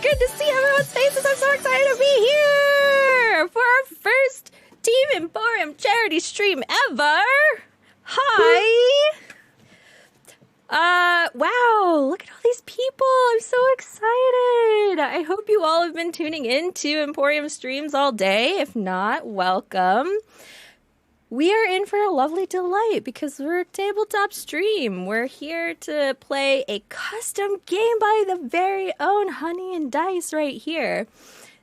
good to see everyone's faces. I'm so excited to be here for our first Team Emporium charity stream ever. Hi. Wow, look at all these people. I'm so excited. I hope you all have been tuning in to Emporium streams all day. If not, welcome. We are in for a lovely delight because we're a tabletop stream. We're here to play a custom game by the very own Honey and Dice right here.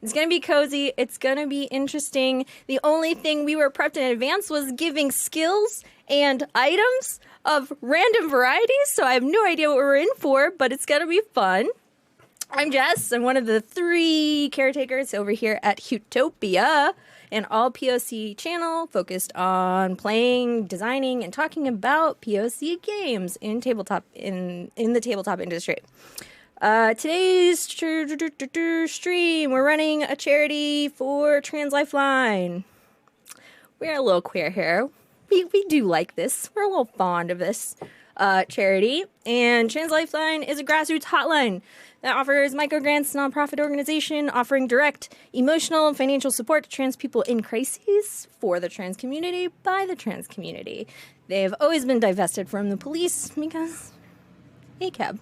It's going to be cozy. It's going to be interesting. The only thing we were prepped in advance was giving skills and items of random varieties, so I have no idea what we're in for, but it's going to be fun. I'm Jess. I'm one of the 3 caretakers over here at Huetopia, an all-POC channel focused on playing, designing, and talking about POC games in the tabletop industry. Today's stream, we're running a charity for Trans Lifeline. We're a little queer here. We do like this. We're a little fond of this charity. And Trans Lifeline is a grassroots hotline that offers microgrants, nonprofit organization offering direct emotional and financial support to trans people in crises for the trans community by the trans community. They have always been divested from the police because ACAB.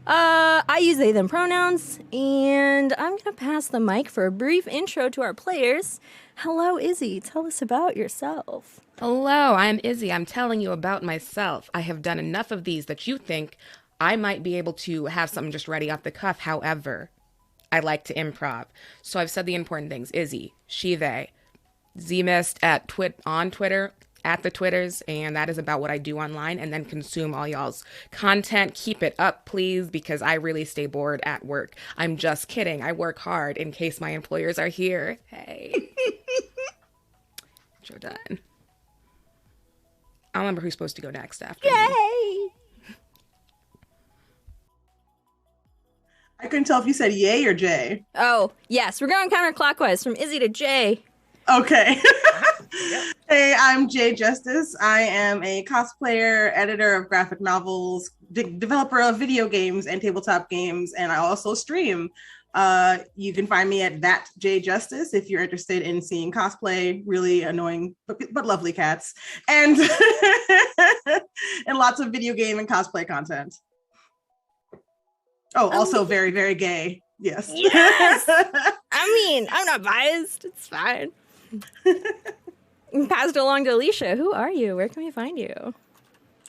I use they, them pronouns, and I'm going to pass the mic for a brief intro to our players. Hello, Izzy. Tell us about yourself. Hello, I'm Izzy. I'm telling you about myself. I have done enough of these that you think I might be able to have something just ready off the cuff. However, I like to improv. So I've said the important things. Izzy, she, they. Z-Mist on Twitter, at the Twitters, and that is about what I do online, and then consume all y'all's content. Keep it up, please, because I really stay bored at work. I'm just kidding. I work hard in case my employers are here. Hey. Intro done. I don't remember who's supposed to go next after Yay! me. I couldn't tell if you said yay or Jay. Oh, yes. We're going counterclockwise from Izzy to Jay. Okay. Hey, I'm Jay Justice. I am a cosplayer, editor of graphic novels, developer of video games and tabletop games, and I also stream. You can find me at that Jay Justice if you're interested in seeing cosplay, really annoying but lovely cats, and and lots of video game and cosplay content. Oh, also very, very gay. Yes. Yes! I mean, I'm not biased. It's fine. Passed along to Alicia. Who are you? Where can we find you?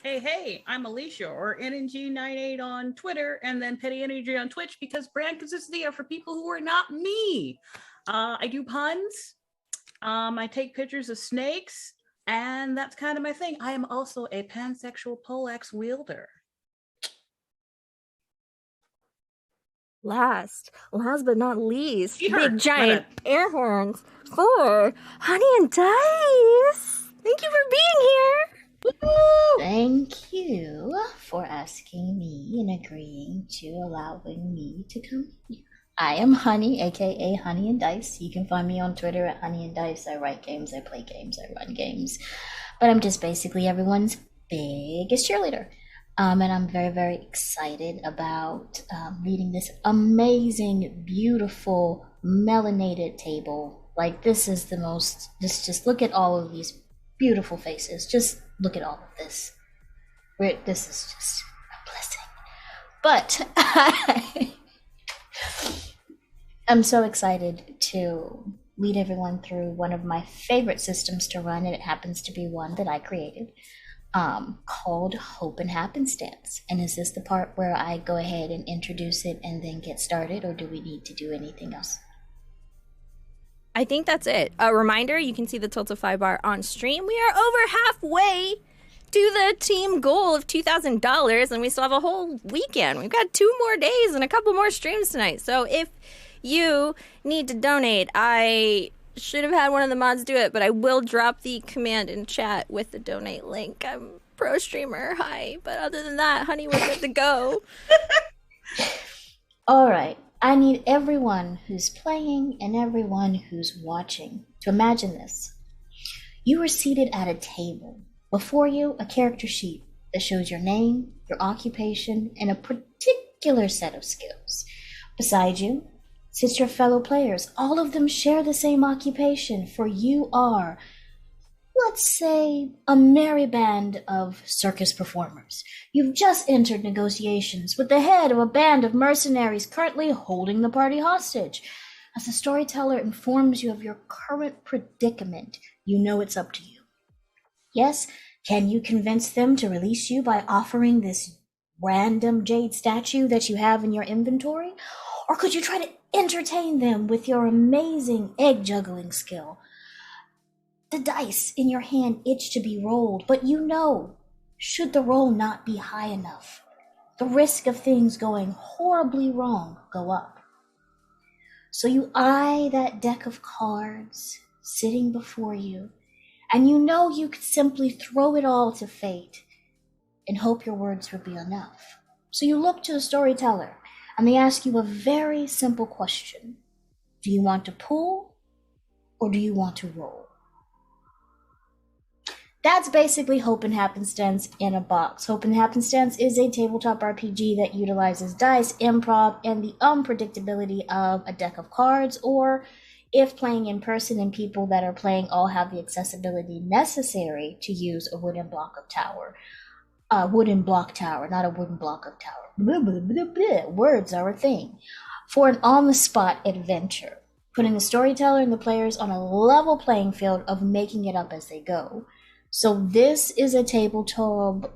Hey, I'm Alicia, or NNG98 on Twitter, and then Petty Energy on Twitch, because brand consistency are for people who are not me. I do puns. I take pictures of snakes, and that's kind of my thing. I am also a pansexual poleaxe wielder. Last but not least, She big heard. giant air horns for Honey and Dice. Thank you for being here. Woo! Thank you for asking me and agreeing to allowing me to come here. I am Honey, aka Honey and Dice. You can find me on Twitter at Honey and Dice. I write games, I play games, I run games. But I'm just basically everyone's biggest cheerleader. And I'm very, very excited about leading this amazing, beautiful, melanated table. Like, this is the most, just look at all of these beautiful faces. Just look at all of this. This is just a blessing. But I'm so excited to lead everyone through one of my favorite systems to run, and it happens to be one that I created. Called Hope and Happenstance. And is this the part where I go ahead and introduce it and then get started, or do we need to do anything else? I think that's it. A reminder, you can see the Tiltify bar on stream. We are over halfway to the team goal of $2,000, and we still have a whole weekend. We've got 2 more days and a couple more streams tonight. So if you need to donate, I should have had one of the mods do it, but I will drop the command in chat with the donate link. I'm pro streamer, hi. But other than that, Honey, we're good to go. All right. I need everyone who's playing and everyone who's watching to imagine this. You are seated at a table. Before you, a character sheet that shows your name, your occupation, and a particular set of skills. Beside you sits your fellow players. All of them share the same occupation, for you are, let's say, a merry band of circus performers. You've just entered negotiations with the head of a band of mercenaries currently holding the party hostage. As the storyteller informs you of your current predicament, you know it's up to you. Yes, can you convince them to release you by offering this random jade statue that you have in your inventory? Or could you try to entertain them with your amazing egg juggling skill? The dice in your hand itch to be rolled, but you know, should the roll not be high enough, the risk of things going horribly wrong go up. So you eye that deck of cards sitting before you, and you know you could simply throw it all to fate and hope your words would be enough. So you look to the storyteller, and they ask you a very simple question. Do you want to pull, or do you want to roll? That's basically Hope and Happenstance in a box. Hope and Happenstance is a tabletop RPG that utilizes dice, improv, and the unpredictability of a deck of cards, or if playing in person and people that are playing all have the accessibility necessary to use a wooden block tower, not a wooden block of tower. Blah, blah, blah, blah. Words are a thing. For an on-the-spot adventure, putting the storyteller and the players on a level playing field of making it up as they go. So this is a tabletop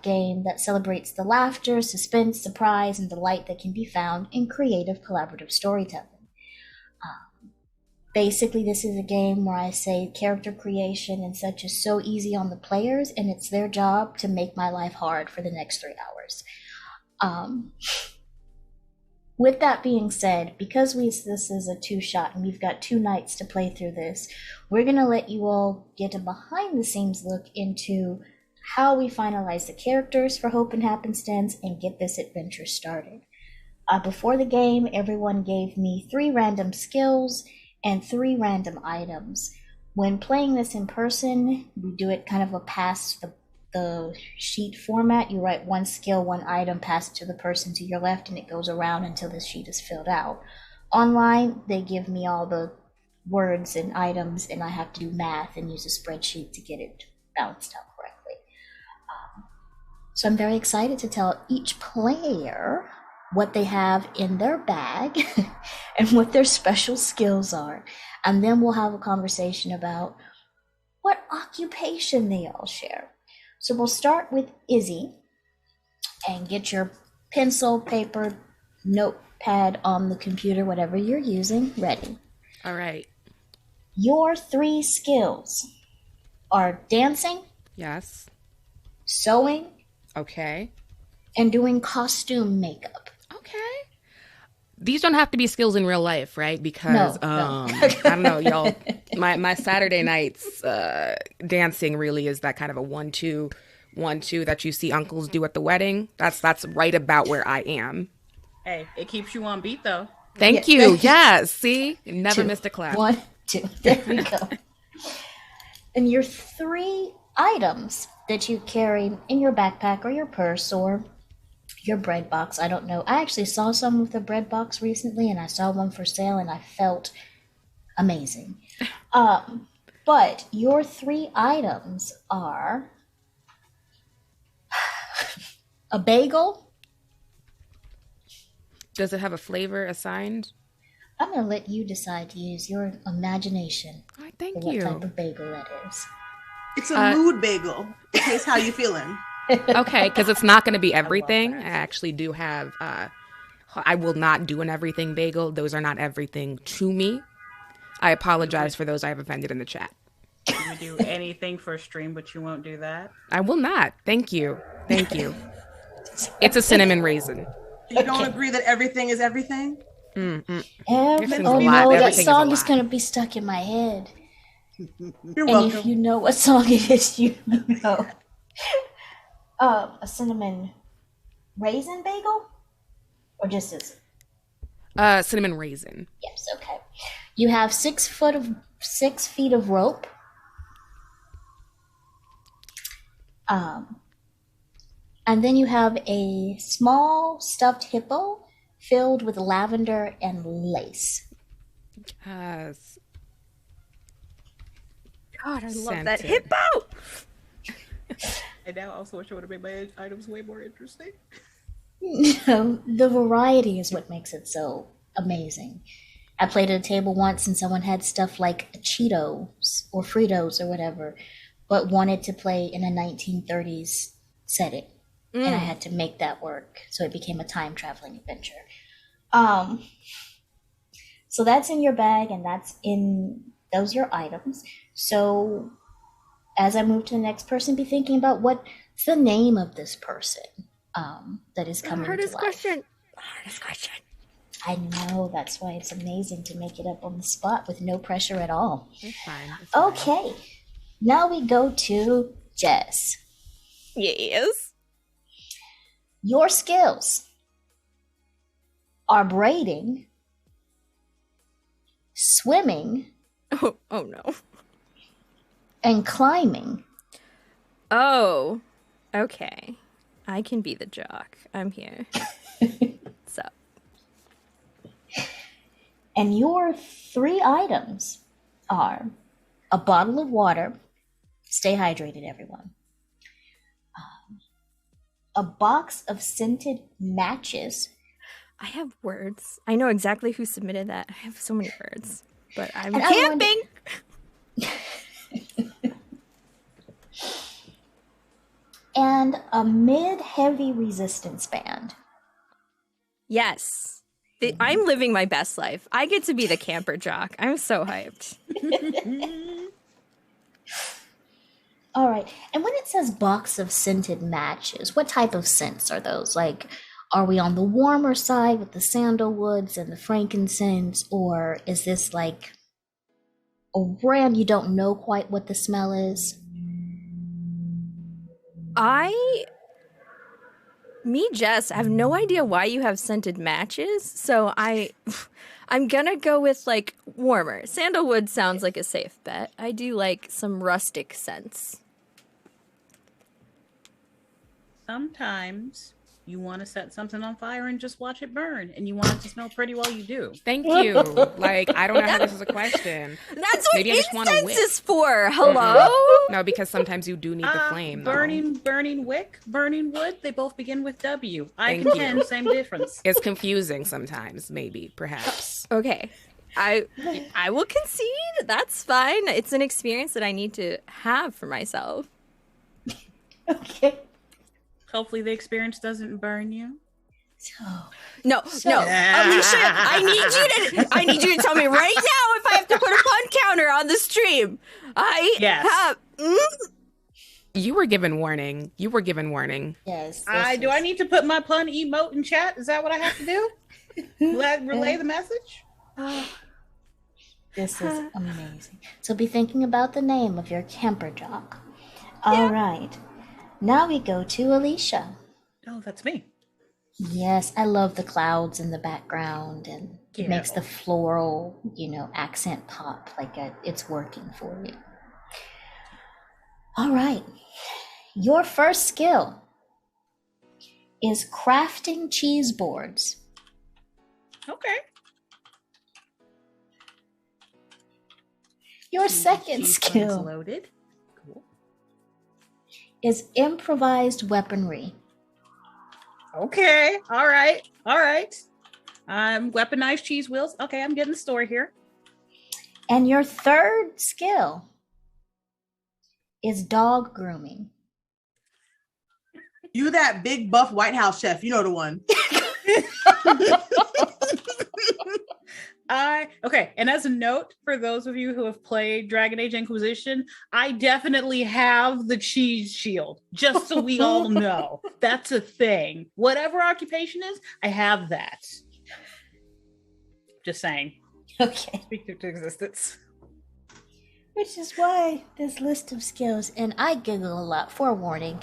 game that celebrates the laughter, suspense, surprise, and delight that can be found in creative collaborative storytelling. Basically, this is a game where I say character creation and such is so easy on the players, and it's their job to make my life hard for the next 3 hours. With that being said, because this is a 2-shot and we've got 2 nights to play through this, we're going to let you all get a behind-the-scenes look into how we finalize the characters for Hope and Happenstance and get this adventure started. Before the game, everyone gave me 3 random skills and 3 random items. When playing this in person, we do it kind of a pass the sheet format. You write 1 skill, 1 item, pass it to the person to your left, and it goes around until the sheet is filled out. Online, they give me all the words and items, and I have to do math and use a spreadsheet to get it balanced out correctly. So I'm very excited to tell each player what they have in their bag and what their special skills are. And then we'll have a conversation about what occupation they all share. So we'll start with Izzy, and get your pencil, paper, notepad on the computer, whatever you're using, ready. All right. Your 3 skills are dancing, Yes. sewing, Okay. and doing costume makeup. Okay. These don't have to be skills in real life, right? Because No. I don't know, y'all. My Saturday nights dancing really is that kind of a 1-2 that you see uncles do at the wedding. That's right about where I am. Hey, it keeps you on beat though. Thank you. Yes. See, never 2. missed a class. 1, 2. There we go. And your 3 items that you carry in your backpack or your purse or your bread box. I don't know. I actually saw some with the bread box recently, and I saw one for sale, and I felt amazing. But your 3 items are a bagel. Does it have a flavor assigned? I'm going to let you decide to use your imagination All right, for thank what you. type of bagel that is. It's a mood bagel. In case how you feeling. Okay, because it's not going to be everything. that. I actually do have, I will not do an everything bagel. Those are not everything to me. I apologize for those I have offended in the chat. You would do anything for a stream, but you won't do that. I will not. Thank you. Thank you. It's a cinnamon raisin. You don't agree that everything is everything? Everything's Oh a no, lot. that Everything is a song is lot. going to be stuck in my head. You're And welcome. if you know what song it is, you know. A cinnamon raisin bagel? Or just as? Cinnamon raisin. Yes, okay. You have 6 feet of rope. And then you have a small stuffed hippo filled with lavender and lace. Yes. God, I love Scented. that hippo. And now also wish I would have made my items way more interesting. The variety is what makes it so amazing. I played at a table once and someone had stuff like Cheetos or Fritos or whatever, but wanted to play in a 1930s setting. And I had to make that work. So it became a time traveling adventure. So that's in your bag and those are your items. So as I move to the next person, be thinking about what's the name of this person that is coming to life. Hardest question. I know, that's why it's amazing to make it up on the spot with no pressure at all. It's fine. It's fine. Okay, now we go to Jess. Yes. Your skills are braiding, swimming, Oh no. and climbing. Oh, okay. I can be the jock. I'm here. What's up? And your 3 items are a bottle of water. Stay hydrated, everyone. A box of scented matches. I have words. I know exactly who submitted that. I have so many words. But I'm And I camping. And a mid-heavy resistance band. Yes. I'm living my best life. I get to be the camper jock. I'm so hyped. All right. And when it says box of scented matches, what type of scents are those? Like, are we on the warmer side with the sandalwoods and the frankincense? Or is this like a brand you don't know quite what the smell is? Jess, I have no idea why you have scented matches. So I'm gonna go with like warmer. Sandalwood sounds like a safe bet. I do like some rustic scents. Sometimes you want to set something on fire and just watch it burn, and you want it to smell pretty while you do. Thank you. Like, I don't know how this is a question. That's what Maybe I just want a incense wick. is for. Hello? No, because sometimes you do need the flame. though. Burning wick, burning wood, they both begin with W. I Thank contend, you. same difference. It's confusing sometimes, maybe, perhaps. Okay. I will concede. That's fine. It's an experience that I need to have for myself. Okay. Hopefully the experience doesn't burn you. No, Alicia, I need you to tell me right now if I have to put a pun counter on the stream. Yes. You were given warning. Yes. Do I need to put my pun emote in chat? Is that what I have to do? Relay the message? This is amazing. So be thinking about the name of your camper jock. All right. Now we go to Alicia. Oh, that's me. Yes, I love the clouds in the background, and it Yeah. makes the floral, accent pop like it's working for you. All right. Your first skill is crafting cheese boards. Okay. Your second Cheese buns skill loaded. Cool. is improvised weaponry. Okay. All right. Weaponized cheese wheels. Okay, I'm getting the story here. And your third skill is dog grooming. You that big buff White House chef, you know the one. Okay, and as a note for those of you who have played Dragon Age Inquisition, I definitely have the cheese shield, just so we all know. That's a thing. Whatever occupation is, I have that. Just saying. Okay. Speak to existence. Which is why this list of skills, and I giggle a lot, forewarning.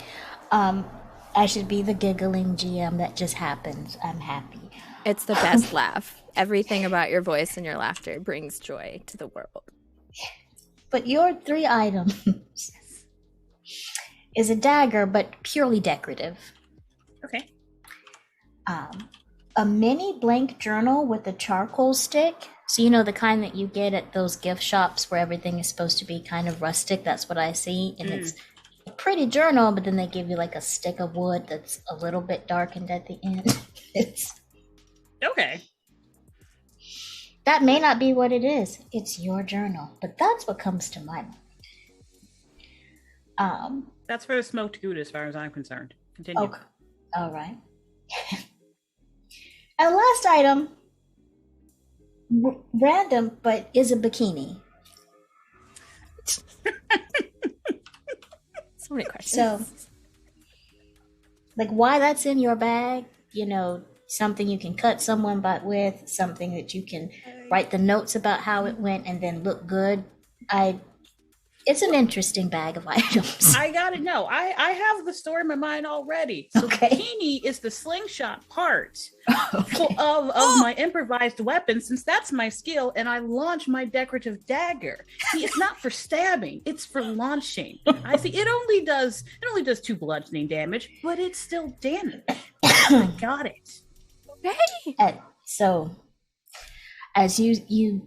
I should be the giggling GM that just happens. I'm happy. It's the best laugh. Everything about your voice and your laughter brings joy to the world. But your 3 items is a dagger, but purely decorative. Okay. a mini blank journal with a charcoal stick. So, you know, the kind that you get at those gift shops where everything is supposed to be kind of rustic. That's what I see. And it's a pretty journal, but then they give you like a stick of wood that's a little bit darkened at the end. It's Okay. That may not be what it is. It's your journal, but that's what comes to my mind. That's for the smoked gouda as far as I'm concerned. Continue. Okay. All right. And last item, random, but is a bikini. So many questions. So, like, why that's in your bag, you know, something you can cut someone butt with, something that you can write the notes about how it went and then look good. It's an interesting bag of items. I gotta know. I have the story in my mind already. So Okay. the bikini is the slingshot part Okay. of my improvised weapon, since that's my skill, and I launch my decorative dagger. See, it's not for stabbing, it's for launching. I see it only does 2 bludgeoning damage, but it's still damage. I got it. Okay. So, as you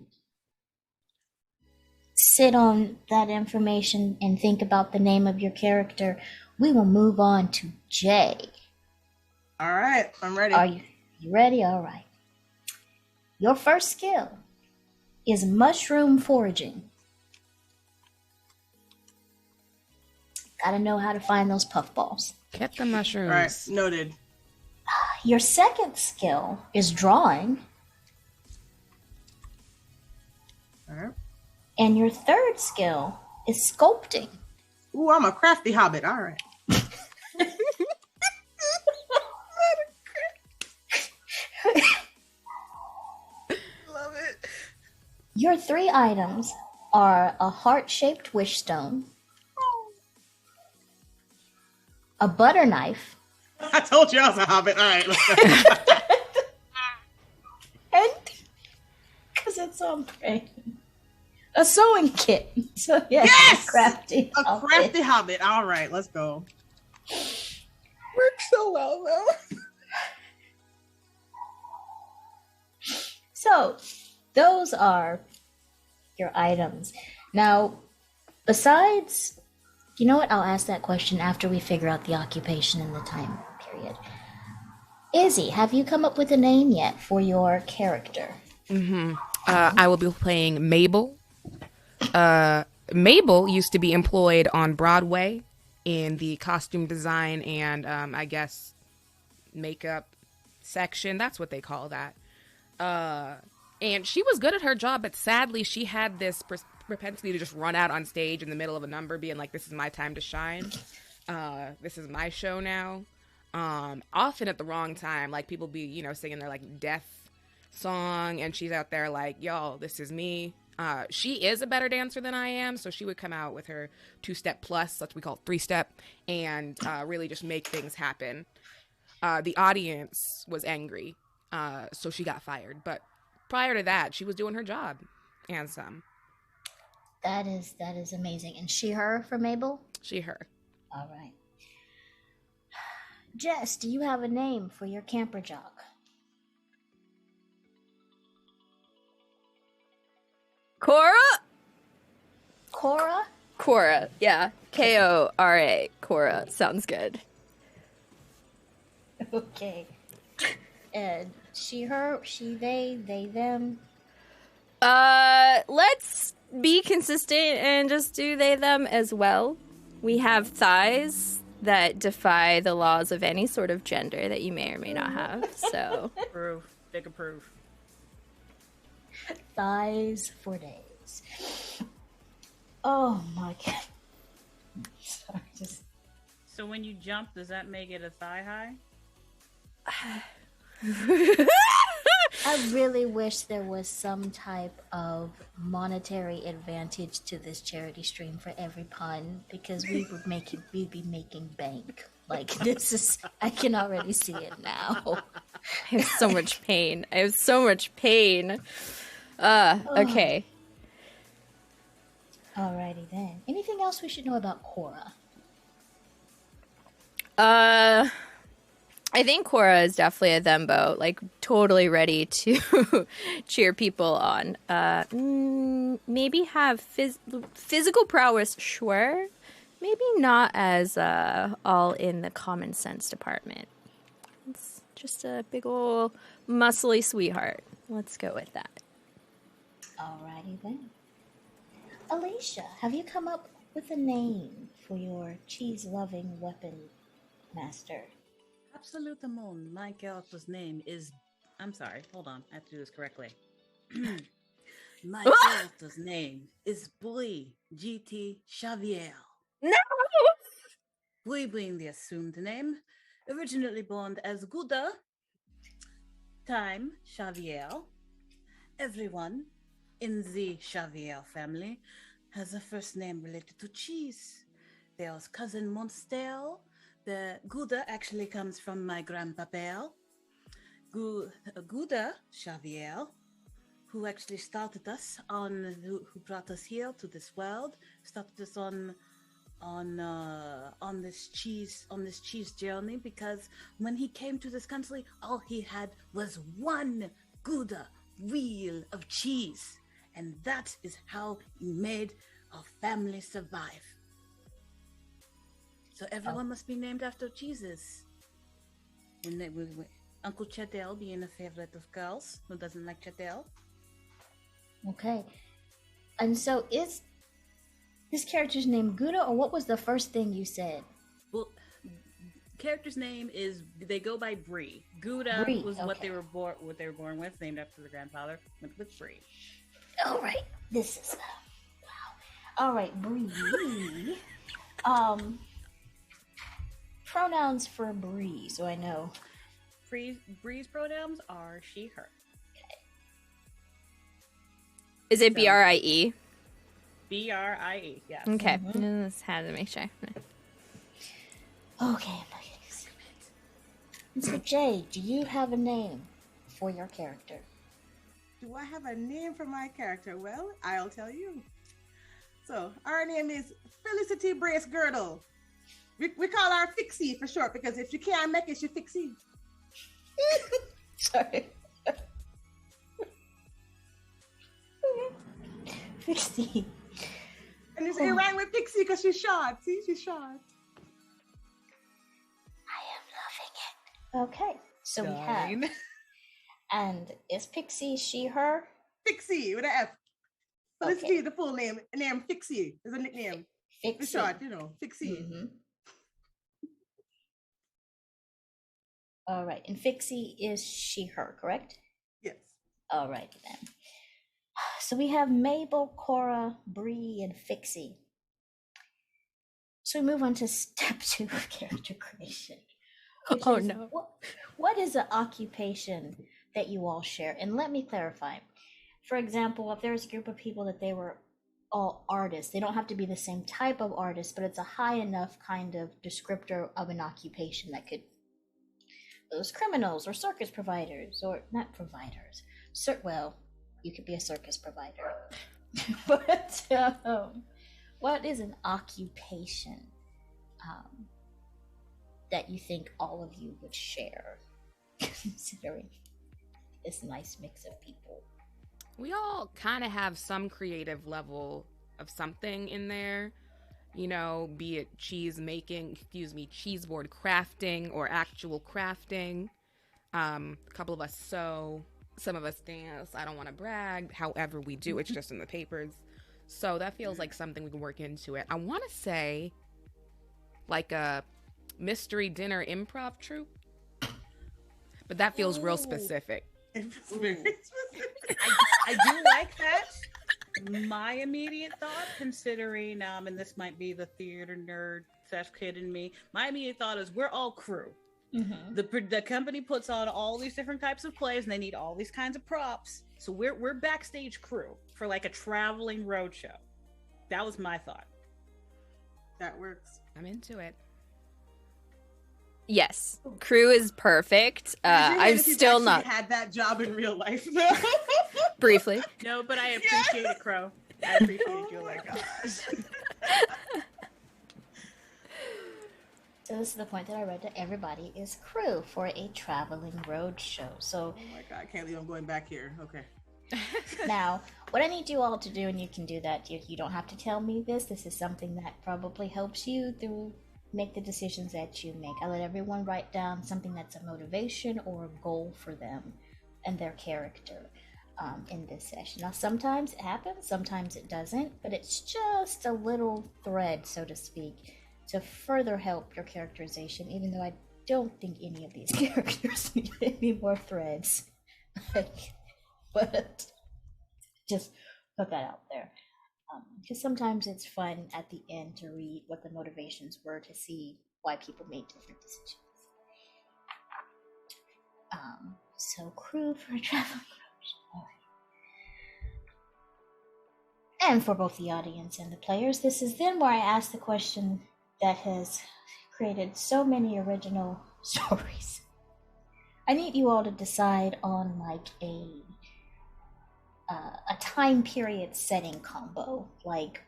sit on that information and think about the name of your character, we will move on to Jay. All right, I'm ready. Are you ready? All right. Your first skill is mushroom foraging. Gotta know how to find those puffballs. Get the mushrooms. All right, noted. Your second skill is drawing. All right. And your third skill is sculpting. Ooh, I'm a crafty hobbit. All right. Love it. Your 3 items are a heart-shaped wish stone, a butter knife, I told you I was a hobbit. All right. Let's go. and because it's on brand, a sewing kit. So yes, Yes! crafty. A crafty hobbit. All right, let's go. Works so well, though. So those are your items. Now, besides, you know what? I'll ask that question after we figure out the occupation and the time period. Izzy, have you come up with a name yet for your character? I will be playing Mabel. Mabel used to be employed on Broadway in the costume design and I guess makeup section. That's what they call that. And she was good at her job, but sadly she had this propensity to just run out on stage in the middle of a number being like, this is my time to shine. This is my show now. Often at the wrong time, like people be, you know, singing their like death song and she's out there like, y'all, this is me. She is a better dancer than I am, so she would come out with her 2-step plus, that's what we call it, 3-step, and really just make things happen. The audience was angry, so she got fired. But prior to that, she was doing her job and some. That is amazing. And she, her for Mabel? She, her. All right. Jess, do you have a name for your camper jock? Cora? Cora? Cora, yeah. Kora. Cora. Sounds good. Okay. And she, her, she, they, them. Let's be consistent and just do they, them as well. We have thighs that defy the laws of any sort of gender that you may or may not have, so. Approve. Big approve. Thighs for days. Oh my god. Sorry, just. So when you jump, does that make it a thigh high? I really wish there was some type of monetary advantage to this charity stream for every pun, because we'd be making bank. Like, this is, I can already see it now. I have so much pain. Okay. Alrighty then. Anything else we should know about Cora? I think Cora is definitely a thembo, like totally ready to cheer people on. Maybe have physical prowess, sure. Maybe not as all in the common sense department. It's just a big ol' muscly sweetheart. Let's go with that. Alrighty then. Alicia, have you come up with a name for your cheese-loving weapon master? Absolutamon. My character's name is. I'm sorry. Hold on. I have to do this correctly. My character's name is Brie GT Xavier. No! Brie being the assumed name, originally born as Gouda, time Xavier. Everyone in the Xavier family has a first name related to cheese. There's cousin Monstel. The Gouda actually comes from my grandpapa, Gouda Xavier, who actually started us on, who brought us here to this world, started us on this cheese journey, because when he came to this country, all he had was one Gouda wheel of cheese, and that is how he made our family survive. So everyone must be named after cheeses. And Uncle Chattel being a favorite of girls. Who doesn't like Chattel? Okay. And so is this character's name Gouda, or what was the first thing you said? Well, character's name is, they go by Brie. Gouda was what they were born with, named after the grandfather. Went with Brie. All right. This is wow. All right, Brie. Pronouns for Bree, so I know. Bree's pronouns are she, her. Is it BRIE? BRIE, yes. Okay, just had to make sure. Okay, so Jay, do you have a name for your character? Do I have a name for my character? Well, I'll tell you. So, our name is Felicity Brace Girdle. We call her Fixie for short, because if you can't make it, she Fixie. Sorry. Fixie. And it rang with Pixie because she's short. See, she's short. I am loving it. Okay, so we have. And is Pixie she, her? Pixie with an F. Felicity, the full name. Name Fixie is a nickname. Fixie. For short, Fixie. Mm-hmm. All right, and Fixie is she, her, correct? Yes. All right then. So we have Mabel, Cora, Bree, and Fixie. So we move on to step 2 of character creation. Oh no. What is an occupation that you all share? And let me clarify. For example, if there's a group of people that they were all artists, they don't have to be the same type of artist, but it's a high enough kind of descriptor of an occupation that could, those criminals or circus providers, or not providers. Well, you could be a circus provider. But what is an occupation that you think all of you would share, considering this nice mix of people? We all kind of have some creative level of something in there, be it cheese board crafting or actual crafting. A couple of us sew, some of us dance. I don't want to brag. However we do, it's just in the papers. So that feels like something we can work into it. I want to say like a mystery dinner improv troupe, but that feels real specific. I do like that. My immediate thought, considering, and this might be the theater nerd / kid in me, my immediate thought is we're all crew. Mm-hmm. The company puts on all these different types of plays, and they need all these kinds of props. So we're backstage crew for like a traveling road show. That was my thought. That works. I'm into it. Yes, crew is perfect. I'm still not had that job in real life. Briefly. No, but I appreciate it, Crow. I appreciate you. Oh my gosh. So this is the point that I read that everybody is crew for a traveling road show. So Oh my god, I can't believe I'm going back here. Okay. now, what I need you all to do, and you can do that, you don't have to tell me this. This is something that probably helps you through make the decisions that you make. I let everyone write down something that's a motivation or a goal for them and their character in this session. Now, sometimes it happens, sometimes it doesn't, but it's just a little thread, so to speak, to further help your characterization, even though I don't think any of these characters need any more threads. But just put that out there. Because sometimes it's fun at the end to read what the motivations were to see why people made different decisions. So crew for a travel approach. And for both the audience and the players, this is then where I ask the question that has created so many original stories. I need you all to decide on like a time period setting combo. Like,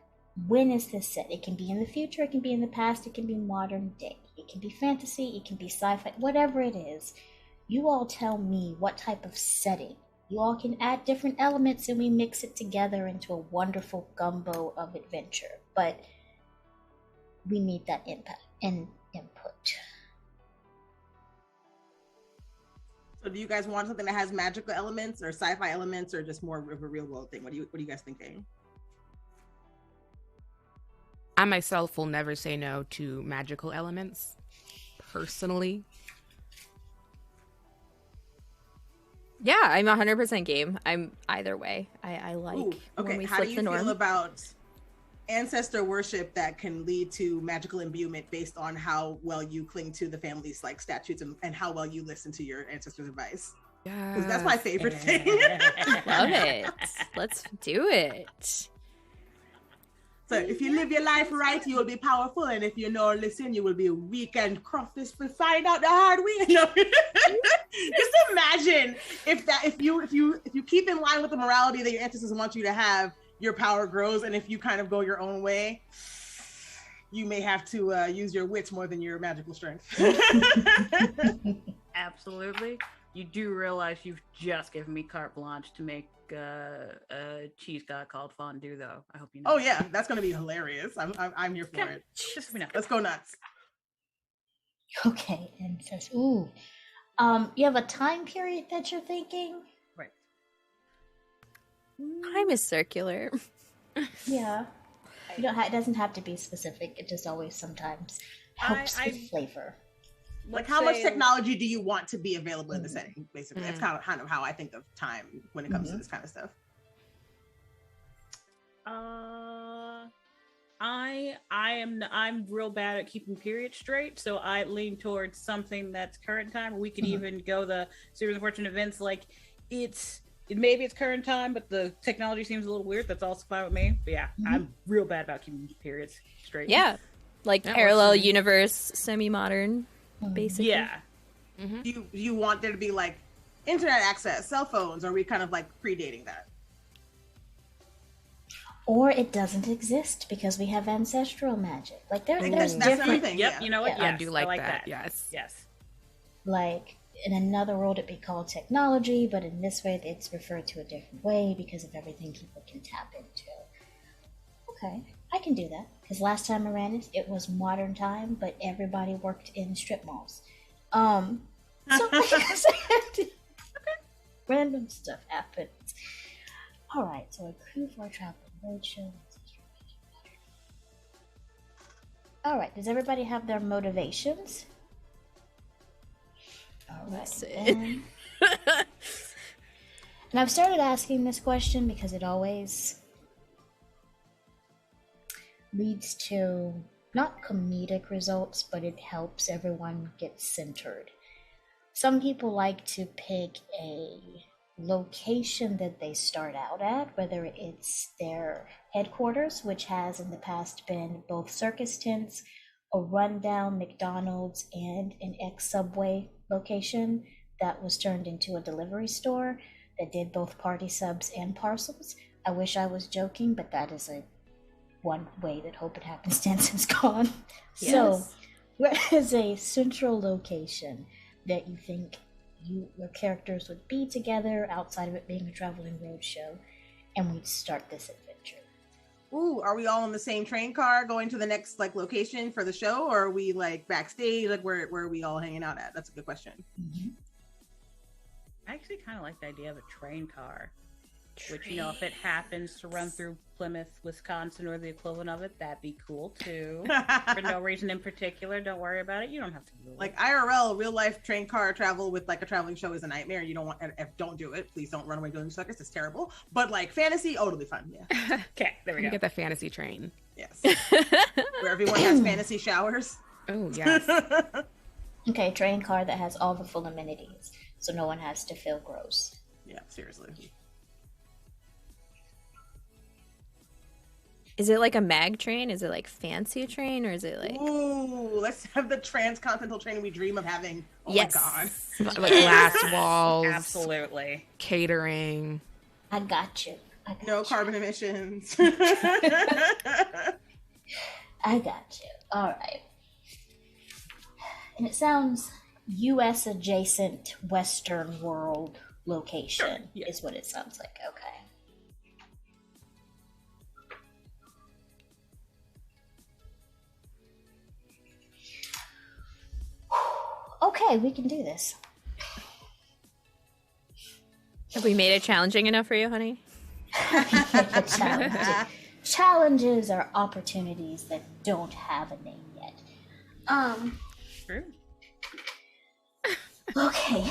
when is this set? It can be in the future, it can be in the past, it can be modern day, it can be fantasy, it can be sci-fi, whatever it is. You all tell me what type of setting. You all can add different elements and we mix it together into a wonderful gumbo of adventure. But we need that impact and input. So do you guys want something that has magical elements or sci-fi elements or just more of a real world thing? What are you guys thinking? I myself will never say no to magical elements, personally. Yeah, I'm 100% game. I'm either way. I like Ooh, when okay. we How flip do the you norm. feel about ancestor worship that can lead to magical imbuement based on how well you cling to the family's like statutes and how well you listen to your ancestors' advice? Because that's my favorite thing. Love it. Let's do it. So if you live your life right, you will be powerful, and if you don't listen, you will be weak and croftless. We find out the hard way. No. Just imagine if you keep in line with the morality that your ancestors want you to have, your power grows, and if you kind of go your own way, you may have to use your wits more than your magical strength. Absolutely. You do realize you've just given me carte blanche to make a cheese god called fondue, though. I hope you know. Oh yeah, that's gonna be hilarious. I'm here for it. Just me know. Let's go nuts. Okay, and says, ooh. You have a time period that you're thinking? Right. Time is circular. Yeah. You don't it doesn't have to be specific. It just always sometimes helps with flavor. Like, how much technology do you want to be available in the setting? Basically, that's kind of how I think of time when it comes to this kind of stuff. I'm real bad at keeping periods straight, so I lean towards something that's current time. We could even go the series of fortune events like maybe it's current time, but the technology seems a little weird. That's also fine with me. But yeah, I'm real bad about keeping periods straight. Yeah, like parallel universe, semi-modern, basically. Yeah. Do you want there to be like internet access, cell phones, or are we kind of like predating that? Or it doesn't exist because we have ancestral magic. Like there's different. Thing, Yep. You know what? I Yes, do like that. Yes. Yes. Like in another world, it'd be called technology, but in this way, it's referred to a different way because of everything people can tap into. Okay, I can do that because last time I ran it, it was modern time, but everybody worked in strip malls. So random stuff happens. All right, so a crew for a traveling roadshow. All right, does everybody have their motivations? All right. And I've started asking this question because it always leads to not comedic results, but it helps everyone get centered. Some people like to pick a location that they start out at, whether it's their headquarters, which has in the past been both circus tents, a rundown McDonald's, and an ex-Subway location that was turned into a delivery store that did both party subs and parcels. I wish I was joking, but that is one way that Hope and Happenstance has gone. Yes. So Where is a central location that you think your characters would be together outside of it being a traveling roadshow, and we'd start this adventure? Ooh, are we all in the same train car going to the next like location for the show, or are we like backstage? Like where are we all hanging out at? That's a good question. Mm-hmm. I actually kind of like the idea of a train car. Which, you know, if it happens to run through Plymouth, Wisconsin, or the equivalent of it, that'd be cool too. For no reason in particular, don't worry about it. You don't have to do it. Like IRL, real life train car travel with like a traveling show is a nightmare. You don't want, don't do it. Please don't run away doing suckers. It's terrible. But like fantasy, totally fun. Yeah. Okay, there we go. Get the fantasy train. Yes. Where everyone has fantasy showers. Oh, yes. Okay, train car that has all the full amenities, so no one has to feel gross. Yeah, seriously. Is it like a mag train? Is it like fancy train, or is it like? Ooh, let's have the transcontinental train we dream of having. Oh yes. my god. Like glass walls. Absolutely. Catering. I got you. No carbon emissions. I got you. All right. And it sounds U.S. adjacent Western world location. Sure, yeah. Is what it sounds like. Okay. Okay, we can do this. Have we made it challenging enough for you, honey? Challenges are opportunities that don't have a name yet. True. Okay.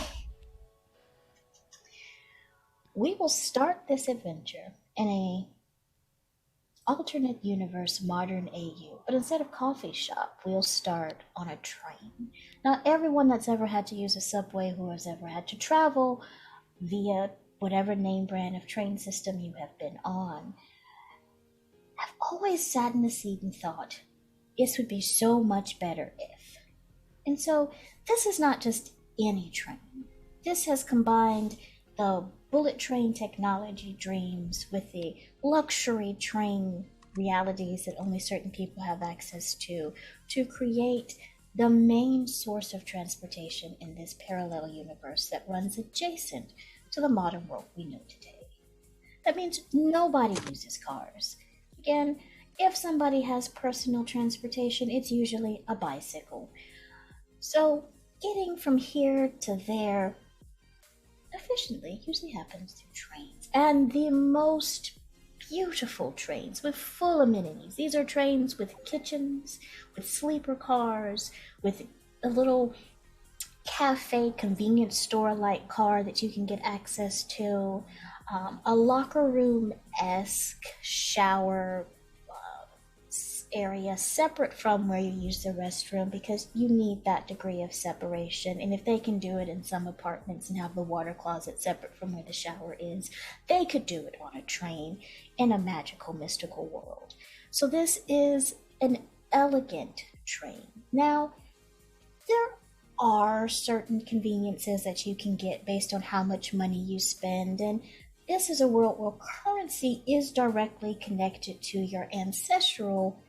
We will start this adventure in a alternate universe modern AU, but instead of coffee shop, we'll start on a train. Now, everyone that's ever had to use a subway, who has ever had to travel via whatever name brand of train system you have been on, have always sat in the seat and thought, this would be so much better if. And so, this is not just any train. This has combined the bullet train technology dreams with the luxury train realities that only certain people have access to create the main source of transportation in this parallel universe that runs adjacent to the modern world we know today. That means nobody uses cars. Again, if somebody has personal transportation, it's usually a bicycle. So getting from here to there efficiently usually happens through trains, and the most beautiful trains with full amenities. These are trains with kitchens, with sleeper cars, with a little cafe convenience store-like car that you can get access to, a locker room-esque shower area separate from where you use the restroom, because you need that degree of separation. And if they can do it in some apartments and have the water closet separate from where the shower is, they could do it on a train in a magical, mystical world. So this is an elegant train. Now, there are certain conveniences that you can get based on how much money you spend, and this is a world where currency is directly connected to your ancestral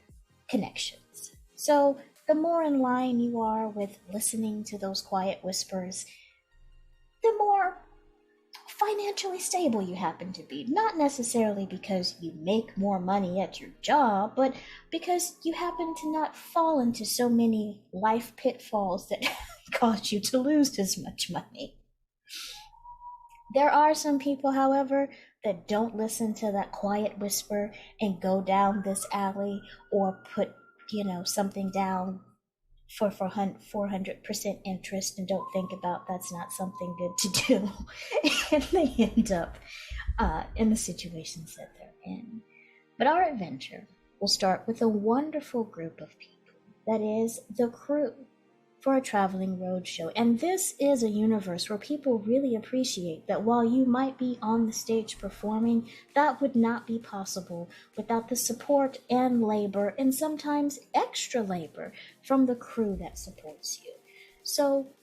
connections. So the more in line you are with listening to those quiet whispers, the more financially stable you happen to be. Not necessarily because you make more money at your job, but because you happen to not fall into so many life pitfalls that cause you to lose as much money. There are some people, however, that don't listen to that quiet whisper and go down this alley or put, something down for 400% interest and don't think about that's not something good to do. And they end up in the situations that they're in. But our adventure will start with a wonderful group of people. That is the crew for a traveling roadshow. And this is a universe where people really appreciate that while you might be on the stage performing, that would not be possible without the support and labor, and sometimes extra labor, from the crew that supports you. So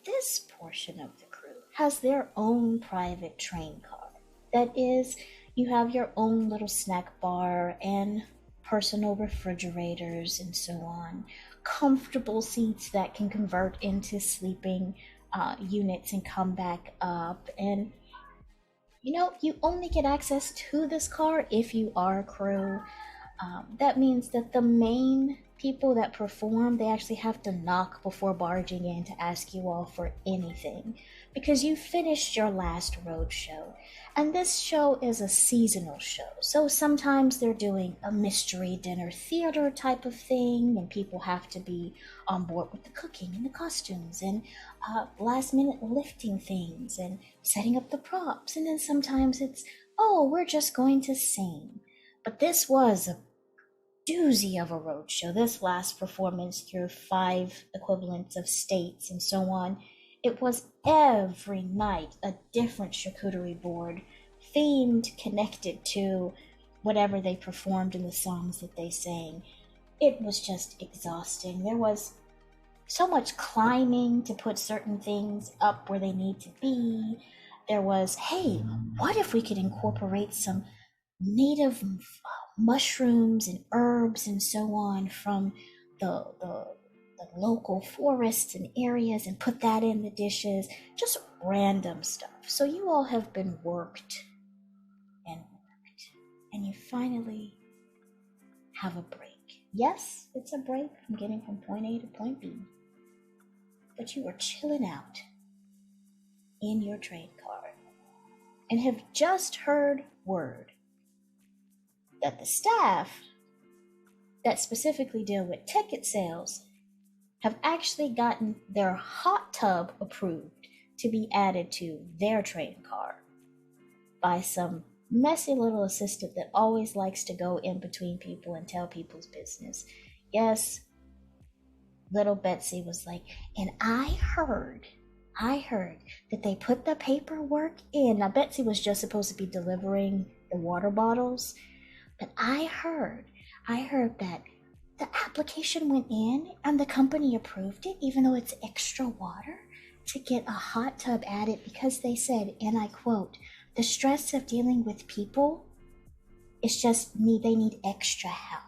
this portion of the crew has their own private train car. That is, you have your own little snack bar and personal refrigerators and so on, comfortable seats that can convert into sleeping units and come back up. And you only get access to this car if you are a crew. That means that the main people that perform, they actually have to knock before barging in to ask you all for anything, because you finished your last road show. And this show is a seasonal show, so sometimes they're doing a mystery dinner theater type of thing, and people have to be on board with the cooking and the costumes and last minute lifting things and setting up the props. And then sometimes it's, oh, we're just going to sing. But this was a doozy of a road show. This last performance through 5 equivalents of states and so on, it was every night a different charcuterie board themed, connected to whatever they performed in the songs that they sang. It was just exhausting. There was so much climbing to put certain things up where they need to be. There was, hey, what if we could incorporate some native mushrooms and herbs and so on from the local forests and areas and put that in the dishes, just random stuff. So you all have been worked, and you finally have a break. Yes, it's a break from getting from point A to point B, but you are chilling out in your train car and have just heard word that the staff that specifically deal with ticket sales have actually gotten their hot tub approved to be added to their train car by some messy little assistant that always likes to go in between people and tell people's business. Yes, little Betsy was like, and I heard that they put the paperwork in. Now, Betsy was just supposed to be delivering the water bottles, but I heard that the application went in and the company approved it, even though it's extra water, to get a hot tub added because they said, and I quote, the stress of dealing with people is just they need extra help.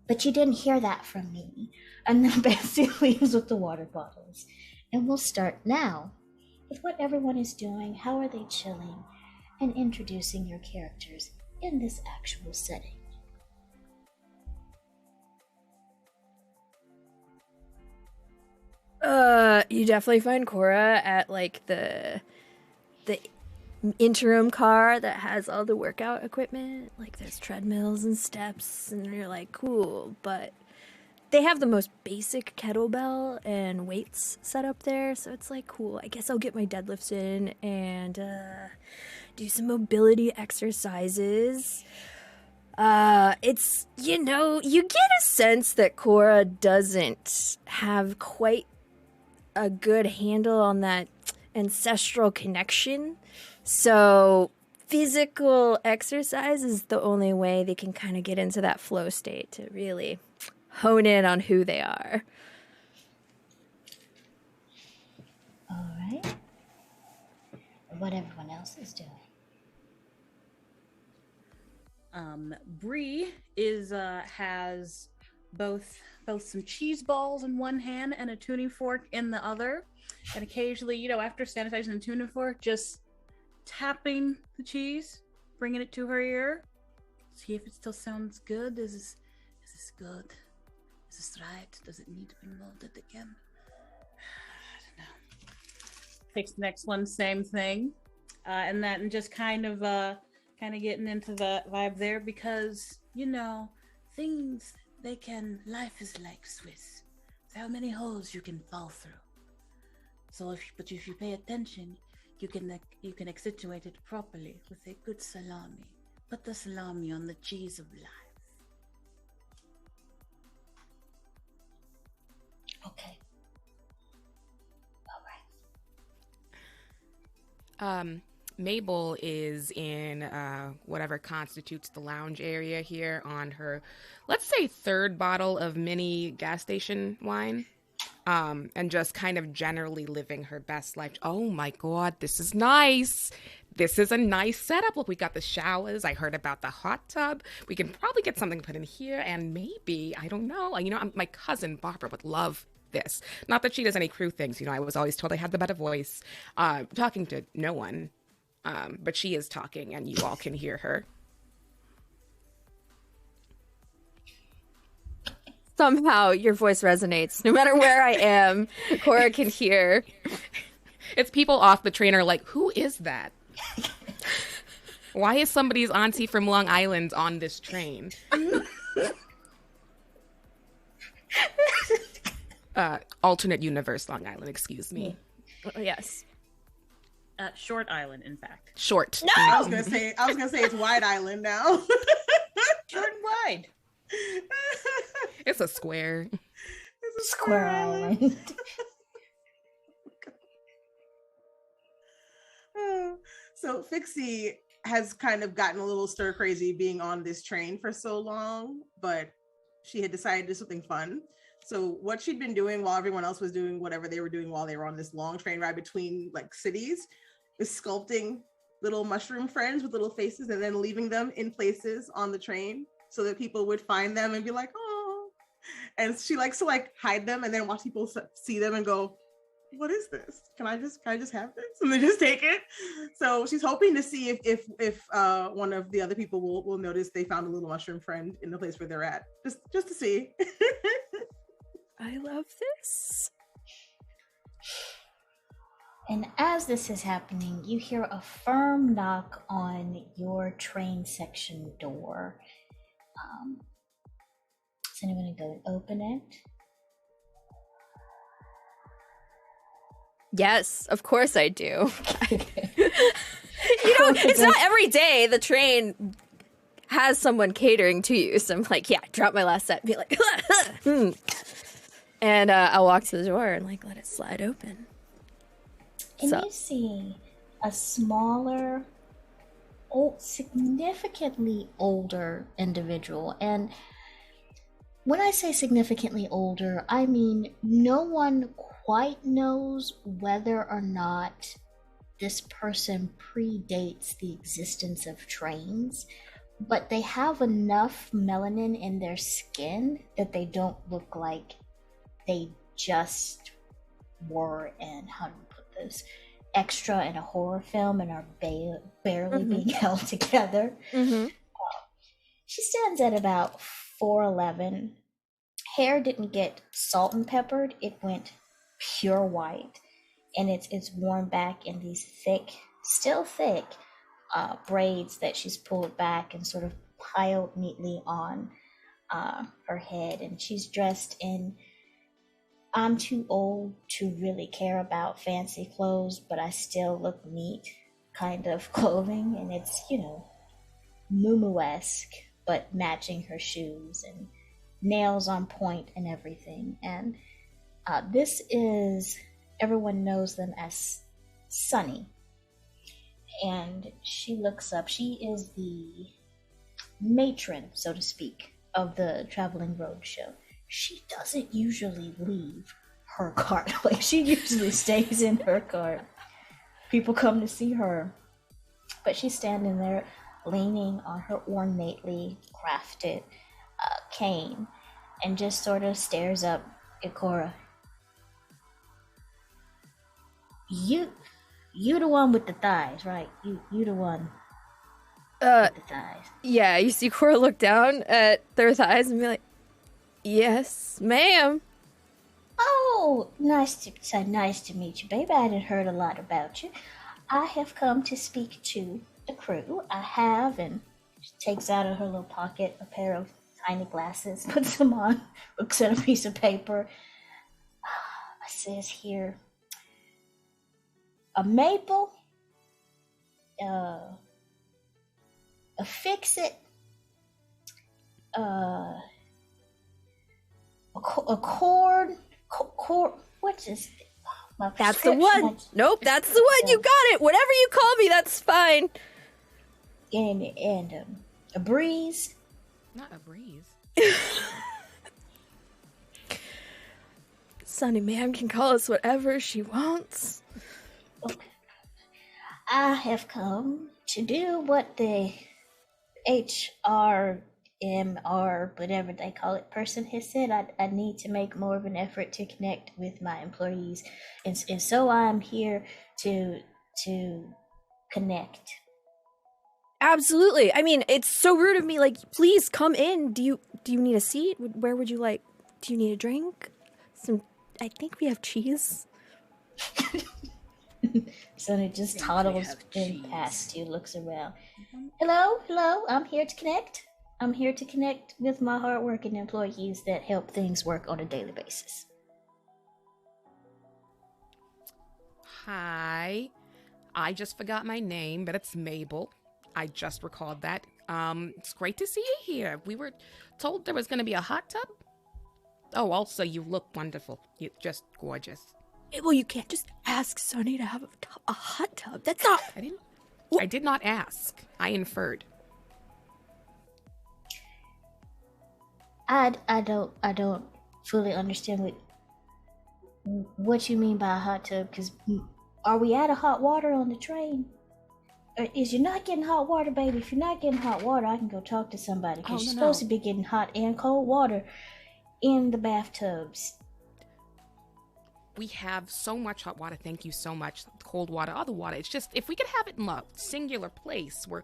But you didn't hear that from me. And then Betsy leaves with the water bottles. And we'll start now with what everyone is doing, how are they chilling, and introducing your characters in this actual setting. You definitely find Cora at like the interim car that has all the workout equipment. Like there's treadmills and steps, and you're like, cool, but they have the most basic kettlebell and weights set up there, so it's like, cool, I guess I'll get my deadlifts in and do some mobility exercises. It's, you get a sense that Cora doesn't have quite a good handle on that ancestral connection. So physical exercise is the only way they can kind of get into that flow state to really hone in on who they are. All right. What everyone else is doing. Bree has both some cheese balls in one hand and a tuning fork in the other, and occasionally, after sanitizing the tuning fork, just tapping the cheese, bringing it to her ear, see if it still sounds good. Is this good? Is this right? Does it need to be molded again? I don't know. Takes the next one, same thing, and just kind of getting into the vibe there, because things life is like Swiss. There are many holes you can fall through. So if you pay attention, you can accentuate it properly with a good salami. Put the salami on the cheese of life. Okay. All right. Mabel is in whatever constitutes the lounge area here on her, let's say, 3rd bottle of mini gas station wine. and just kind of generally living her best life. Oh my God, this is nice. This is a nice setup. Look, we got the showers. I heard about the hot tub. We can probably get something put in here, and maybe, I don't know, my cousin Barbara would love this. Not that she does any crew things. I was always told I had the better voice. Talking to no one, but she is talking, and you all can hear her. Somehow your voice resonates. No matter where I am, Cora can hear. It's people off the train are like, who is that? Why is somebody's auntie from Long Island on this train? Alternate universe Long Island, excuse me. Yes. Short Island, in fact. Short. No! I was gonna say it's Wide Island now. Short and wide. It's a square. It's a Square Island. So Fixie has kind of gotten a little stir crazy being on this train for so long, but she had decided to do something fun. So what she'd been doing while everyone else was doing whatever they were doing while they were on this long train ride between like cities is sculpting little mushroom friends with little faces and then leaving them in places on the train so that people would find them and be like, oh. And she likes to like hide them and then watch people see them and go, what is this? Can I just have this? And they just take it. So she's hoping to see if one of the other people will notice they found a little mushroom friend in the place where they're at. Just to see. I love this. And as this is happening, you hear a firm knock on your train section door. Is anyone going to open it? Yes, of course I do. It's not every day the train has someone catering to you. So I'm like, yeah, drop my last set and be like, and I'll walk to the door and like let it slide open. And you see a smaller, significantly older individual. And when I say significantly older, I mean no one quite knows whether or not this person predates the existence of trains, but they have enough melanin in their skin that they don't look like they just were in, how do we put this, extra in a horror film and are barely being held together. She stands at about 4'11". Hair didn't get salt and peppered, it went pure white, and it's worn back in these still thick braids that she's pulled back and sort of piled neatly on her head. And she's dressed in, I'm too old to really care about fancy clothes, but I still look neat kind of clothing, and it's, Moo-Moo-esque, but matching her shoes and nails on point and everything. And this is, everyone knows them as Sunny. And she looks up, she is the matron, so to speak, of the Traveling Roadshow. She doesn't usually leave her cart. Like, she usually stays in her cart. People come to see her. But she's standing there leaning on her ornately crafted cane and just sort of stares up at Cora. You the one with the thighs, right? You the one with the thighs. Yeah, you see Cora look down at their thighs and be like, yes, ma'am. Oh, nice to meet you, baby. I hadn't heard a lot about you. I have come to speak to the crew. I have, and she takes out of her little pocket a pair of tiny glasses, puts them on, looks at a piece of paper. It says here, a maple, a fix-it, a cord, what's this? That's the one. Nope, that's the one. You got it. Whatever you call me, that's fine. And a breeze. Not a breeze. Sunny Ma'am can call us whatever she wants. Okay. I have come to do what the HRM or whatever they call it person has said. I need to make more of an effort to connect with my employees, and so I'm here to connect. Absolutely. I mean, it's so rude of me. Like, please come in. Do you need a seat? Where would you like? Do you need a drink? I think we have cheese. Sonny just toddles in past you, looks around. Hello, I'm here to connect. I'm here to connect with my hardworking employees that help things work on a daily basis. Hi. I just forgot my name, but it's Mabel. I just recalled that. It's great to see you here. We were told there was going to be a hot tub. Oh, also, you look wonderful. You're just gorgeous. Well, you can't just ask Sunny to have a hot tub. That's not... I did not ask. I inferred. I don't fully understand what you mean by a hot tub, because are we out of hot water on the train? Or is you not getting hot water, baby? If you're not getting hot water, I can go talk to somebody, because you're supposed to be getting hot and cold water in the bathtubs. We have so much hot water, thank you so much. Cold water, other water. It's just, if we could have it in a singular place where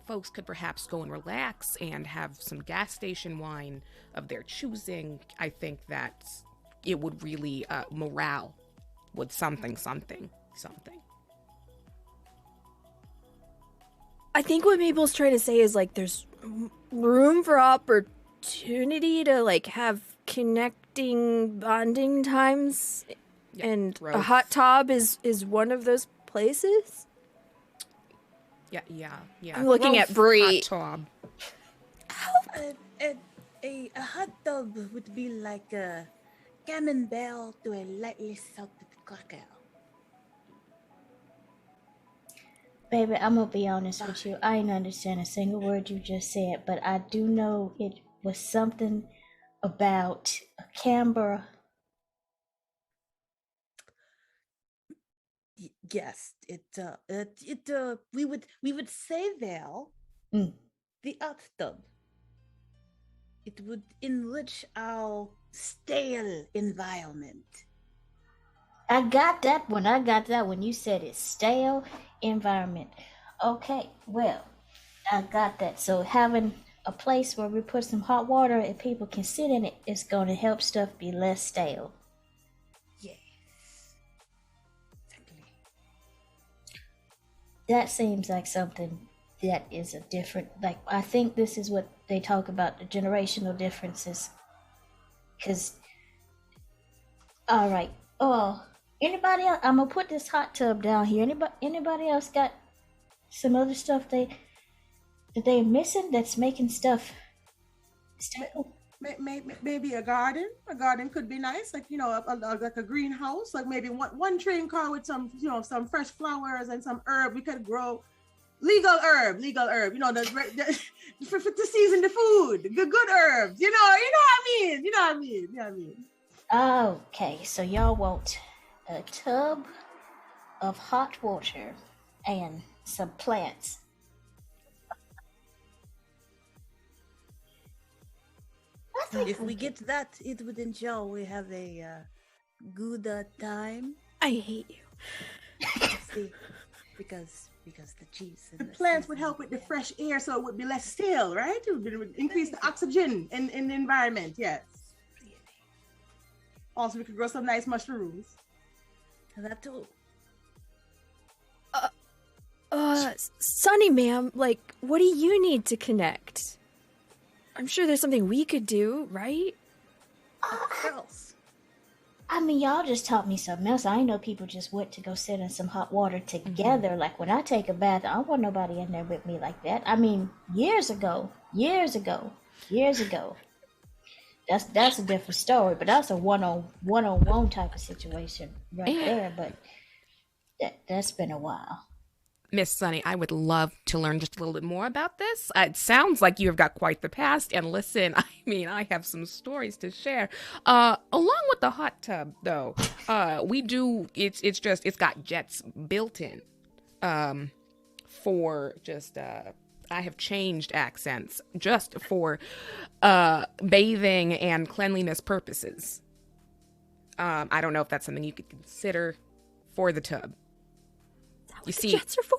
folks could perhaps go and relax and have some gas station wine of their choosing, I think that it would really morale with something. I think what Mabel's trying to say is, like, there's room for opportunity to, like, have connecting bonding times, and a hot tub is one of those places. Yeah. I'm looking at Bree. Hot tub. A hot tub would be like a camembert to a lightly salted cocktail. Baby, I'm gonna be honest with you. I ain't understand a single word you just said, but I do know it was something about a camber. Yes, we would say there the hot tub. It would enrich our stale environment. I got that when you said it's stale environment. Okay, well, I got that. So having a place where we put some hot water and people can sit in it is going to help stuff be less stale. Yes. Exactly. That seems like something that is a different, like, I think this is what they talk about, the generational differences. Because, all right. Oh, anybody else? I'm going to put this hot tub down here. Anybody else got some other stuff that they're missing that's making stuff stale? Maybe a garden. A garden could be nice, like, you know, like a greenhouse. Like maybe one train car with some, you know, some fresh flowers and some herb. We could grow legal herb. You know, to season the food, the good herbs. You know what I mean. Okay, so y'all want a tub of hot water and some plants. If we get that, it would ensure we have a good time. I hate you. See, because the cheese and the plants would help with the fresh air, so it would be less stale, right? It would increase the oxygen in the environment. Yes. Also, we could grow some nice mushrooms. That too. Sunny Ma'am, like, what do you need to connect? I'm sure there's something we could do, right? Else. I mean, y'all just taught me something else. I know people just went to go sit in some hot water together. Mm-hmm. Like when I take a bath, I don't want nobody in there with me like that. I mean, years ago. That's a different story, but that's a one-on-one type of situation right there. But that's been a while. Miss Sunny, I would love to learn just a little bit more about this. It sounds like you have got quite the past. And listen, I mean, I have some stories to share. Along with the hot tub, though, we do. It's got jets built in. For just I have changed accents just for bathing and cleanliness purposes. I don't know if that's something you could consider for the tub. You see, jets are for?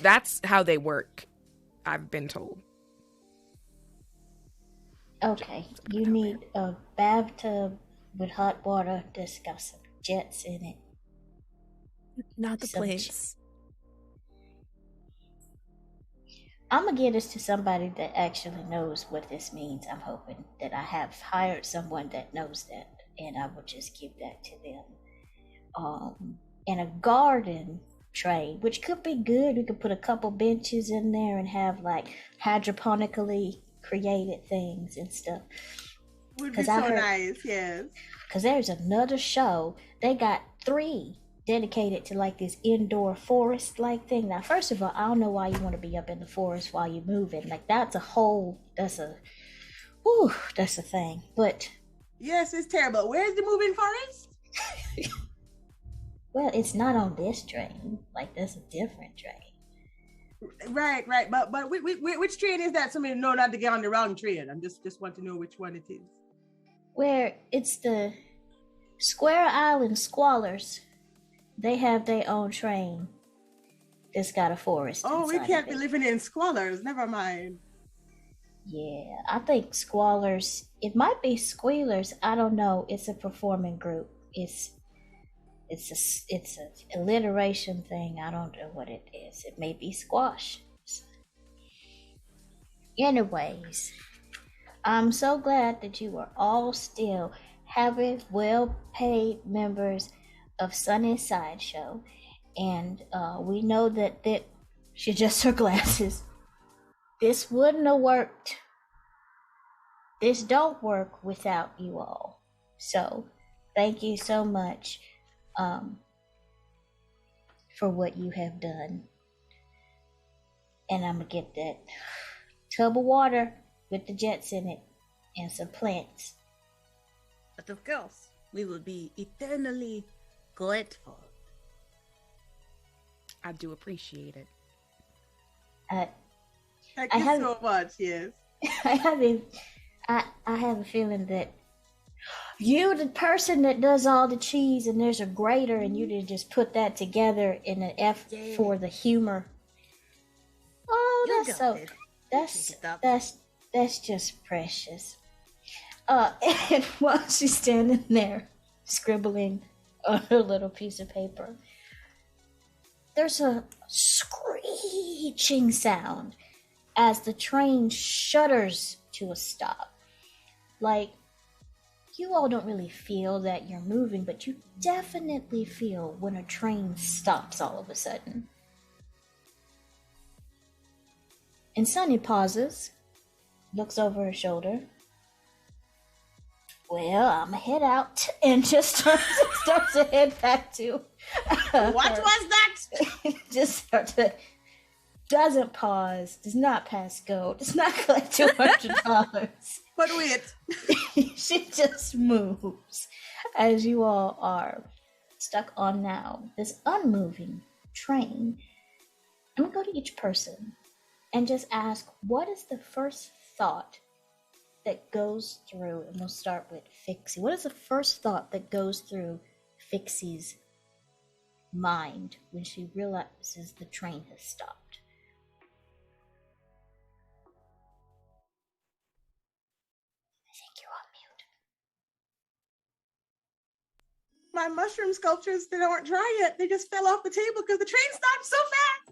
That's how they work, I've been told. Okay, you need a bathtub with hot water that's got some jets in it. Not the place. I'm gonna give this to somebody that actually knows what this means. I'm hoping that I have hired someone that knows that, and I will just give that to them. And a garden tray, which could be good. We could put a couple benches in there and have like hydroponically created things and stuff. Would be so nice, yes. Because there's another show. They got 3 dedicated to like this indoor forest like thing. Now, first of all, I don't know why you want to be up in the forest while you're moving. Like that's a thing. But yes, it's terrible. Where's the moving forest? Well, it's not on this train. Like, that's a different train. Right. But which train is that? So I know not to get on the wrong train. I'm just want to know which one it is. Where it's the Square Island Squallers. They have their own train that's got a forest. Oh, we can't be living in squalors. Never mind. Yeah, I think Squallers. It might be Squealers. I don't know. It's a performing group. It's a alliteration thing. I don't know what it is. It may be squash. Anyways, I'm so glad that you are all still having well-paid members of Sunny's Sideshow, and we know that she just her glasses. This wouldn't have worked. This don't work without you all. So, thank you so much. For what you have done. And I'm gonna get that tub of water with the jets in it and some plants. But of course, we will be eternally grateful. I do appreciate it. Thank you so much, yes. I have a feeling that you, the person that does all the cheese, and there's a grater, and you did just put that together in an F for the humor. Oh, that's just precious. And while she's standing there scribbling on her little piece of paper, there's a screeching sound as the train shudders to a stop. Like, you all don't really feel that you're moving, but you definitely feel when a train stops all of a sudden. And Sunny pauses, looks over her shoulder. Well, I'm gonna head out, and just starts to head back to. What was that? Just starts to. Doesn't pause, does not pass go, does not collect $200. But wait. She just moves as you all are stuck on now this unmoving train. I'm gonna go to each person and just ask, what is the first thought that goes through, and we'll start with Fixie. What is the first thought that goes through Fixie's mind when she realizes the train has stopped? My mushroom sculptures, they aren't dry yet. They just fell off the table because the train stopped so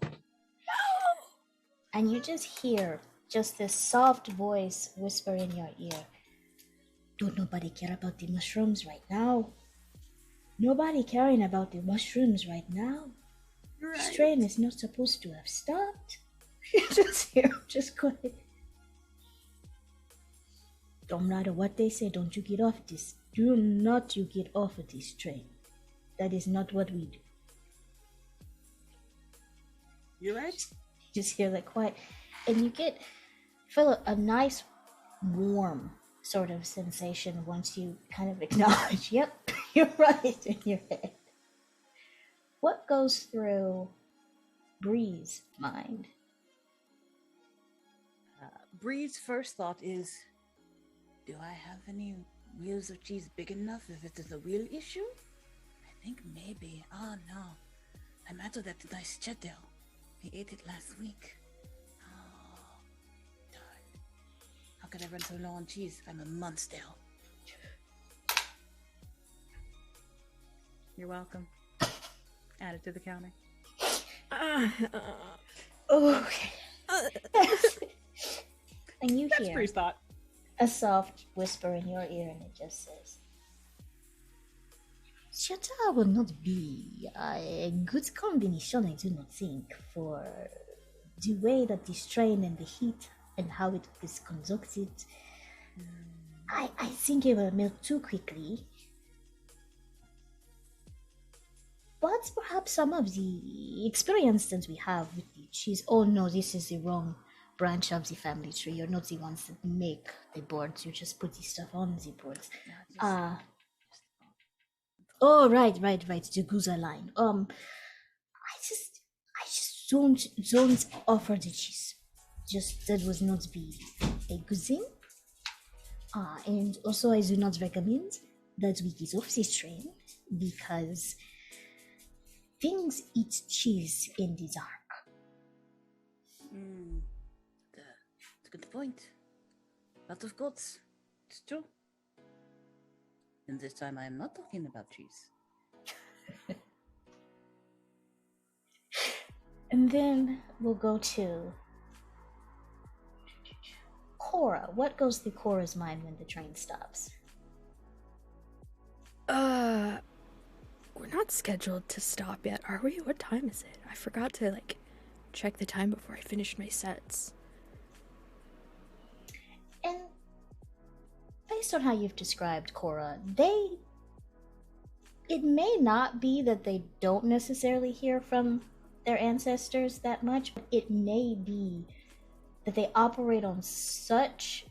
fast. No! And you just hear just this soft voice whisper in your ear. Don't nobody care about the mushrooms right now. Nobody caring about the mushrooms right now. Right. This train is not supposed to have stopped. You just hear just quiet. No matter what they say, don't you get off this. Do not you get off of this train. That is not what we do. You're right. You just hear that quiet, and you feel a nice, warm sort of sensation once you kind of acknowledge, yep, you're right in your head. What goes through Bree's mind? Bree's first thought is, do I have any wheels of cheese big enough if it is a real issue? I think maybe. Oh no. I'm out of that nice cheddar. We ate it last week. Oh, darn. How could I run so low on cheese? I'm a monster. You're welcome. Add it to the counter. Okay. And you That's hear Bree's thought. a soft whisper in your ear, and it just says, Cheddar will not be a good combination, I do not think, for the way that this train and the heat and how it is conducted. I think it will melt too quickly. But perhaps some of the experience that we have with the cheese. Oh no, this is the wrong branch of the family tree. You're not the ones that make the boards. You just put the stuff on the boards. Oh right, the Guza line. I just don't offer the cheese. Just that would not be a good thing. And also I do not recommend that we get off this train because things eat cheese in the dark. That's a good point. Lot of goats. It's true. And this time I am not talking about cheese. And then we'll go to Cora. What goes through Cora's mind when the train stops? We're not scheduled to stop yet, are we? What time is it? I forgot to, check the time before I finished my sets. And based on how you've described Cora, it may not be that they don't necessarily hear from their ancestors that much, but it may be that they operate on such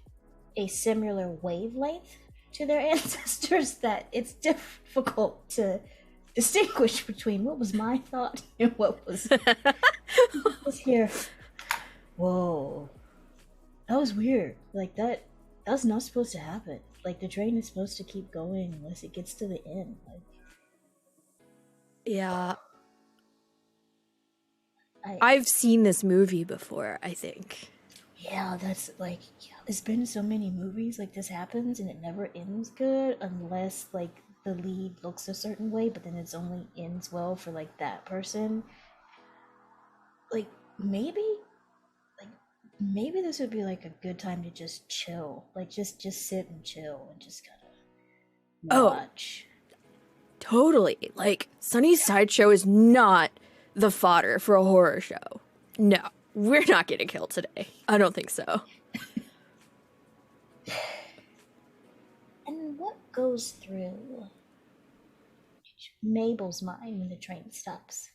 a similar wavelength to their ancestors that it's difficult to distinguish between what was my thought and what was here. Whoa, that was weird. That's not supposed to happen. The train is supposed to keep going unless it gets to the end. Yeah. I've seen this movie before, I think. Yeah, that's there's been so many movies this happens and it never ends good unless the lead looks a certain way, but then it's only ends well for that person. Maybe this would be a good time to just chill. Just sit and chill and just kind of watch. Totally. Sunny's Sideshow is not the fodder for a horror show. No, we're not getting killed today. I don't think so. And what goes through Mabel's mind when the train stops?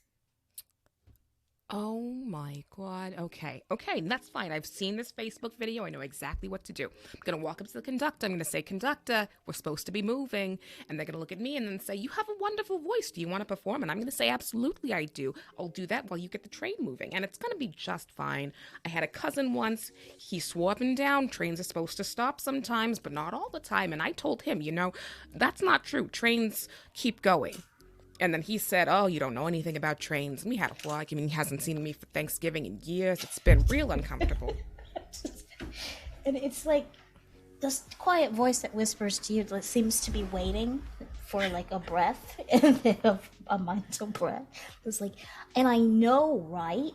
Oh my god. Okay, that's fine. I've seen this Facebook video. I know exactly what to do. I'm going to walk up to the conductor. I'm going to say, Conductor, we're supposed to be moving. And they're going to look at me and then say, you have a wonderful voice. Do you want to perform? And I'm going to say, absolutely, I do. I'll do that while you get the train moving. And it's going to be just fine. I had a cousin once. He swore up and down. Trains are supposed to stop sometimes, but not all the time. And I told him, that's not true. Trains keep going. And then he said, oh, you don't know anything about trains. And we had a whole argument. He hasn't seen me for Thanksgiving in years. It's been real uncomfortable. And it's this quiet voice that whispers to you that seems to be waiting for a breath and then a mental breath. It's and I know, right?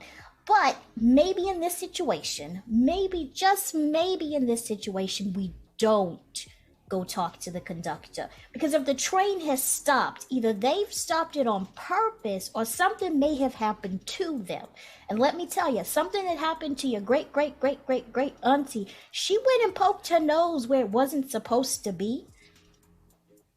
But maybe in this situation, just maybe in this situation, we don't go talk to the conductor. Because if the train has stopped, either they've stopped it on purpose or something may have happened to them. And let me tell you, something that happened to your great auntie, she went and poked her nose where it wasn't supposed to be.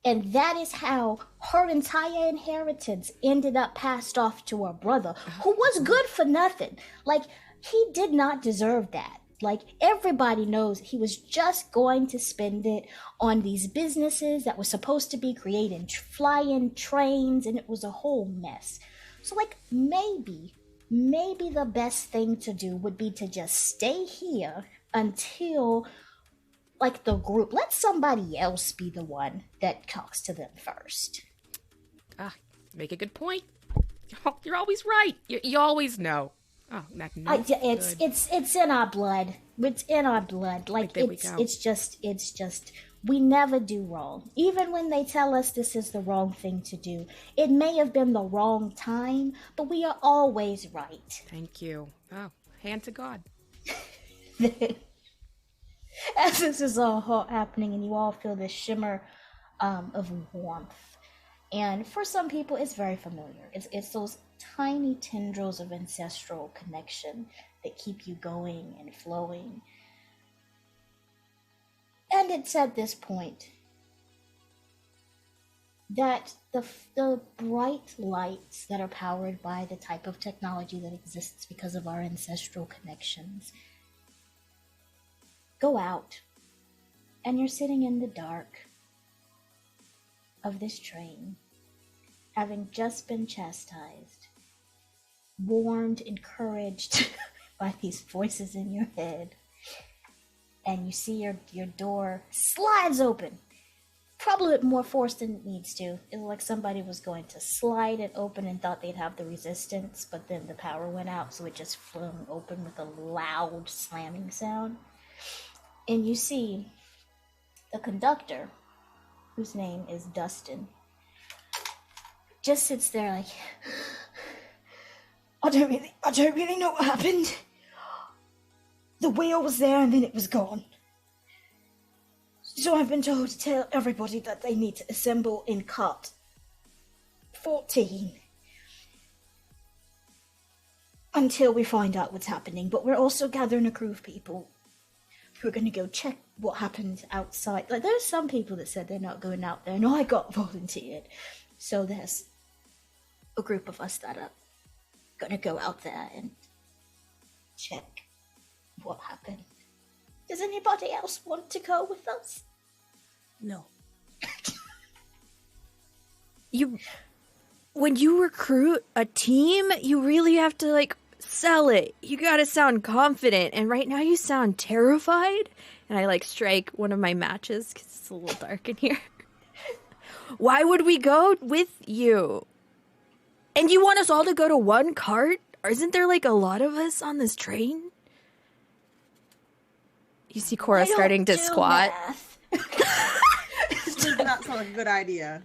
And that is how her entire inheritance ended up passed off to her brother, who was good for nothing. Like, he did not deserve that. Like, everybody knows he was just going to spend it on these businesses that were supposed to be creating flying trains, and it was a whole mess. So, like, maybe the best thing to do would be to just stay here until, like, the group, let somebody else be the one that talks to them first. Make a good point. You're always right. You always know. Oh, it's in our blood. It's in our blood. Like, it's just we never do wrong. Even when they tell us this is the wrong thing to do, it may have been the wrong time, but we are always right. Thank you. Oh, hand to God. As this is all happening, and you all feel this shimmer of warmth, and for some people, it's very familiar. It's those tiny tendrils of ancestral connection that keep you going and flowing. And it's at this point that the bright lights that are powered by the type of technology that exists because of our ancestral connections go out, and you're sitting in the dark of this train, having just been chastised, warned, encouraged by these voices in your head, and you see your door slides open, probably with more force than it needs to. It's like somebody was going to slide it open and thought they'd have the resistance, but then the power went out, so it just flung open with a loud slamming sound. And you see the conductor, whose name is Dustin, just sits there like, I don't really know what happened. The wheel was there and then it was gone. So I've been told to tell everybody that they need to assemble in cart 14 until we find out what's happening. But we're also gathering a crew of people who are going to go check what happened outside. Like, there's some people that said they're not going out there, and I got volunteered. So there's a group of us that are going to go out there and check what happened. Does anybody else want to go with us? No. When you recruit a team, you really have to, like, sell it. You gotta sound confident, and right now you sound terrified. And I, like, strike one of my matches because it's a little dark in here. Why would we go with you? And you want us all to go to one cart? Or isn't there, like, a lot of us on this train? You see Cora starting to squat. This does not sound like a good idea.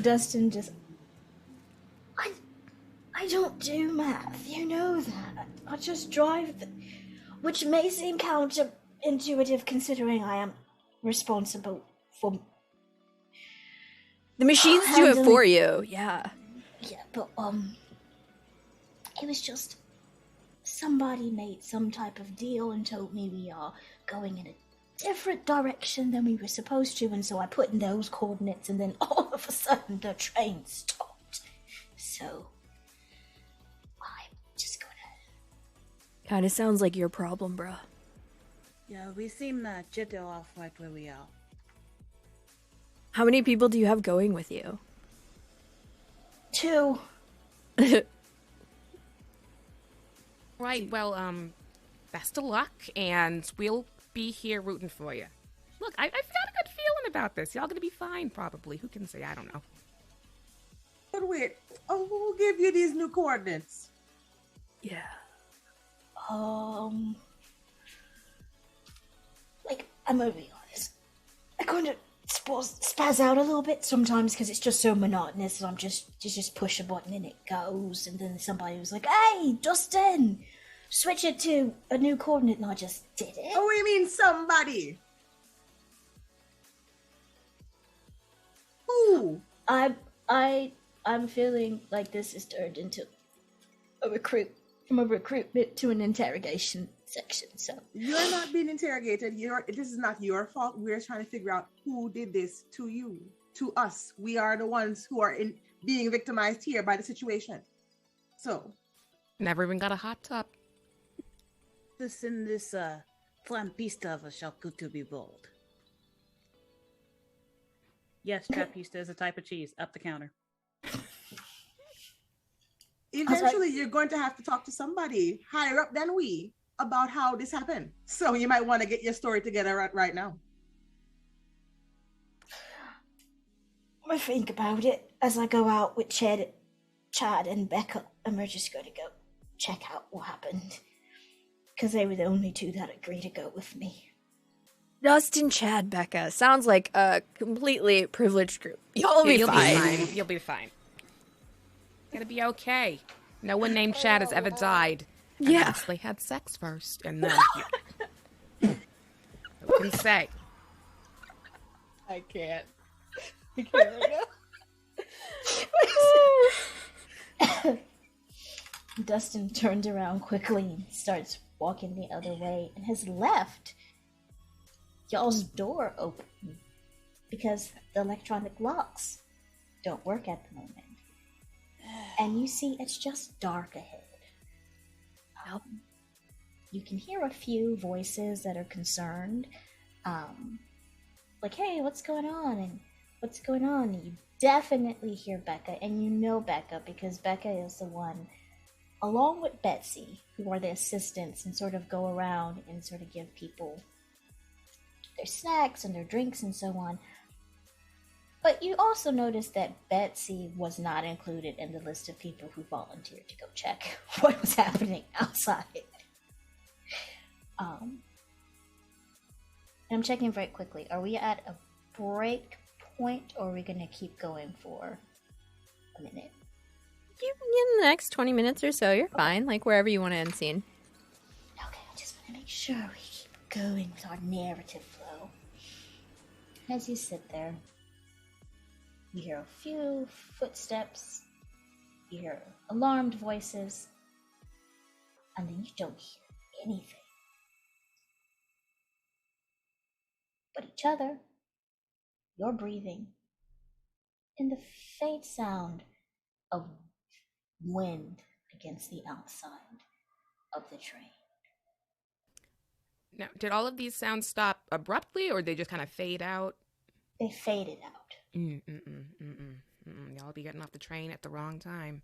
Dustin just... I don't do math, you know that. I just drive, which may seem counterintuitive considering I am responsible for... The machines do it for you, yeah. Yeah, but, it was just... Somebody made some type of deal and told me we are going in a different direction than we were supposed to, and so I put in those coordinates, and then all of a sudden the train stopped. So... Kind of sounds like your problem, bruh. Yeah, we seem jittered off right where we are. How many people do you have going with you? 2. Right, well, best of luck, and we'll be here rooting for you. Look, I've got a good feeling about this. Y'all gonna be fine, probably. Who can say? I don't know. But wait, who gave you these new coordinates? Yeah. Like, I'm gonna be honest. I kind of spaz out a little bit sometimes because it's just so monotonous, and I'm just push a button and it goes, and then somebody was like, "Hey, Dustin, switch it to a new coordinate," and I just did it. Oh, you mean somebody? Who? I'm feeling like this has turned into from a recruitment to an interrogation section. So You're not being interrogated. This is not your fault. We're trying to figure out who did this to you. to us. We are the ones who are being victimized here by the situation. So, Never even got a hot tub. This in this flampista of a charcuterie be bold. Yes, trapista is a type of cheese. Up the counter. eventually you're going to have to talk to somebody higher up than we about how this happened. So you might want to get your story together right now. I think about it as I go out with Chad and Becca, and we're just going to go check out what happened. Because they were the only two that agreed to go with me. Dustin, Chad, Becca. Sounds like a completely privileged group. You'll be fine. You'll be fine. It's gonna be okay. No one named Chad has ever died. Unless they had sex first, and then who can say? I can't right now. Dustin turns around quickly and starts walking the other way, and his left, y'all's door open because the electronic locks don't work at the moment. And you see it's just dark ahead. You can hear a few voices that are concerned. Like, hey, what's going on? And what's going on? And you definitely hear Becca, and you know Becca because Becca is the one, along with Betsy, who are the assistants and sort of go around and sort of give people their snacks and their drinks and so on. But you also notice that Betsy was not included in the list of people who volunteered to go check what was happening outside. And I'm checking very quickly. Are we at a break point, or are we going to keep going for a minute? In the next 20 minutes or so, you're fine. Like, wherever you want to end scene. Okay, I just want to make sure we keep going with our narrative flow. As you sit there, you hear a few footsteps, you hear alarmed voices, and then you don't hear anything but each other, your breathing, and the faint sound of wind against the outside of the train. Now, did all of these sounds stop abruptly, or they just kind of fade out? They faded out. Y'all be getting off the train at the wrong time.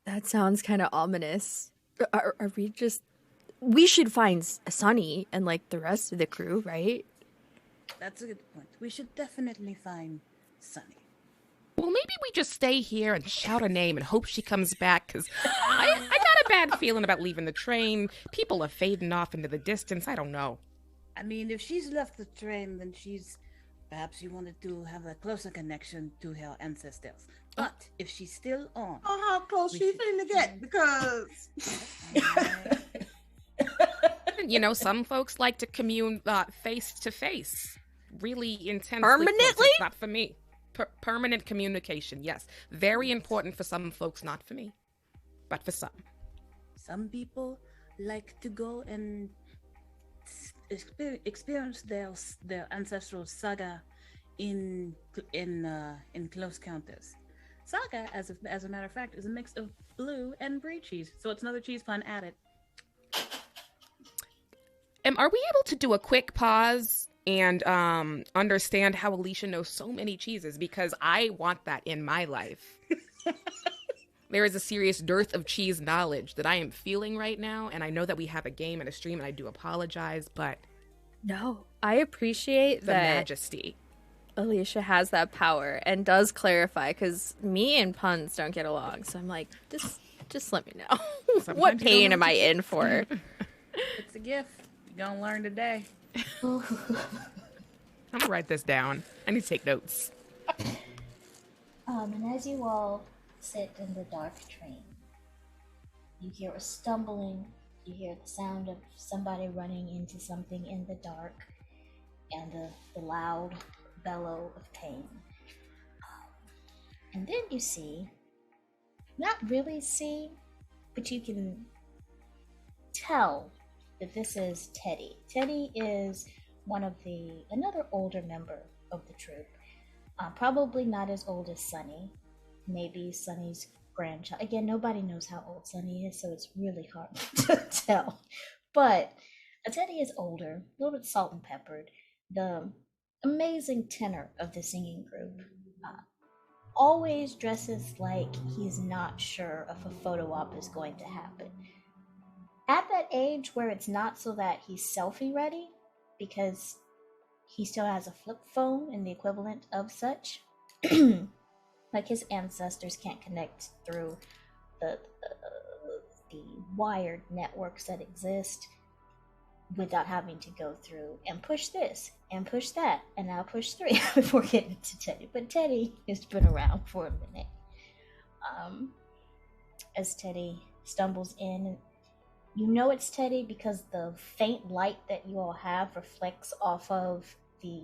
That sounds kind of ominous. Are we just... We should find Sunny and, like, the rest of the crew, right? That's a good point. We should definitely find Sunny. Well, maybe we just stay here and shout her name and hope she comes back, because I got a bad feeling about leaving the train. People are fading off into the distance. I don't know. I mean, if she's left the train, then perhaps she wanted to have a closer connection to her ancestors. But if she's still on... Oh, how close she's finna get, because... You know, some folks like to commune face to face, really intensely. Permanently? Close. It's not for me. Permanent communication, yes. Very important for some folks, not for me, but for some. Some people like to go and experience their ancestral saga in close counters. Saga, as a matter of fact, is a mix of blue and brie cheese, so it's another cheese pun added. Are we able to do a quick pause and understand how Alicia knows so many cheeses? Because I want that in my life. There is a serious dearth of cheese knowledge that I am feeling right now, and I know that we have a game and a stream, and I do apologize, but... No, I appreciate the that majesty. Alicia has that power and does clarify, because me and puns don't get along, so I'm like, just let me know. What pain am I in for? It's a gift. You're gonna learn today. I'm gonna write this down. I need to take notes. And as you all sit in the dark train, you hear a stumbling, you hear the sound of somebody running into something in the dark, and the loud bellow of pain. And then you see, not really see, but you can tell that this is Teddy. Teddy is another older member of the troop. Probably not as old as Sunny. Maybe Sunny's grandchild. Again, nobody knows how old Sunny is, so it's really hard to tell. But Teddy is older, a little bit salt and peppered. The amazing tenor of the singing group. Always dresses like he's not sure if a photo op is going to happen. At that age where it's not so that he's selfie ready, because he still has a flip phone and the equivalent of such. Like his ancestors can't connect through the wired networks that exist without having to go through and push this and push that and now push 3 before getting to Teddy. But Teddy has been around for a minute. As Teddy stumbles in, you know it's Teddy because the faint light that you all have reflects off of the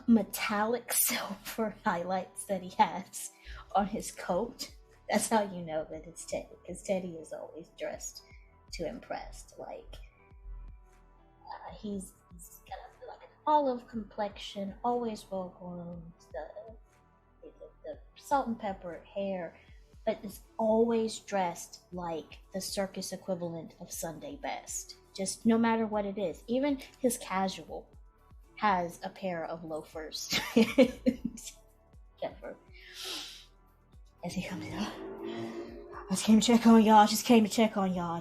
metallic silver highlights that he has on his coat. That's how you know that it's Teddy, because Teddy is always dressed to impress. Like he's got like an olive complexion, always well groomed, the salt and pepper hair, but is always dressed like the circus equivalent of Sunday best. Just no matter what it is, even his casual has a pair of loafers. As he comes in, I just came to check on y'all.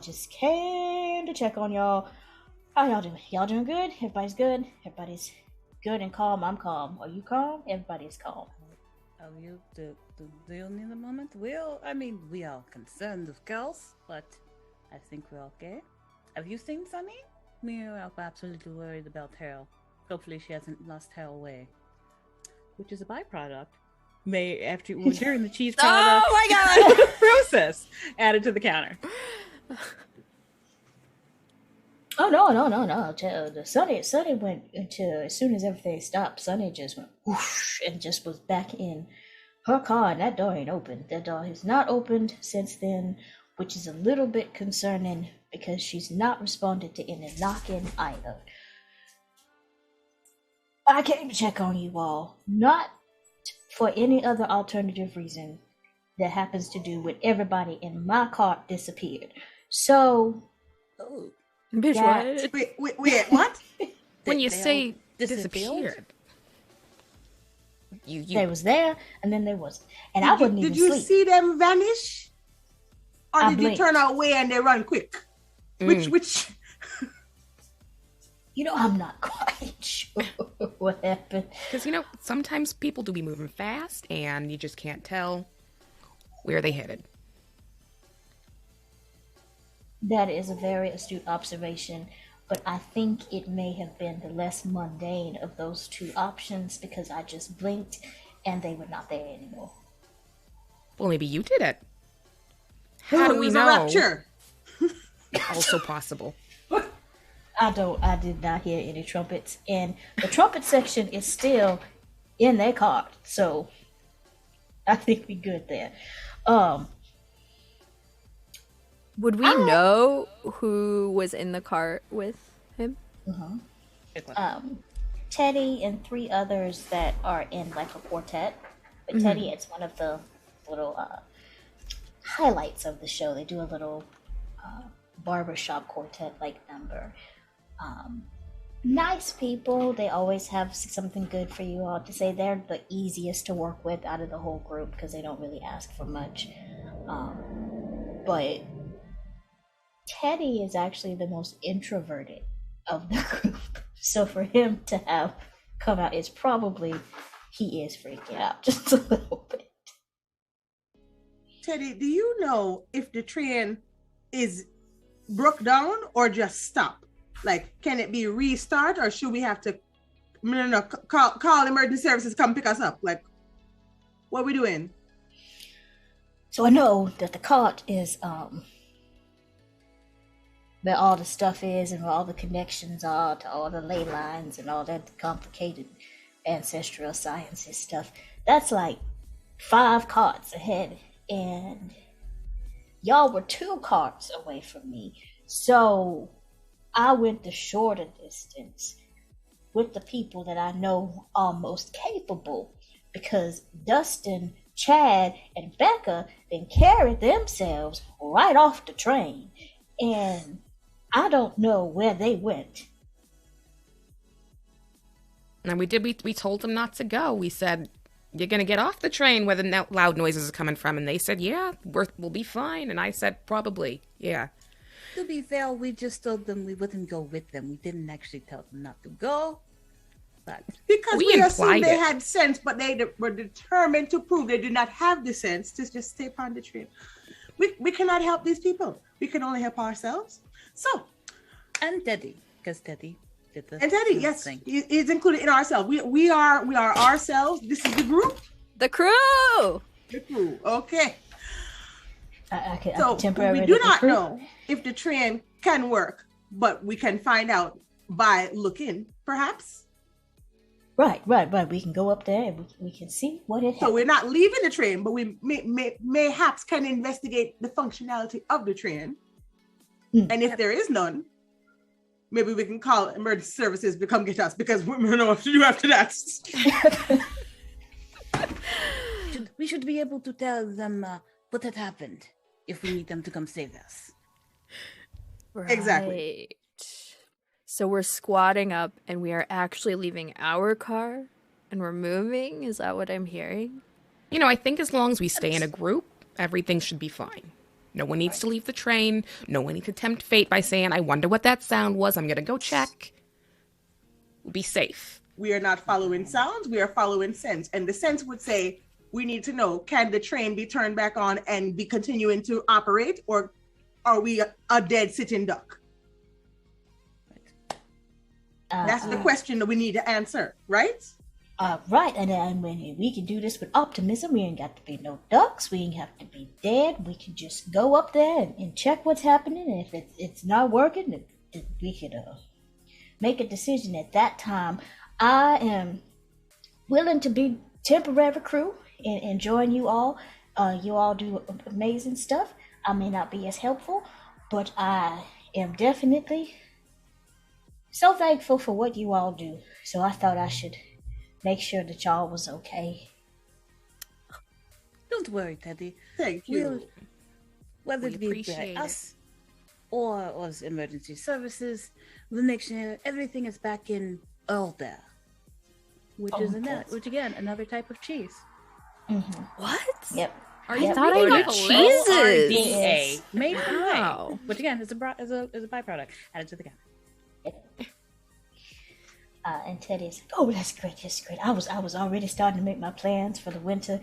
How y'all doing? Y'all doing good? Everybody's good? Everybody's good and calm. I'm calm. Are you calm? Everybody's calm. Do you need a moment? Well, I mean, we are concerned, of course, but I think we're okay. Have you seen Sunny? We are absolutely worried about her. Hopefully she hasn't lost her way. Which is a byproduct. During the cheese product Oh my god! process added to the counter. Oh no. The Sunny went into, as soon as everything stopped, Sunny just went whoosh and just was back in her car, and that door ain't opened. That door has not opened since then, which is a little bit concerning because she's not responded to any knocking either. I came to check on you all, not for any other alternative reason that happens to do with everybody in my cart disappeared. So, Bitch, what? Wait, what? When you They say all disappeared? You they was there, and then they wasn't. And I wouldn't even Did you sleep. see them vanish? Or I did blinked. you turn away and they run quick? Which? You know, I'm not quite sure what happened. Because, sometimes people do be moving fast and you just can't tell where they headed. That is a very astute observation, but I think it may have been the less mundane of those two options because I just blinked and they were not there anymore. Well, maybe you did it. How do It we was know? a rapture. Also possible. I did not hear any trumpets, and the trumpet section is still in their cart, so I think we're good there. Would we know who was in the cart with him? Teddy and 3 others that are in like a quartet, but Teddy, it's one of the little highlights of the show. They do a little barbershop quartet like number. Nice people. They always have something good for you all to say. They're the easiest to work with out of the whole group because they don't really ask for much. But Teddy is actually the most introverted of the group. So for him to have come out, it's probably he is freaking out just a little bit. Teddy, do you know if the train is broke down or just stop? Like, can it be restart or should we have to call emergency services come pick us up? Like, what are we doing? So I know that the cart is where all the stuff is and where all the connections are to all the ley lines and all that complicated ancestral sciences stuff. That's like 5 carts ahead, and y'all were 2 carts away from me. So I went the shorter distance with the people that I know are most capable, because Dustin, Chad, and Becca then carried themselves right off the train, and I don't know where they went. And we told them not to go. We said, you're going to get off the train where the loud noises are coming from. And they said, yeah, we'll be fine. And I said, probably, yeah. To be fair, we just told them we wouldn't go with them. We didn't actually tell them not to go. But because We we implied assumed they it. had sense, but they were determined to prove they did not have the sense to just stay upon the train. We cannot help these people. We can only help ourselves. So, and Teddy, because Teddy did the and Teddy, yes, thing. he's included in ourselves. We are ourselves. This is the group. The crew. The crew. Okay. I can So temporarily we do not recruit. know if the train can work, but we can find out by looking, perhaps. Right. We can go up there and we can see what it So has. we're not leaving the train, but we mayhaps can investigate the functionality of the train. And if there is none, maybe we can call emergency services to come get us, because we don't know what to do after that. We should be able to tell them what had happened if we need them to come save us. Exactly. Right. So we're squatting up and we are actually leaving our car and we're moving? Is that what I'm hearing? You know, I think as long as we stay in a group, everything should be fine. No one needs to leave the train. No one needs to tempt fate by saying, I wonder what that sound was. I'm going to go check. We'll be safe. We are not following sounds, we are following sense. And the sense would say, we need to know, can the train be turned back on and be continuing to operate, or are we a dead sitting duck? That's the question that we need to answer, right? Right, and when we can do this with optimism, we ain't got to be no ducks. We ain't have to be dead. We can just go up there and check what's happening. And if it's not working, we could make a decision at that time. I am willing to be temporary crew and join you all. You all do amazing stuff. I may not be as helpful, but I am definitely so thankful for what you all do. So I thought I should make sure that y'all was okay. Don't worry, Teddy. Thank you. Whether We it be appreciate by it. us or as emergency services, we'll make sure everything is back in order. Which is which again, another type of cheese. What? Yep. Are you thought I really got cheese? cheeses. RDA, made from Wow. whey, which again is a byproduct added to the can. And Teddy's like, oh, that's great. I was already starting to make my plans for the winter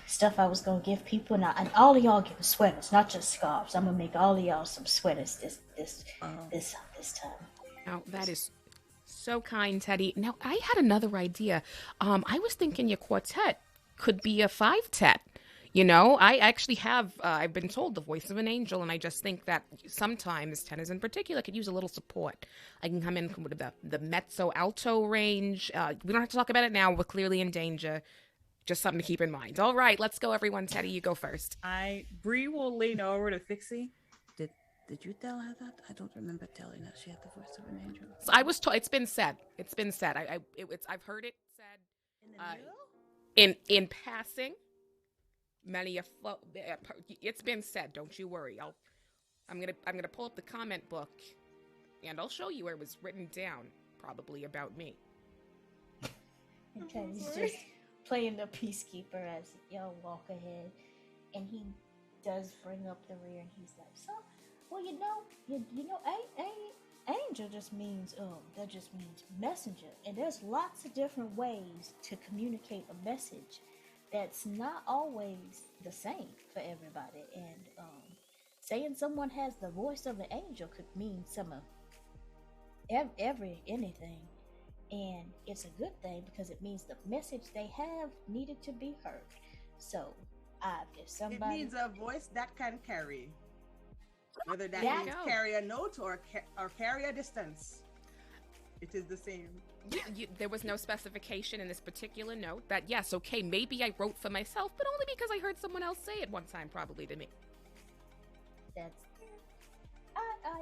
stuff I was gonna give people, and all of y'all give us sweaters, not just scarves. I'm gonna make all of y'all some sweaters this time. Now, that is so kind, Teddy. Now, I had another idea. I was thinking your quartet could be a 5-tet. You know, I actually have, I've been told, the voice of an angel, and I just think that sometimes tenors in particular could use a little support. I can come in with the mezzo-alto range. We don't have to talk about it now. We're clearly in danger. Just something to keep in mind. All right, let's go, everyone. Teddy, you go first. Bree will lean over to Fixie. Did you tell her that? I don't remember telling her she had the voice of an angel. So I was told, it's been said. It's been said. I've heard it said in passing. It's been said. Don't you worry. I'm gonna pull up the comment book, and I'll show you where it was written down. Probably about me. And Teddy's just playing the peacekeeper as y'all walk ahead, and he does bring up the rear, and he's like, "So, well, you know, angel just means that just means messenger, and there's lots of different ways to communicate a message. That's not always the same for everybody, and saying someone has the voice of an angel could mean some of anything, and it's a good thing because it means the message they have needed to be heard. So, if somebody It means a voice that can carry, whether that There you means go. carry a note or carry a distance. It is the same. There was no specification in this particular note that, yes, okay, maybe I wrote for myself, but only because I heard someone else say it one time, probably to me. that's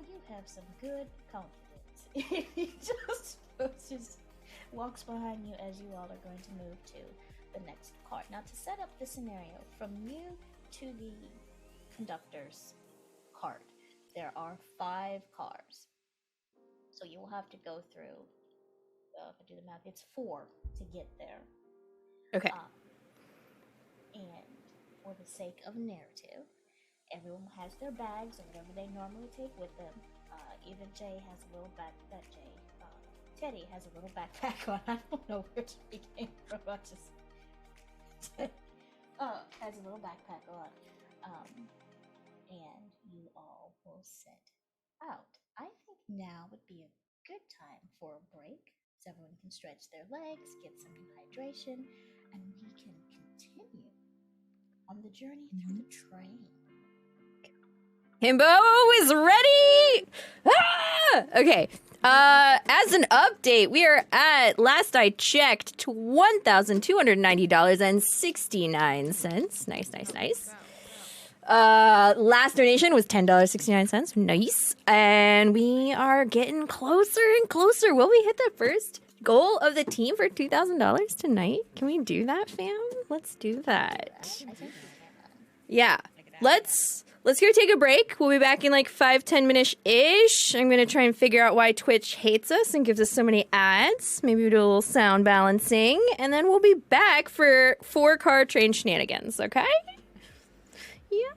you have some good confidence. He just walks behind you as you all are going to move to the next card. Now, to set up the scenario, from you to the conductor's card, there are 5 cars. So you will have to go through, if I do the math, it's 4 to get there. Okay. And for the sake of narrative, everyone has their bags or whatever they normally take with them. Even Jay has a little Teddy has a little backpack on. I don't know where she came from. I just has a little backpack on. And you all will set out. I think now would be a good time for a break, so everyone can stretch their legs, get some hydration, and we can continue on the journey through the train. Himbo is ready! Ah! Okay. As an update, we are at, last I checked, to $1,290.69. Nice. Last donation was $10.69. Nice. And we are getting closer and closer. Will we hit the first goal of the team for $2,000 tonight? Can we do that, fam? Let's do that. Yeah. Let's go take a break. We'll be back in like 5-10 minutes-ish. I'm going to try and figure out why Twitch hates us and gives us so many ads. Maybe we'll do a little sound balancing. And then we'll be back for 4-car train shenanigans, okay? Yes.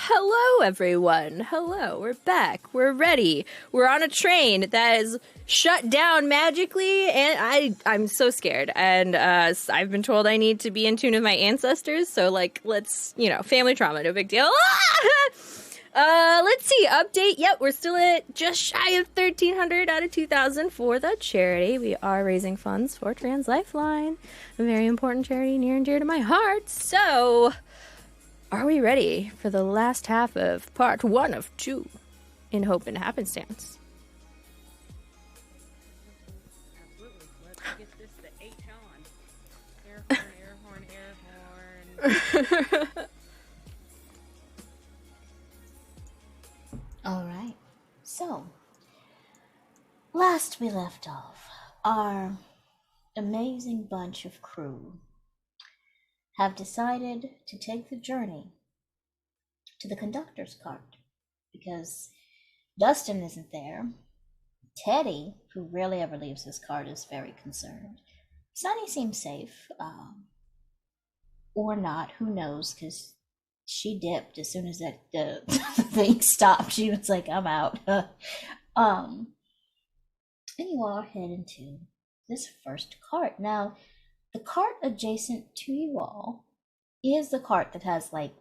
Hello, everyone. Hello, we're back. We're ready. We're on a train that is shut down magically, and I'm so scared. And I've been told I need to be in tune with my ancestors, so, like, let's, family trauma, no big deal. Let's see, update. Yep, we're still at just shy of 1,300 out of 2,000 for the charity. We are raising funds for Trans Lifeline, a very important charity near and dear to my heart. So, are we ready for the last half of part 1 of 2 in Hope and Happenstance? Absolutely. Let's get this the H on. Air horn, air horn, air horn. All right. So, last we left off, our amazing bunch of crew have decided to take the journey to the conductor's cart because Dustin isn't there. Teddy, who rarely ever leaves his cart, is very concerned. Sunny seems safe, or not, who knows, because she dipped as soon as the thing stopped. She was like, I'm out. And you all head into this first cart. Now, the cart adjacent to you all is the cart that has like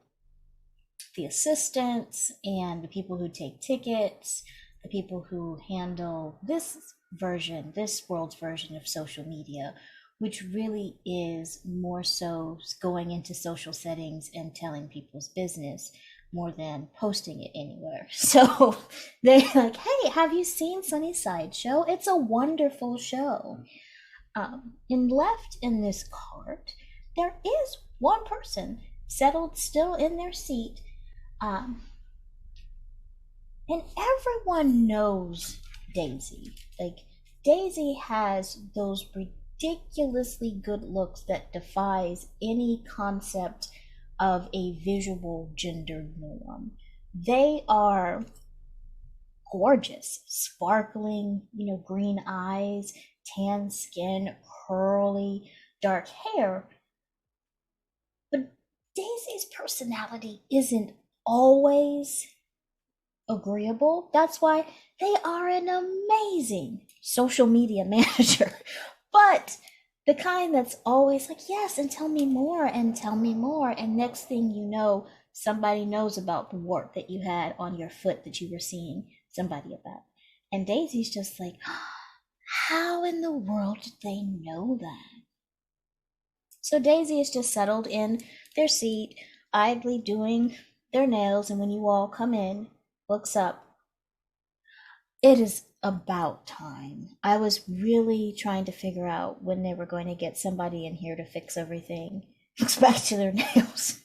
the assistants and the people who take tickets, the people who handle this world's version of social media, which really is more so going into social settings and telling people's business more than posting it anywhere. So they're like, hey, have you seen Sunny's Sideshow? It's a wonderful show. And left in this cart, there is one person settled still in their seat. And everyone knows Daisy. Like, Daisy has those ridiculously good looks that defies any concept of a visual gender norm. They are gorgeous, sparkling, green eyes, tan skin, curly, dark hair. But Daisy's personality isn't always agreeable. That's why they are an amazing social media manager. But the kind that's always like, yes, and tell me more, and tell me more. And next thing you know, somebody knows about the wart that you had on your foot that you were seeing somebody about. And Daisy's just like, how in the world did they know that? So Daisy is just settled in their seat, idly doing their nails, and when you all come in, looks up. It is about time. I was really trying to figure out when they were going to get somebody in here to fix everything. Looks back to their nails.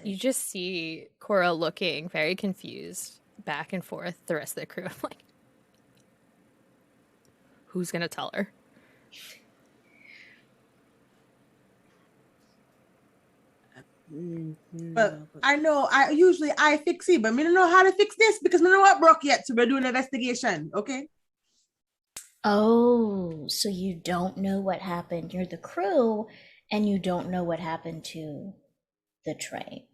You just see Cora looking very confused back and forth. The rest of the crew, I'm like, who's gonna tell her? But I know I fix it, but I don't know how to fix this because I don't know what broke yet. So we're doing an investigation, okay? Oh, so you don't know what happened. You're the crew and you don't know what happened to the train.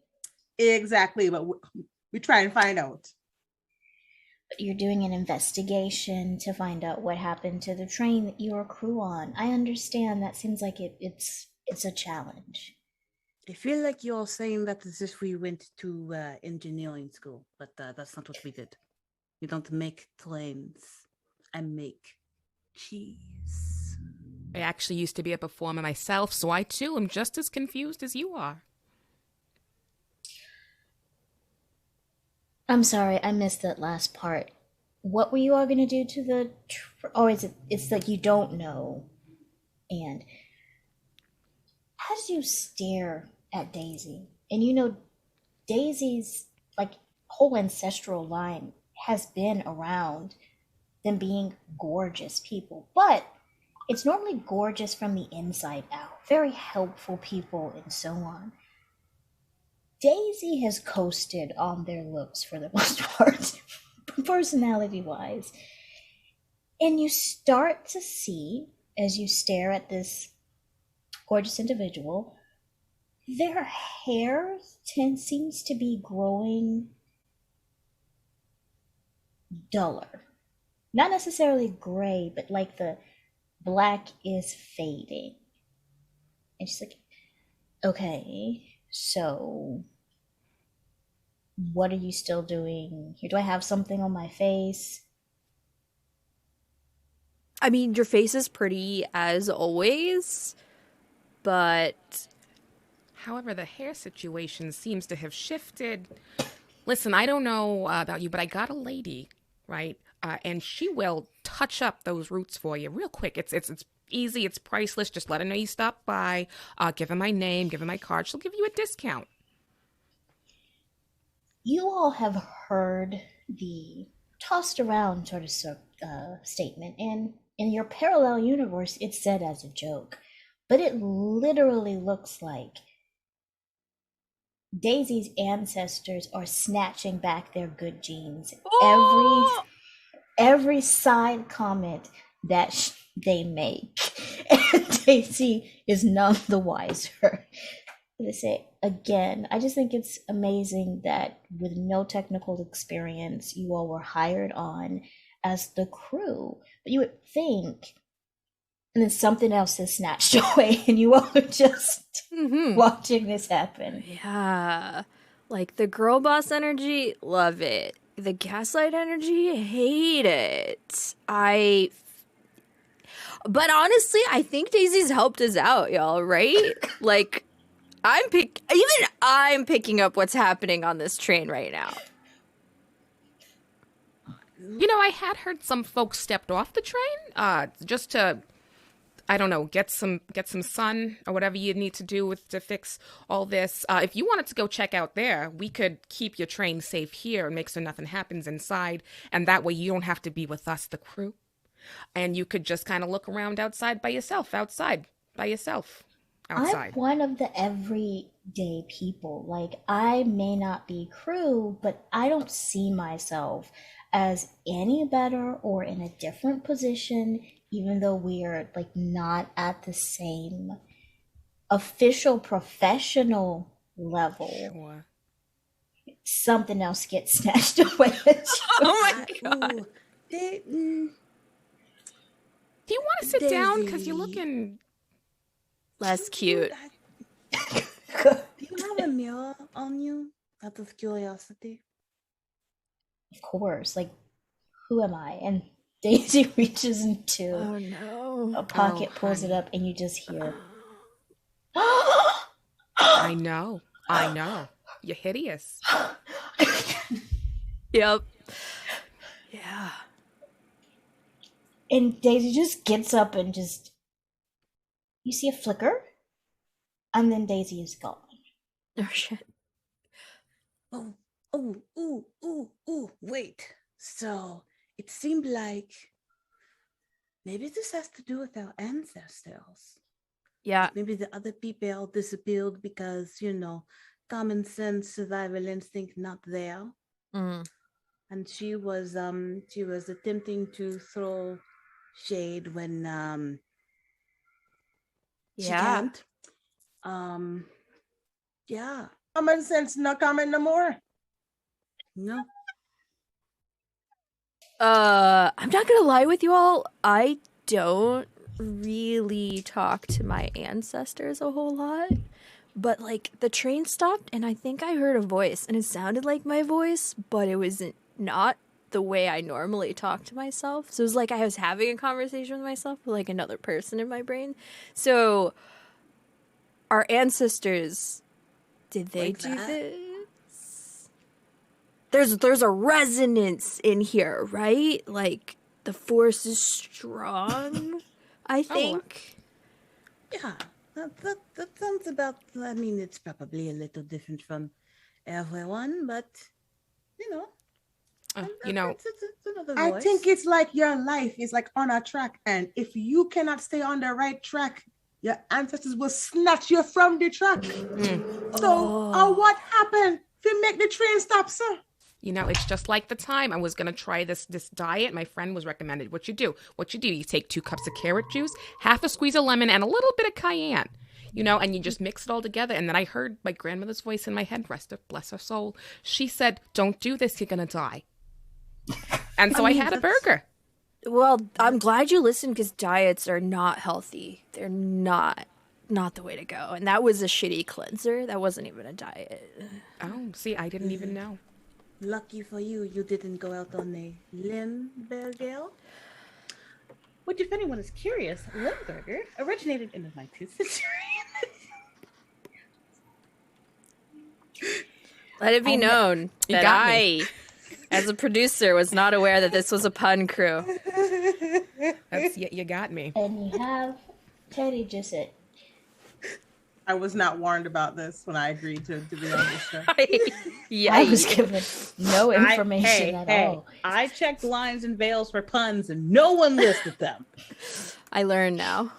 Exactly, but we try and find out. But you're doing an investigation to find out what happened to the train that you were crew on. I understand. That seems like it's a challenge. I feel like you're saying that as if we went to engineering school, but that's not what we did. We don't make trains. I make cheese. I actually used to be a performer myself, so I too am just as confused as you are. I'm sorry, I missed that last part. What were you all going to do to the... it's that you don't know. And as you stare at Daisy, and Daisy's whole ancestral line has been around them being gorgeous people, but it's normally gorgeous from the inside out, very helpful people and so on. Daisy has coasted on their looks for the most part, personality-wise. And you start to see, as you stare at this gorgeous individual, their hair seems to be growing duller. Not necessarily gray, but like the black is fading. And she's like, okay, so what are you still doing here? Do I have something on my face? I mean, your face is pretty as always, but... However, the hair situation seems to have shifted. Listen, I don't know about you, but I got a lady, right? And she will touch up those roots for you real quick. It's easy. It's priceless. Just let her know you stopped by. Give her my name. Give her my card. She'll give you a discount. You all have heard the tossed around sort of statement, and in your parallel universe, it's said as a joke, but it literally looks like Daisy's ancestors are snatching back their good genes. Oh! Every side comment that they make, and Daisy is none the wiser. They say again, I just think it's amazing that with no technical experience, you all were hired on as the crew. But you would think, and then something else is snatched away, and you all are just watching this happen. Yeah. Like the girl boss energy, love it. The gaslight energy, hate it. But honestly, I think Daisy's helped us out, y'all, right? Like, I'm picking up what's happening on this train right now. You know, I had heard some folks stepped off the train, just to, I don't know, get some sun or whatever you need to do to fix all this. If you wanted to go check out there, we could keep your train safe here and make sure nothing happens inside. And that way you don't have to be with us, the crew. And you could just kind of look around outside by yourself. Outside. I'm one of the everyday people. Like, I may not be crew, but I don't see myself as any better or in a different position, even though we are like not at the same official professional level. Sure. Something else gets snatched away. Oh my god. Do you want to sit down? Because you're looking less cute. Do you have a mirror on you? Out of curiosity. Of course, like, who am I? And Daisy reaches into a pocket, pulls it up, and you just hear, I know. You're hideous. Yep. Yeah. And Daisy just gets up and just, you see a flicker, and then Daisy is gone. Oh shit. Wait. So it seemed like maybe this has to do with our ancestors. Yeah. Maybe the other people disappeared because, common sense, survival instinct not there. Mm. And she was attempting to throw shade when she can't. Yeah. Common sense, no comment no more. No. I'm not gonna lie with you all. I don't really talk to my ancestors a whole lot. But like the train stopped and I think I heard a voice and it sounded like my voice, but it wasn't not the way I normally talk to myself. So it was like I was having a conversation with myself with like another person in my brain. So our ancestors, did they Like do that? this? There's a resonance in here, right? Like the force is strong, I think. Yeah. That sounds about, I mean, it's probably a little different from everyone, but, it's another I voice. think it's like your life is like on a track, and if you cannot stay on the right track, your ancestors will snatch you from the track. So, what happened if you make the train stop, sir? It's just like the time I was going to try this diet. My friend was recommended. What you do, you take 2 cups of carrot juice, half a squeeze of lemon, and a little bit of cayenne, and you just mix it all together. And then I heard my grandmother's voice in my head, bless her soul. She said, don't do this, you're going to die. And so I had a burger. Well, I'm glad you listened because diets are not healthy. They're not the way to go. And that was a shitty cleanser. That wasn't even a diet. Oh, see, I didn't even know. Lucky for you, you didn't go out on a Limburger. Which, if anyone is curious, Limburger originated in the 19th century. Let it be known that got I, me. as a producer, was not aware that this was a pun crew. You got me. And you have Teddy just said, I was not warned about this when I agreed to be on this show. I was given no information at all. I checked lines and veils for puns, and no one listed them. I learn now.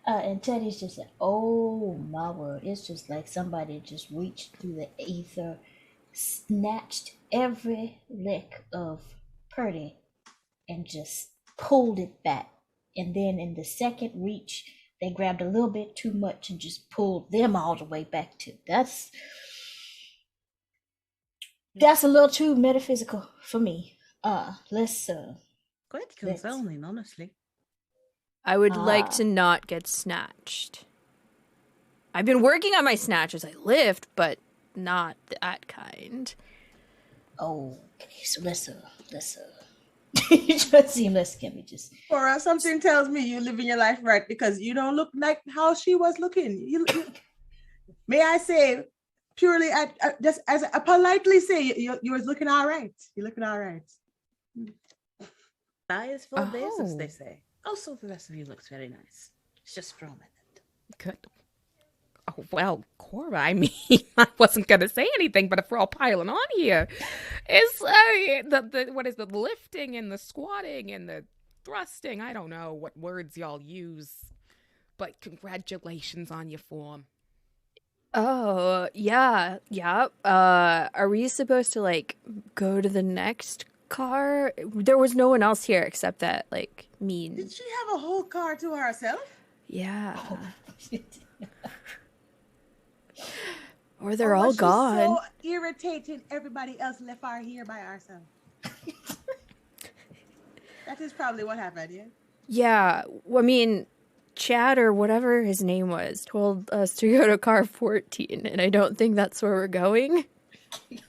And Teddy's just said, "Oh my word! It's just like somebody just reached through the ether, snatched every lick of Purdy, and just pulled it back. And then in the second reach, they grabbed a little bit too much and just pulled them all the way back to. That's a little too metaphysical for me. Let's Quite concerning, honestly. I would like to not get snatched. I've been working on my snatch as I lift, but not that kind. Okay, so let's can we just Cora, something tells me you living your life right because you don't look like how she was looking. You may I say, purely just as I politely say, you was looking all right. You're looking all right. Bias for basis, they say. Also, the rest of you looks very nice. It's just for a minute. Good. Oh, well, Cora, I mean, I wasn't going to say anything, but if we're all piling on here, it's what is the lifting and the squatting and the thrusting? I don't know what words y'all use, but congratulations on your form. Oh, yeah. Are we supposed to, like, go to the next car? There was no one else here except that, like, me. Did she have a whole car to herself? Yeah. Or they're all gone. So irritated everybody else left our here by ourselves. That is probably what happened, yeah? Yeah. Well, I mean, Chad or whatever his name was told us to go to car 14, and I don't think that's where we're going. I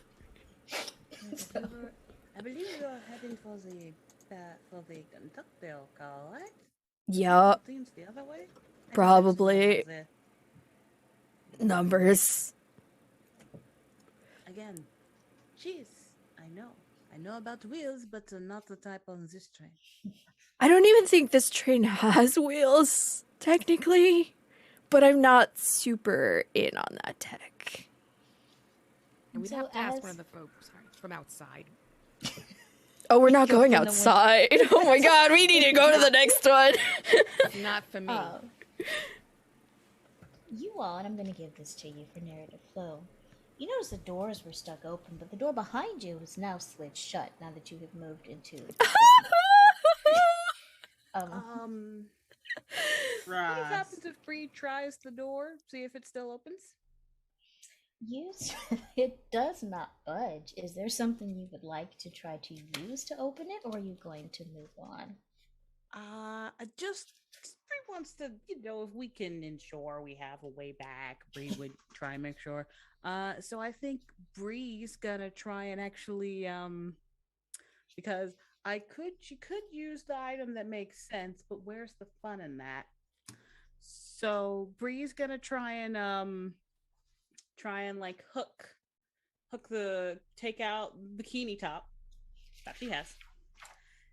believe you're heading for the Kentuckdale car, right? Yup. Seems the other way. Probably. Numbers. Again, jeez, I know about wheels, but not the type on this train. I don't even think this train has wheels, technically, but I'm not super in on that tech. And we'd have to ask one of the folks from outside. Oh, we're not going outside. Oh my god, we need to go to the next one. Not for me. You all, and I'm going to give this to you for narrative flow. You notice the doors were stuck open, but the door behind you is now slid shut now that you have moved into What happens if Bree tries the door? See if it still opens? It does not budge. Is there something you would like to try to use to open it, or are you going to move on? Bree wants to, if we can ensure we have a way back, Bree would try and make sure. So I think Bree's gonna try and actually, because she could use the item that makes sense, but where's the fun in that? So Bree's gonna try and like take out bikini top that she has,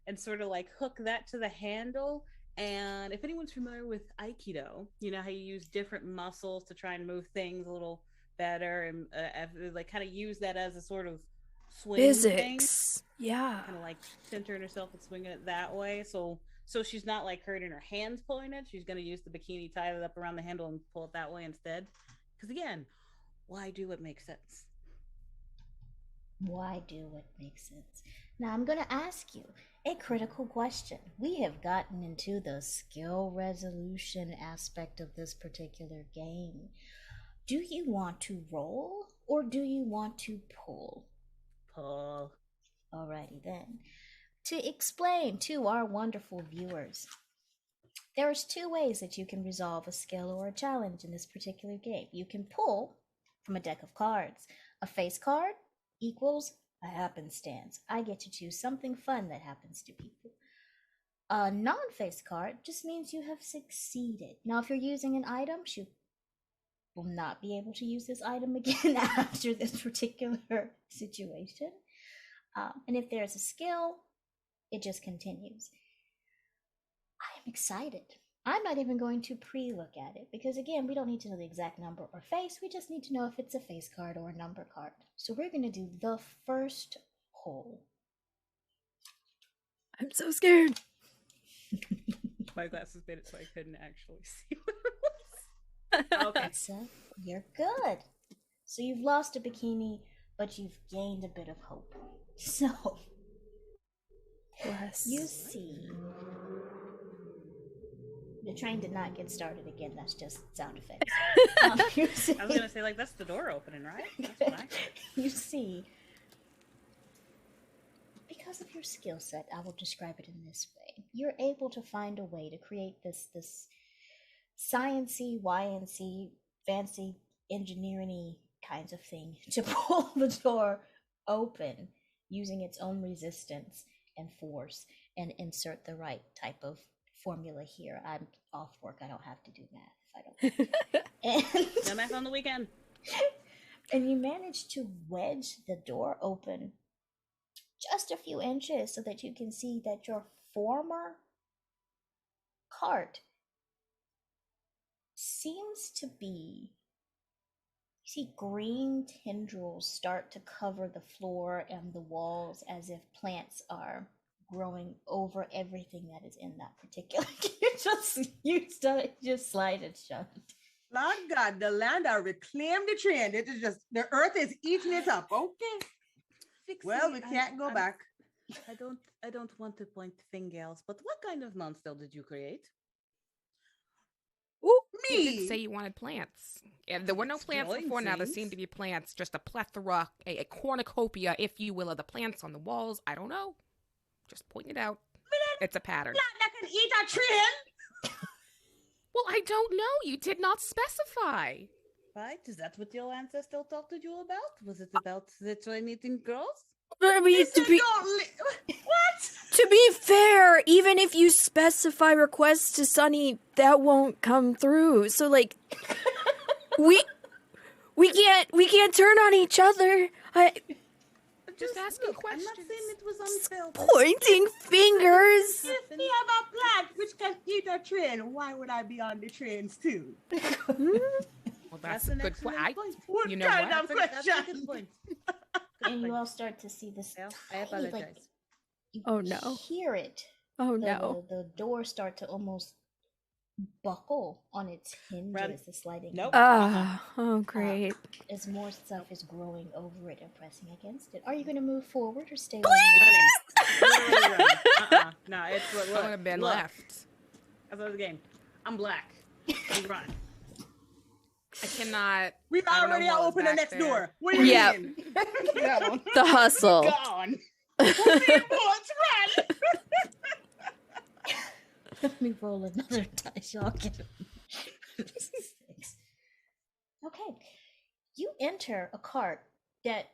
and sort of like hook that to the handle. And if anyone's familiar with Aikido, you know how you use different muscles to try and move things a little better, and like kind of use that as a sort of swing physics thing. Yeah, kind of like centering herself and swinging it that way. So she's not like hurting her hands pulling it. She's going to use the bikini, tie it up around the handle, and pull it that way instead. Because again, why do what makes sense? Why do what makes sense? Now I'm going to ask you a critical question. We have gotten into the skill resolution aspect of this particular game. Do you want to roll or do you want to pull? Pull. Alrighty then. To explain to our wonderful viewers, there's two ways that you can resolve a skill or a challenge in this particular game. You can pull from a deck of cards. A face card equals a happenstance. I get to choose something fun that happens to people. A non-face card just means you have succeeded. Now, if you're using an item, you will not be able to use this item again after this particular situation. And if there's a skill, it just continues. I am excited I'm not even going to pre-look at it because, again, we don't need to know the exact number or face. We just need to know if it's a face card or a number card. So we're going to do the first hole. I'm so scared. My glasses made it so I couldn't actually see what it was. Okay. So you're good. So you've lost a bikini, but you've gained a bit of hope. So Bless. you see. The train did not get started again. That's just sound effects. You see, I was gonna say, like, that's the door opening, right? That's fine. you see, because of your skill set, I will describe it in this way. You're able to find a way to create this science-y, YNC, fancy engineering-y kinds of thing to pull the door open using its own resistance and force and insert the right type of formula here. I'm off work. I don't have to do math if I don't. And, No math on the weekend. and you manage to wedge the door open just a few inches so that you can see that your former cart seems to be, you see green tendrils start to cover the floor and the walls as if plants are growing over everything that is in that particular. you slide it shut. Lord God, the land are reclaimed the train. It is just the earth is eating it up. Okay. Well, we can't go back. I don't want to point fingers, but what kind of monster did you create? Ooh, You did Me. say you wanted plants. And there were no plants Growing before. Now there things. seem to be plants, just a plethora, a cornucopia, if you will, of the plants on the walls. I don't know. Just pointing it out. It's a pattern. Plant that can eat a train. Well, I don't know. You did not specify. Right? Is that what your ancestor talked to you about? Was it about the train eating girls? I mean, Listen, what? to be fair, even if you specify requests to Sunny, that won't come through. So like, we can't turn on each other. Just asking Look, I'm not questions. saying it was unfair. Pointing fingers. If we have a plant which can eat a train, why would I be on the trains too? Well, that's a an good excellent point. point. What You know kind what? of That's a question? good point. And you all start to see this Well, I tiny, apologize. like, you Oh, no. hear it. Oh The, no. the door start to almost buckle on its hinges. Run. The sliding Nope. Oh great. as more stuff is growing over it and pressing against it. Are you going to move forward or stay Please! Literally running. No, it's what I would have been left. That's the game. I'm black. We run. I cannot. We I don't know already what was opened the back next there. door. What do you Yep. mean? Down. The hustle. Gone. We'll see you boys run. Let me roll another dice. Y'all get it. 6. Okay. You enter a cart that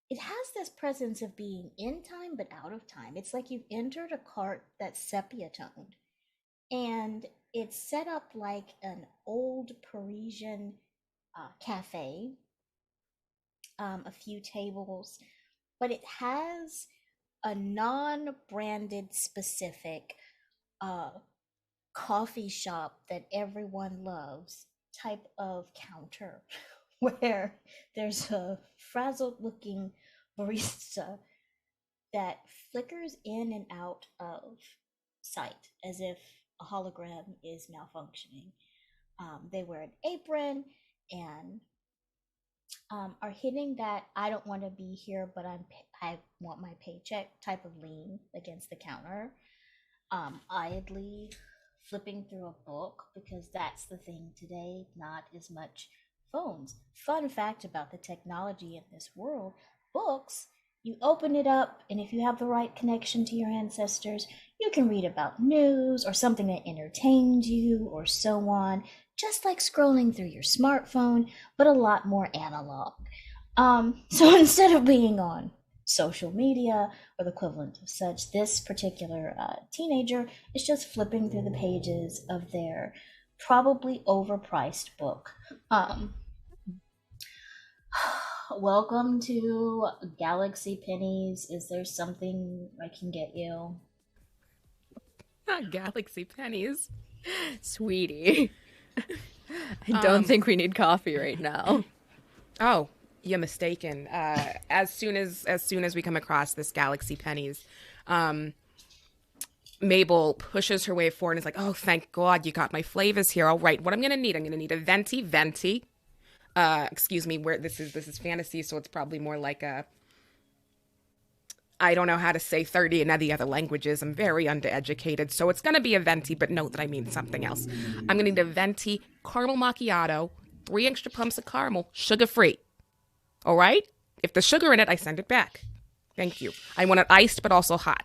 it has this presence of being in time but out of time. It's like you've entered a cart that's sepia toned. And it's set up like an old Parisian cafe, a few tables, but it has a non-branded specific coffee shop that everyone loves type of counter where there's a frazzled looking barista that flickers in and out of sight as if a hologram is malfunctioning. They wear an apron and are hitting that I don't want to be here, but I want my paycheck type of lean against the counter. Idly flipping through a book because that's the thing today, not as much phones. Fun fact about the technology in this world, books, you open it up, and if you have the right connection to your ancestors, you can read about news or something that entertains you or so on, just like scrolling through your smartphone, but a lot more analog. So instead of being on social media or the equivalent of such, this particular teenager is just flipping through the pages of their probably overpriced book. Welcome to Galaxy Pennies. Is there something I can get you? Galaxy pennies. Sweetie. I don't think we need coffee right now. Oh, you're mistaken. As soon as we come across this Galaxy pennies, Mabel pushes her way forward and is like, "Oh, thank God you got my flavors here. All right, what I'm gonna need a venti. Excuse me, where this is fantasy, so it's probably more like a. I don't know how to say 30 in any other languages. I'm very undereducated, so it's gonna be a venti, but note that I mean something else. I'm gonna need a venti caramel macchiato, 3 extra pumps of caramel, sugar-free. All right? If there's sugar in it, I send it back. Thank you. I want it iced, but also hot.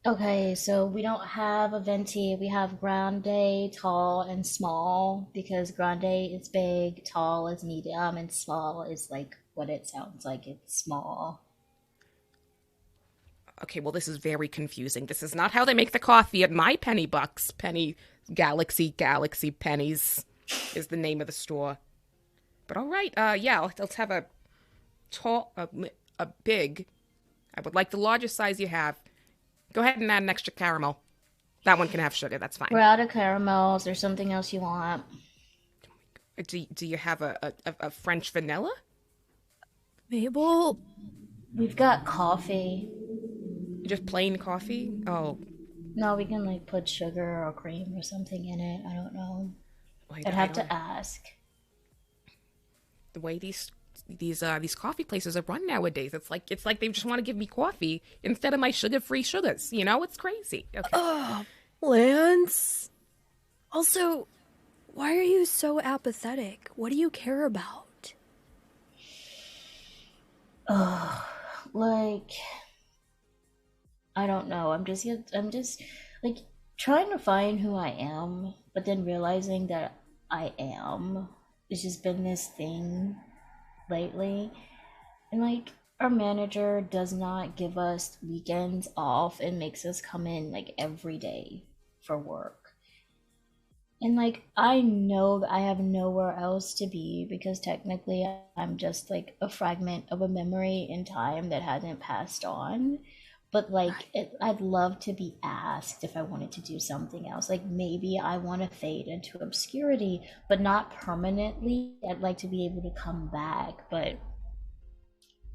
Okay, so we don't have a venti. We have grande, tall, and small because grande is big, tall is medium, and small is like what it sounds like. It's small. Okay, well, this is very confusing. This is not how they make the coffee at my Penny Bucks. Penny Galaxy Pennies is the name of the store. But all right, yeah, let's have a tall, a big. I would like the largest size you have. Go ahead and add an extra caramel. That one can have sugar. That's fine. We're out of caramels. There's something else you want? Do you have a French vanilla? Mabel, We've got coffee. Just plain coffee? Oh, No, we can like put sugar or cream or something in it. I don't know. wait, I'd I have don't- to ask. The way these coffee places are run nowadays, it's like they just want to give me coffee instead of my sugar-free sugars. You know, it's crazy. Okay. oh, Lance. Also, why are you so apathetic? What do you care about? Like, I don't know. I'm just like trying to find who I am, but then realizing that I am. It's just been this thing lately. And like our manager does not give us weekends off and makes us come in like every day for work. And like I know that I have nowhere else to be because technically I'm just like a fragment of a memory in time that hasn't passed on. But like I'd love to be asked if I wanted to do something else. Like maybe I want to fade into obscurity, but not permanently. I'd like to be able to come back, but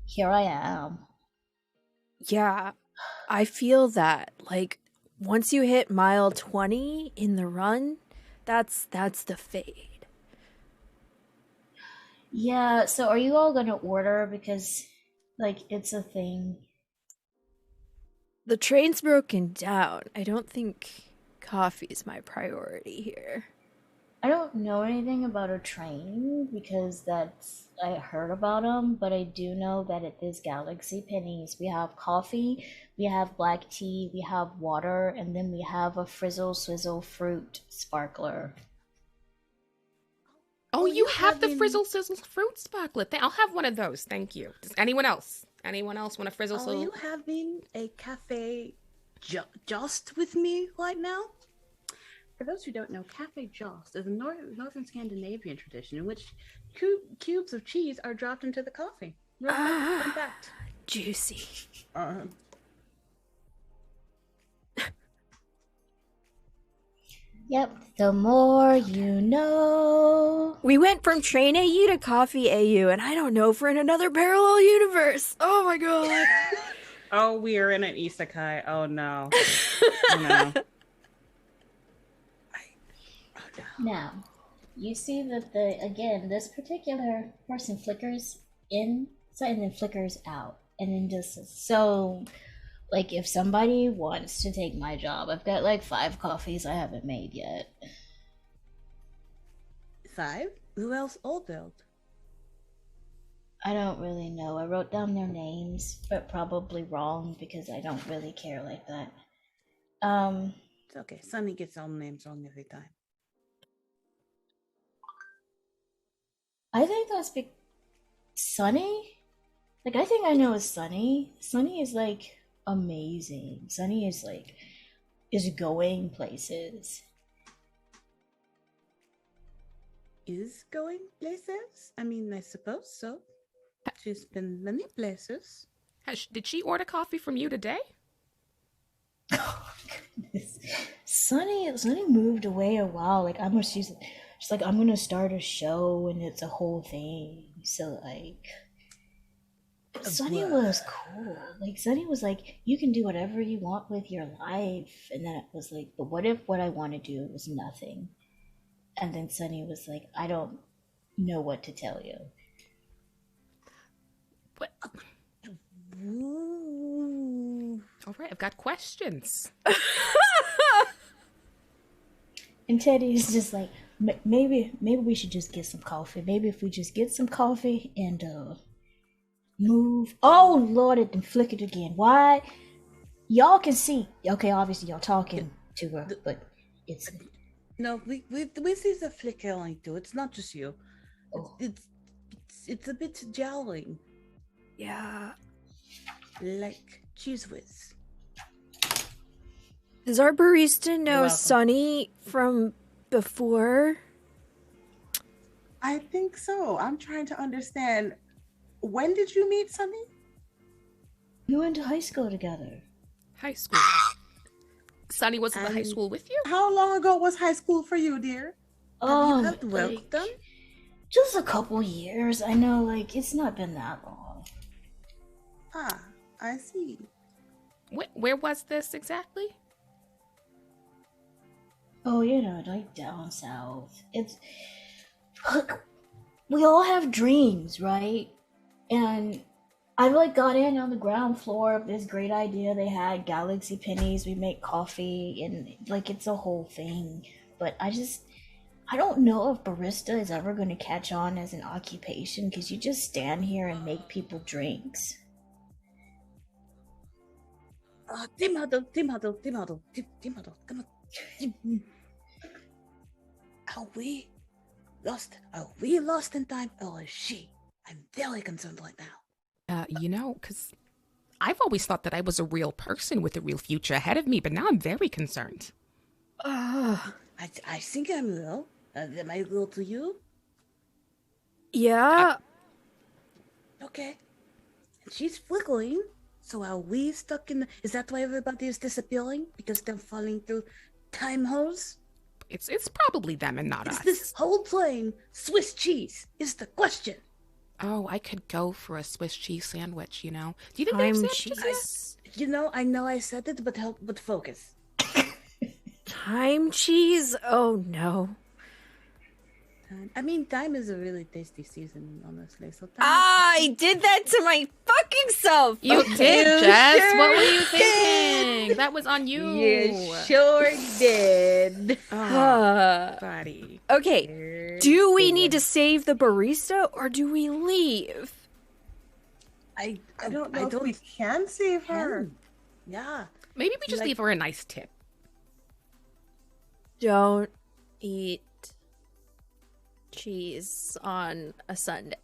here I am. Yeah, I feel that. Like, once you hit mile 20 in the run, that's the fade. Yeah, so are you all gonna order because like it's a thing? The train's broken down. I don't think coffee's my priority here. I don't know anything about a train because I heard about them, but I do know that at this Galaxy Pennies we have coffee, we have black tea, we have water, and then we have a frizzle swizzle fruit sparkler. Oh, you have the having- Frizzle Sizzle fruit sparklet. I'll have one of those. Thank you. Does anyone else? Anyone else want a Frizzle Are Sizzle? you having a cafe just with me right now? For those who don't know, Cafe Jost is a northern Scandinavian tradition in which cubes of cheese are dropped into the coffee. Fun fact. Juicy. Yep, the more you know. We went from train AU to coffee AU, and I don't know if we're in another parallel universe. Oh my god. Oh, we are in an isekai. Oh no. Oh no. Now, you see that this particular person flickers inside and then flickers out. And then just so, like, if somebody wants to take my job, I've got like 5 coffees I haven't made yet. 5? Who else old build? I don't really know. I wrote down their names, but probably wrong because I don't really care like that. It's okay. Sunny gets all names wrong every time. I think that's Sunny? Like, I think I know is Sunny. Sunny is, like, amazing. Sunny is, like, is going places. Is going places? I mean, I suppose so. She's been many places. Did she order coffee from you today? Oh, goodness. Sunny moved away a while. Like she's like, I'm gonna start a show, and it's a whole thing. So like, Sunny was cool. Like Sunny was like, you can do whatever you want with your life, and then it was like, but what if what I want to do was nothing? And then Sunny was like, I don't know what to tell you. What? All right, I've got questions. And Teddy is just like, maybe we should just get some coffee. Maybe if we just get some coffee and move. Oh Lord, it flickered again. Why? Y'all can see. Okay, obviously y'all talking to her, but it's No, we see the flickering too. It's not just you. Oh. It's a bit jowling, Yeah. like cheese whiz. Does our barista know welcome. Sunny from before? I think so. I'm trying to understand. When did you meet Sunny? we went to high school together. High school. Sunny was in the high school with you? How long ago was high school for you, dear? Have you had work done? Just a couple years. I know, like, it's not been that long. Ah, I see. Where was this exactly? Oh, you know, like down south. It's look, we all have dreams, right? And I've like got in on the ground floor of this great idea they had, Galaxy Pennies. We make coffee, and like it's a whole thing. But I don't know if barista is ever going to catch on as an occupation, because you just stand here and make people drinks. Team huddle, come on. Are we lost in time, or is she? I'm very concerned right now. Because I've always thought that I was a real person with a real future ahead of me, but now I'm very concerned. I think I'm real. Am I real to you? Yeah. Okay. And she's flickering. So are we stuck in? Is that why everybody is disappearing? Because they're falling through time holes? It's probably them and not Is us. this whole plane Swiss cheese? Is the question. Oh, I could go for a Swiss cheese sandwich, you know? Do you think they have Time sandwiches cheese. I know I said it, but focus. Time cheese? Oh no. I mean, time is a really tasty season, honestly. So time I did that to my fucking self. You Okay. did, Jess. sure What were you thinking? That was on you. You sure did. Oh, buddy. Okay. Do we need to save the barista or do we leave? I don't know if we can save her. Yeah. Maybe we just Like- leave her a nice tip. Don't eat cheese on a Sunday.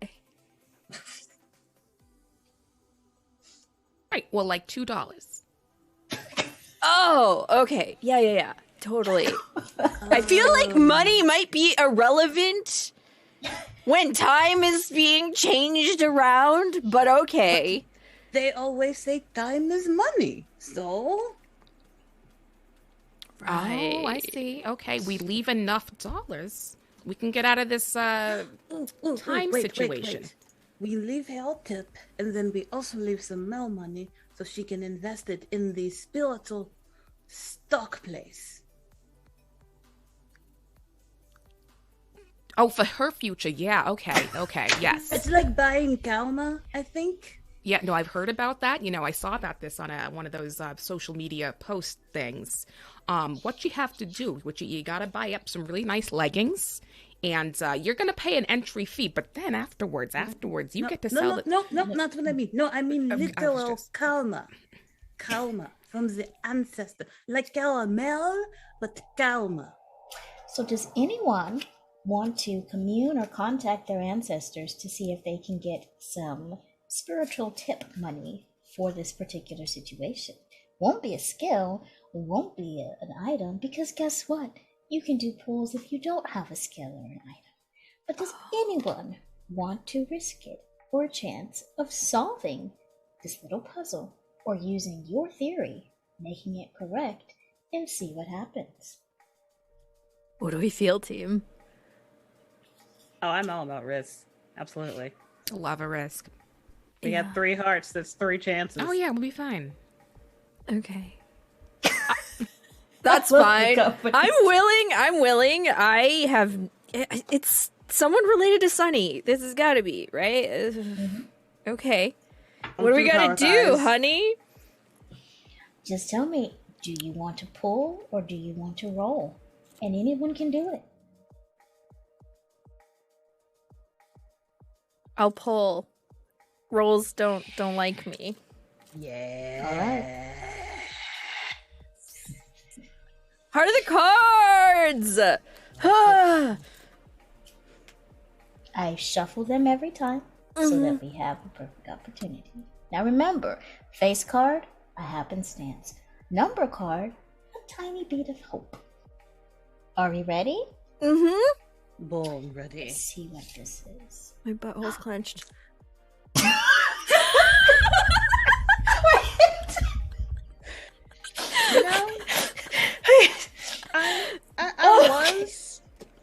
Right. Well, like $2. Oh, okay. Yeah. Totally. I feel like money might be irrelevant when time is being changed around, but okay. They always say time is money. So Oh, I see. Okay, we leave enough dollars. We can get out of this time situation. Wait. We leave her a tip, and then we also leave some more money so she can invest it in the spiritual stock place. Oh, for her future. Yeah, okay, yes. It's like buying karma, I think. Yeah, no, I've heard about that. You know, I saw about this on one of those social media post things. What you have to do, you gotta buy up some really nice leggings, and you're gonna pay an entry fee. But then afterwards, you get to sell it. No, not what I mean. No, I mean I was literal just- karma from the ancestor, like caramel, but karma. So does anyone want to commune or contact their ancestors to see if they can get some spiritual tip money for this particular situation? Won't be a skill, won't be an item, because guess what? You can do pulls if you don't have a skill or an item. But does anyone want to risk it for a chance of solving this little puzzle or using your theory making it correct, and see what happens. What do we feel, team? Oh, I'm all about risks. Absolutely. Love a risk. We got 3 hearts. That's 3 chances. Oh yeah, we'll be fine. Okay. That's fine. I'm willing. I have... It's someone related to Sunny. This has got to be, right? Okay. What are we going to do, honey? Just tell me, do you want to pull or do you want to roll? And anyone can do it. I'll pull. Rolls don't like me. Yeah. All right. Heart of the cards! I shuffle them every time so that we have a perfect opportunity. Now remember, face card, a happenstance. Number card, a tiny bead of hope. Are we ready? Mm-hmm. Born ready. Let's see what this is. My butthole's clenched. You know,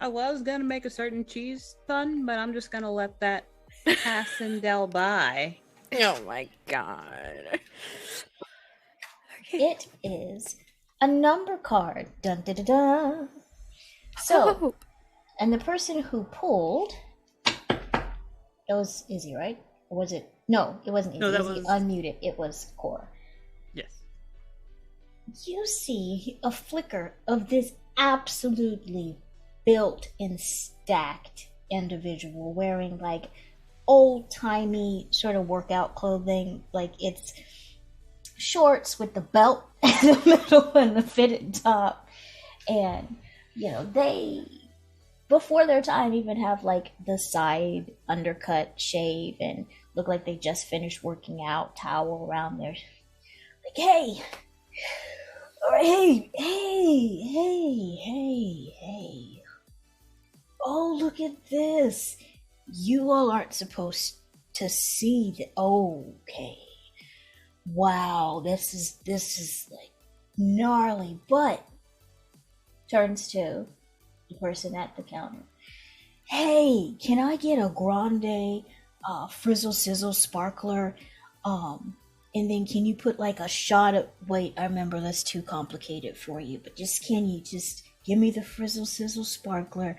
I was gonna make a certain cheese pun, but I'm just gonna let that pass and del by. Oh my god. Okay. It is a number card. Dun dun dun dun. So, and the person who pulled, it was Izzy, right? Or was it? No, it wasn't Izzy. No, that Izzy was unmuted. It was Cora. Yes. You see a flicker of this absolutely built and stacked individual wearing like old-timey sort of workout clothing. Like it's shorts with the belt in the middle and the fitted top. And, you know, they, before their time, even have like the side undercut shave and look like they just finished working out, towel around their, like, hey, all right, hey. Oh, look at this. You all aren't supposed to see that. Okay. Wow, this is like gnarly, but turns to the person at the counter. Hey, can I get a grande frizzle sizzle sparkler? And then can you put like a shot of, wait, I remember that's too complicated for you, but can you just give me the frizzle sizzle sparkler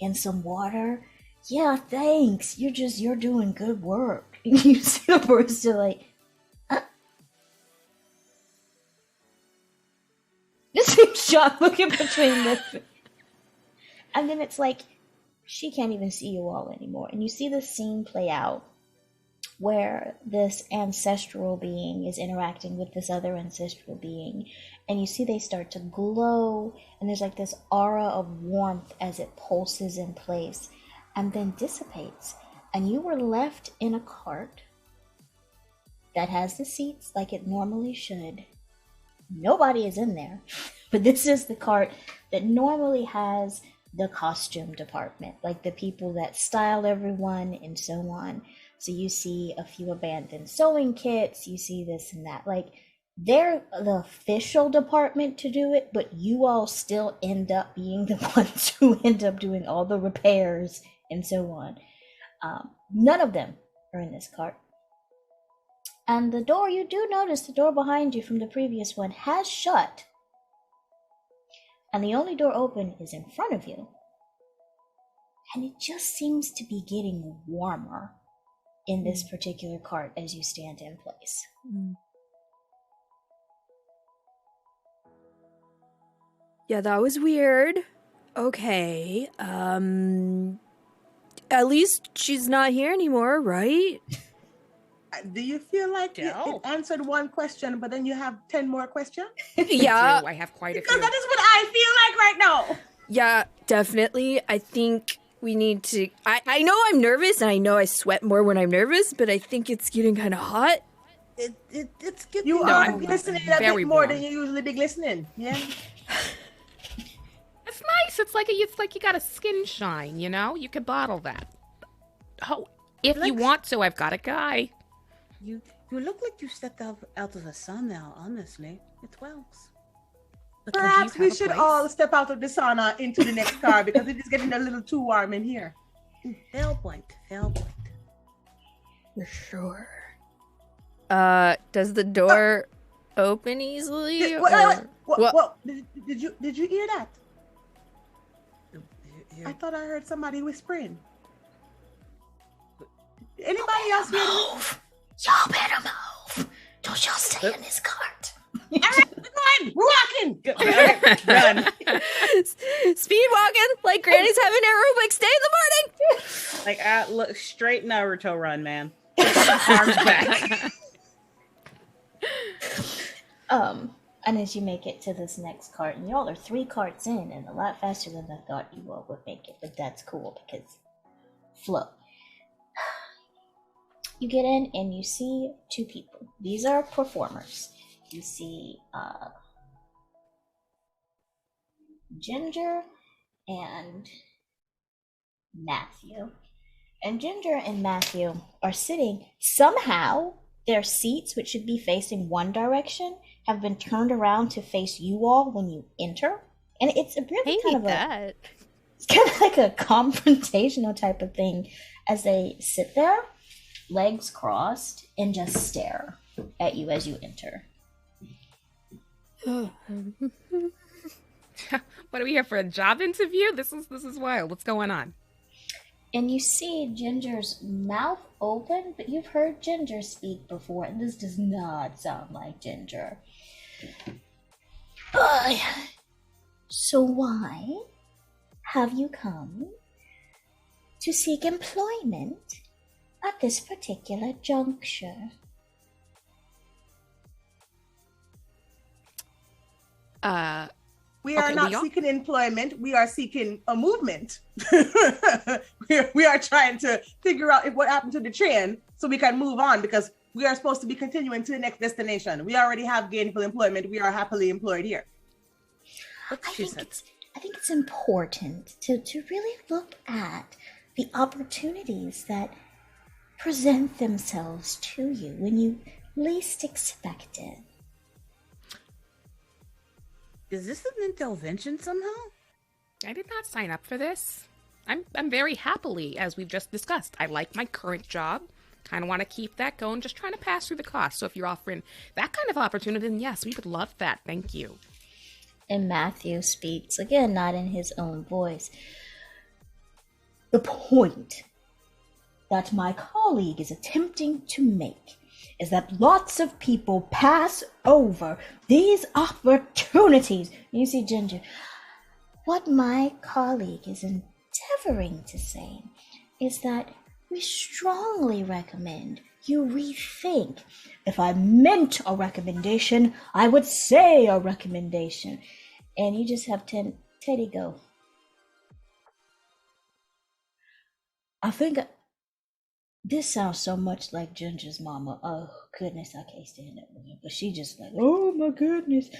and some water? Yeah, thanks. You're doing good work. And you see the barista like, just seems shocked looking between them. And then it's like, she can't even see you all anymore. And you see the scene play out where this ancestral being is interacting with this other ancestral being. And you see they start to glow. And there's like this aura of warmth as it pulses in place and then dissipates. And you were left in a cart that has the seats like it normally should. Nobody is in there. But this is the cart that normally has the costume department, like the people that style everyone and so on. So you see a few abandoned sewing kits, you see this and that. Like, they're the official department to do it, but you all still end up being the ones who end up doing all the repairs and so on. None of them are in this cart. And the door, you do notice the door behind you from the previous one has shut. And the only door open is in front of you. And it just seems to be getting warmer in this particular cart as you stand in place. Yeah, that was weird. Okay. At least she's not here anymore, right? Do you feel like it answered one question, but then you have 10 more questions? Yeah. I have quite a Because few. that is what I feel like right now. Yeah, definitely. I think we need to... I know I'm nervous, and I know I sweat more when I'm nervous, but I think it's getting kind of hot. It's good. You are listening a bit more than you usually be listening. Yeah. It's nice. It's like you got a skin shine, you know? You could bottle that. Oh, if you want to, I've got a guy. You look like you stepped out of the sun now, honestly. It wells. But would Perhaps you we have a should place? all step out of the sauna into the next car because it is getting a little too warm in here. Fail point. Fail point. For sure. Does the door open easily? What? Did you hear that? You- I thought I heard somebody whispering. Anybody else hear me? Y'all better move. Don't y'all stay in this cart. All right, we're going. We're walking. All right, done. Speed walking like Granny's having aerobics day in the morning. Like, look, straight Naruto run, man. Arms back. And as you make it to this next cart, and y'all are 3 carts in, and a lot faster than I thought you all would make it, but that's cool because flow. You get in and you see 2 people. These are performers. You see Ginger and Matthew. And Ginger and Matthew are sitting, somehow their seats, which should be facing one direction, have been turned around to face you all when you enter. And it's a really kind of it's kind of like a confrontational type of thing as they sit there, legs crossed, and just stare at you as you enter. What are we here for, a job interview? This is wild. What's going on? And you see Ginger's mouth open, but you've heard Ginger speak before, and this does not sound like Ginger. So why have you come to seek employment at this particular juncture? We are not seeking employment. We are seeking a movement. we are trying to figure out what happened to the train so we can move on because we are supposed to be continuing to the next destination. We already have gainful employment. We are happily employed here. I think it's important to really look at the opportunities that present themselves to you when you least expect it. Is this an intervention somehow? I did not sign up for this. I'm very happily, as we've just discussed. I like my current job. Kind of want to keep that going, just trying to pass through the cost. So if you're offering that kind of opportunity, then yes, we would love that. Thank you. And Matthew speaks, again, not in his own voice. The point that my colleague is attempting to make is that lots of people pass over these opportunities. You see, Ginger, what my colleague is endeavoring to say is that we strongly recommend you rethink. If I meant a recommendation, I would say a recommendation. And you just have Teddy go. I think this sounds so much like Ginger's mama. Oh, goodness, I can't stand that woman. But she just like, oh, my goodness.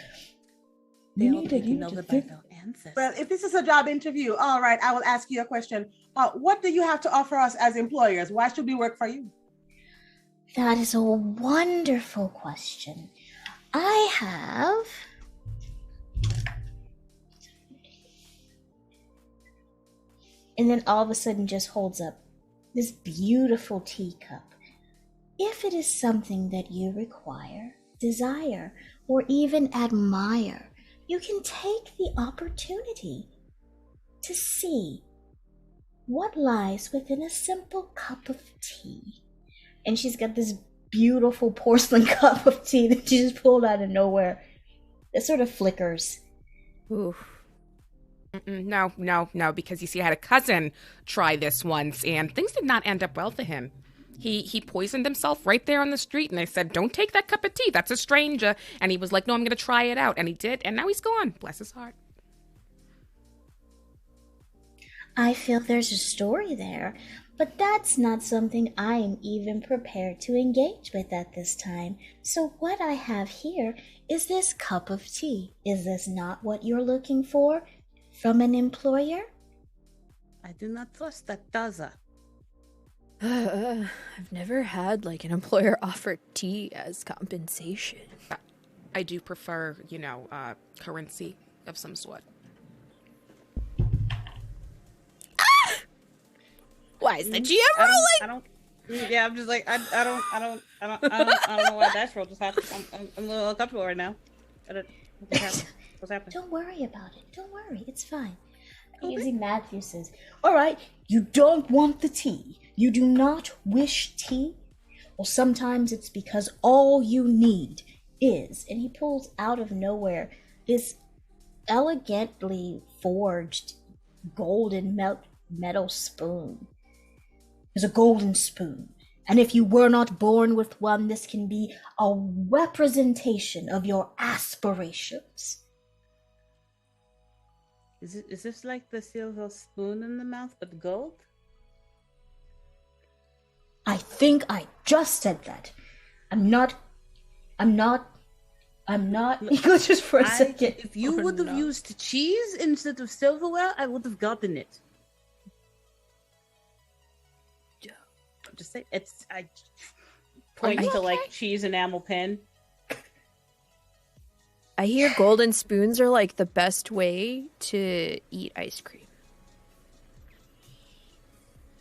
They all taking over by their ancestors. Well, if this is a job interview, all right, I will ask you a question. What do you have to offer us as employers? Why should we work for you? That is a wonderful question. I have... And then all of a sudden just holds up this beautiful teacup. If it is something that you require, desire, or even admire, you can take the opportunity to see what lies within a simple cup of tea. And she's got this beautiful porcelain cup of tea that she just pulled out of nowhere. It sort of flickers. Oof. No, because you see, I had a cousin try this once, and things did not end up well for him. He poisoned himself right there on the street, and I said, don't take that cup of tea, that's a stranger. And he was like, no, I'm going to try it out. And he did, and now he's gone. Bless his heart. I feel there's a story there, but that's not something I am even prepared to engage with at this time. So what I have here is this cup of tea. Is this not what you're looking for from an employer? I do not trust that does. I've never had like an employer offer tea as compensation. I do prefer, currency of some sort. Why is the GM I rolling? don't. Yeah, I'm just like I don't know why that roll just happened. I'm a little uncomfortable right now. What's happening? Don't worry about it. Don't worry. It's fine. Easy Matthew says, all right, you don't want the tea. You do not wish tea? Well, sometimes it's because all you need is, and he pulls out of nowhere this elegantly forged golden metal spoon. There's a golden spoon. And if you were not born with one, this can be a representation of your aspirations. Is this like the silver spoon in the mouth but gold? I think I just said that. I'm not. He goes just for a second. If you would have used cheese instead of silverware, I would have gotten it. Just say I point to like cheese enamel pen. I hear golden spoons are like the best way to eat ice cream.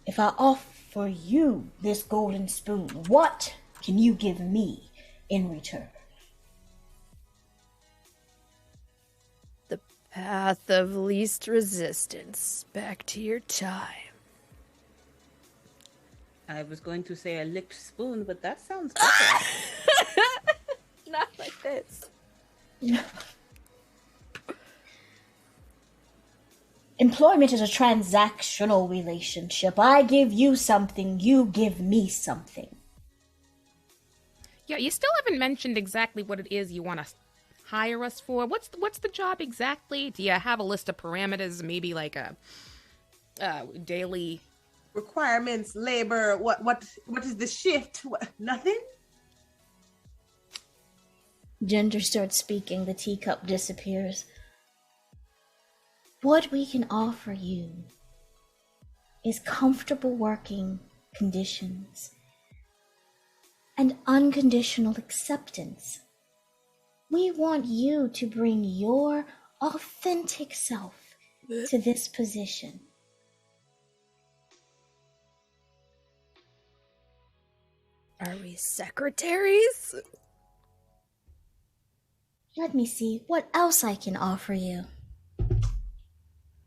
If I offer you this golden spoon, what can you give me in return? The path of least resistance. Back to your time. I was going to say a licked spoon, but that sounds better. Not like this. Employment is a transactional relationship. I give you something, you give me something. Yeah, you still haven't mentioned exactly what it is you want to hire us for. What's the job exactly? Do you have a list of parameters? Maybe like a daily requirements, labor. What is the shift? Nothing. Ginger starts speaking. The teacup disappears. What we can offer you is comfortable working conditions and unconditional acceptance. We want you to bring your authentic self to this position. Are we secretaries? Let me see what else I can offer you.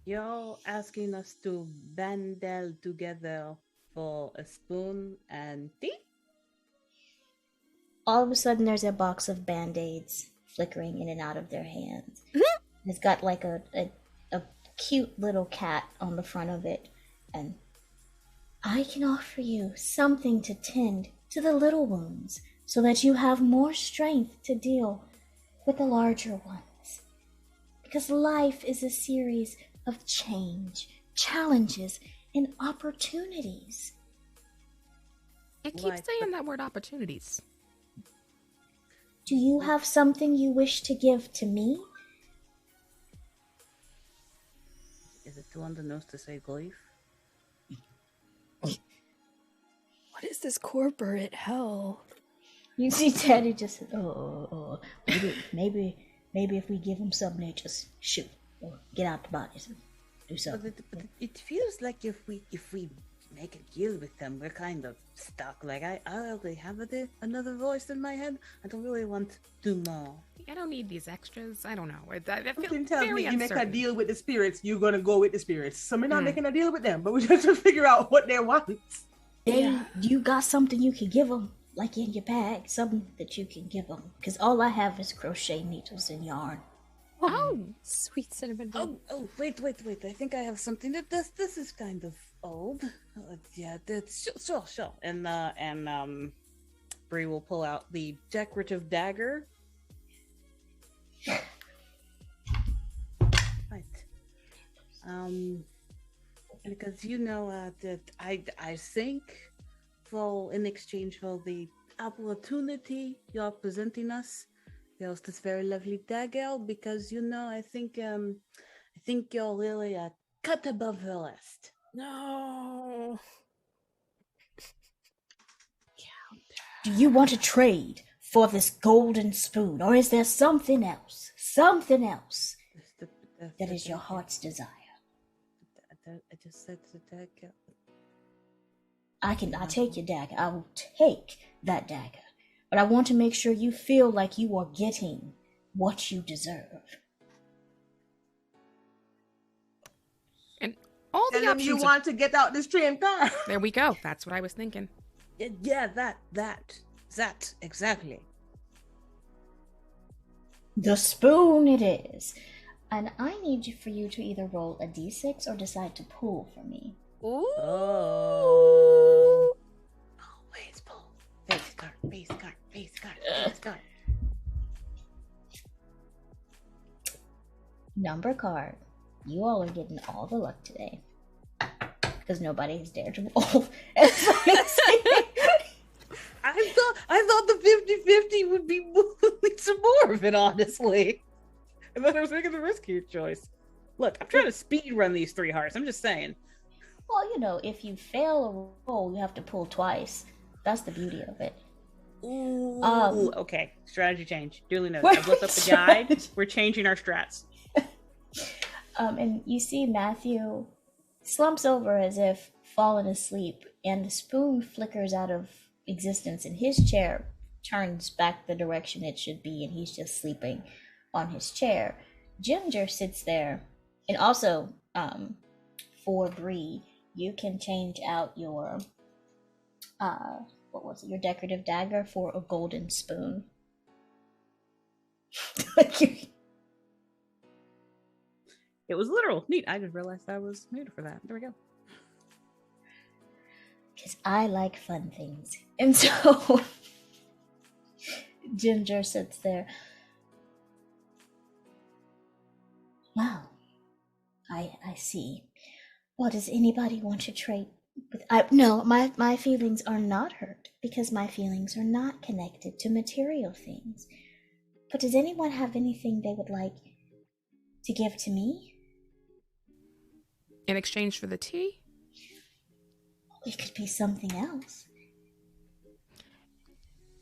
You're asking us to bandel together for a spoon and tea? All of a sudden, there's a box of Band-Aids flickering in and out of their hands. It's got like a cute little cat on the front of it. And I can offer you something to tend to the little wounds so that you have more strength to deal with the larger ones. Because life is a series of change, challenges, and opportunities. I keep saying that word opportunities. Do you have something you wish to give to me? Is it too on the nose to say gleef? What is this corporate hell? You see Daddy just said, maybe if we give them something, they just shoot or get out the bodies and do something. But it feels like if we make a deal with them, we're kind of stuck. Like I already have another voice in my head. I don't really want to do more. I don't need these extras. I don't know. I feel Something tells very me you make uncertain. a deal with the spirits, you're gonna go with the spirits. So we're not making a deal with them, but we're just trying to figure out what they want. You got something you can give them, like in your bag, something that you can give them. Because all I have is crochet needles and yarn. Oh, sweet cinnamon bun. Oh, wait. I think I have something that this is kind of old. Yeah, that's sure. And Bree will pull out the decorative dagger. Right. Because that I think for in exchange for the opportunity you're presenting us, there's this very lovely dagger because I think you're really a cut above the rest. No. Do you want to trade for this golden spoon, or is there something else? Something else that is your heart's desire? I just said the dagger. I'll take your dagger. I will take that dagger. But I want to make sure you feel like you are getting what you deserve. And all the options. You want to get out this tree and die. There we go. That's what I was thinking. Yeah, that exactly. The spoon it is. And I need for you to either roll a d6 or decide to pull for me. Ooh. Oh. Always pull. Face card, face card, face card, face card. Number card. You all are getting all the luck today. Because nobody has dared to roll. I thought the 50-50 would be some more of it, honestly. I thought I was making the riskier choice. Look, I'm trying to speed run these 3 hearts. I'm just saying. Well, if you fail a roll, you have to pull twice. That's the beauty of it. Ooh, okay. Strategy change. Duly noted. I've looked up the guide. We're changing our strats. And you see Matthew slumps over as if fallen asleep, and the spoon flickers out of existence, and his chair turns back the direction it should be, and he's just sleeping on his chair. Ginger sits there, and also, for Bree, you can change out your, your decorative dagger for a golden spoon. It was literal. Neat. I just realized I was muted for that. There we go. Because I like fun things. And so Ginger sits there. Wow. I see. Well, does anybody want to trade with... No, my feelings are not hurt because my feelings are not connected to material things. But does anyone have anything they would like to give to me? In exchange for the tea? It could be something else.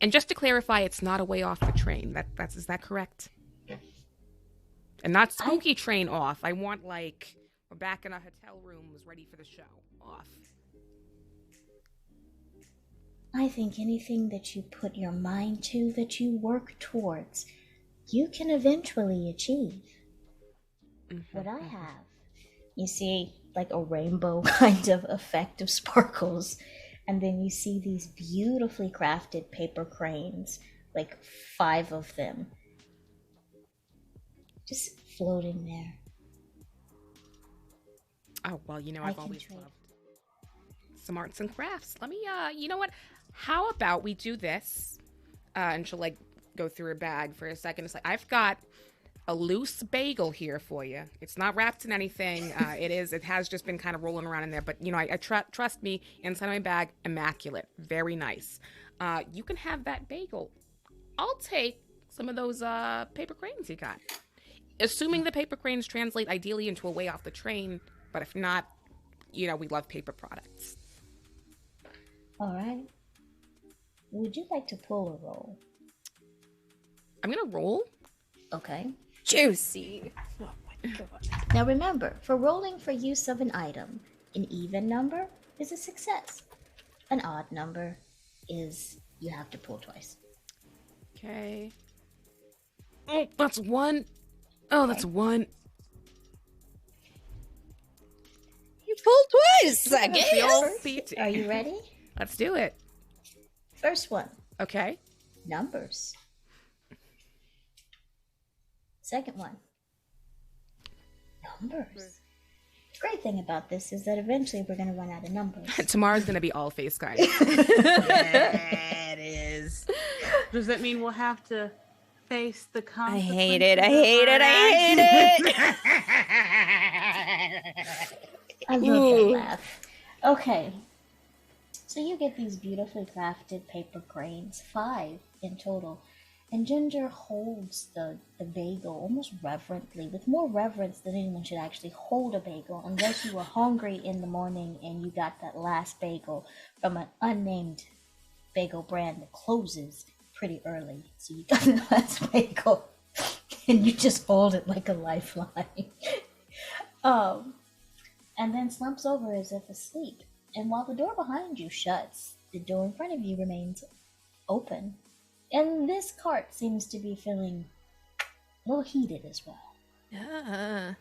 And just to clarify, it's not a way off the train. Is that correct? And not spooky train off. I want, like, we're back in our hotel rooms ready for the show off. I think anything that you put your mind to, that you work towards, you can eventually achieve. Mm-hmm. What I have, you see like a rainbow kind of effect of sparkles, and then you see these beautifully crafted paper cranes, like 5 of them, just floating there. Oh, well, I've always loved some arts and crafts. Let me, you know what? How about we do this? And she'll, go through her bag for a second. It's like, I've got a loose bagel here for you. It's not wrapped in anything. It has just been kind of rolling around in there. But, I trust me, inside my bag, immaculate. Very nice. You can have that bagel. I'll take some of those paper cranes you got. Assuming the paper cranes translate ideally into a way off the train. But if not, we love paper products. All right. Would you like to pull a roll? I'm going to roll. Okay. Juicy. Oh my god. Now remember, for rolling for use of an item, an even number is a success. An odd number is you have to pull twice. Okay. Oh, that's 1. Oh, okay. That's 1. You pulled twice, I guess. Are you ready? Let's do it. First one. Okay. Numbers. Second one. Numbers. The great thing about this is that eventually we're going to run out of numbers. Tomorrow's going to be all face cards. Yeah, it is. Does that mean we'll have to face the consequences? I hate it. I hate it. I love that laugh. Okay. So you get these beautifully crafted paper cranes, 5 in total. And Ginger holds the bagel almost reverently, with more reverence than anyone should actually hold a bagel, unless you were hungry in the morning and you got that last bagel from an unnamed bagel brand that closes pretty early. So you got the last bagel, and you just hold it like a lifeline. And then slumps over as if asleep. And while the door behind you shuts, the door in front of you remains open. And this cart seems to be feeling a little heated as well. Yeah.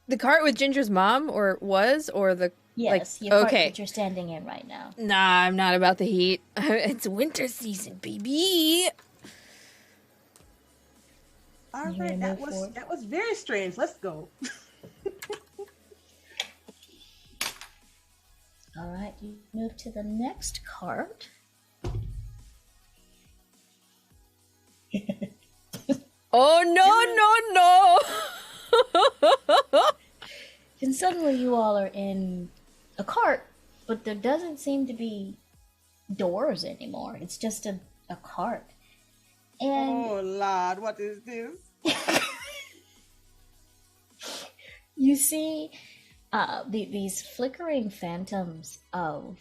The cart with Ginger's mom, or the... Yes, like, your cart okay. that you're standing in right now. Nah, I'm not about the heat. It's winter season, baby. All You right, wanna move that was very strange. Let's go. All right, you move to the next cart. Oh, no. And suddenly you all are in a cart, but there doesn't seem to be doors anymore. It's just a cart. And Oh Lord, what is this? you see these flickering phantoms of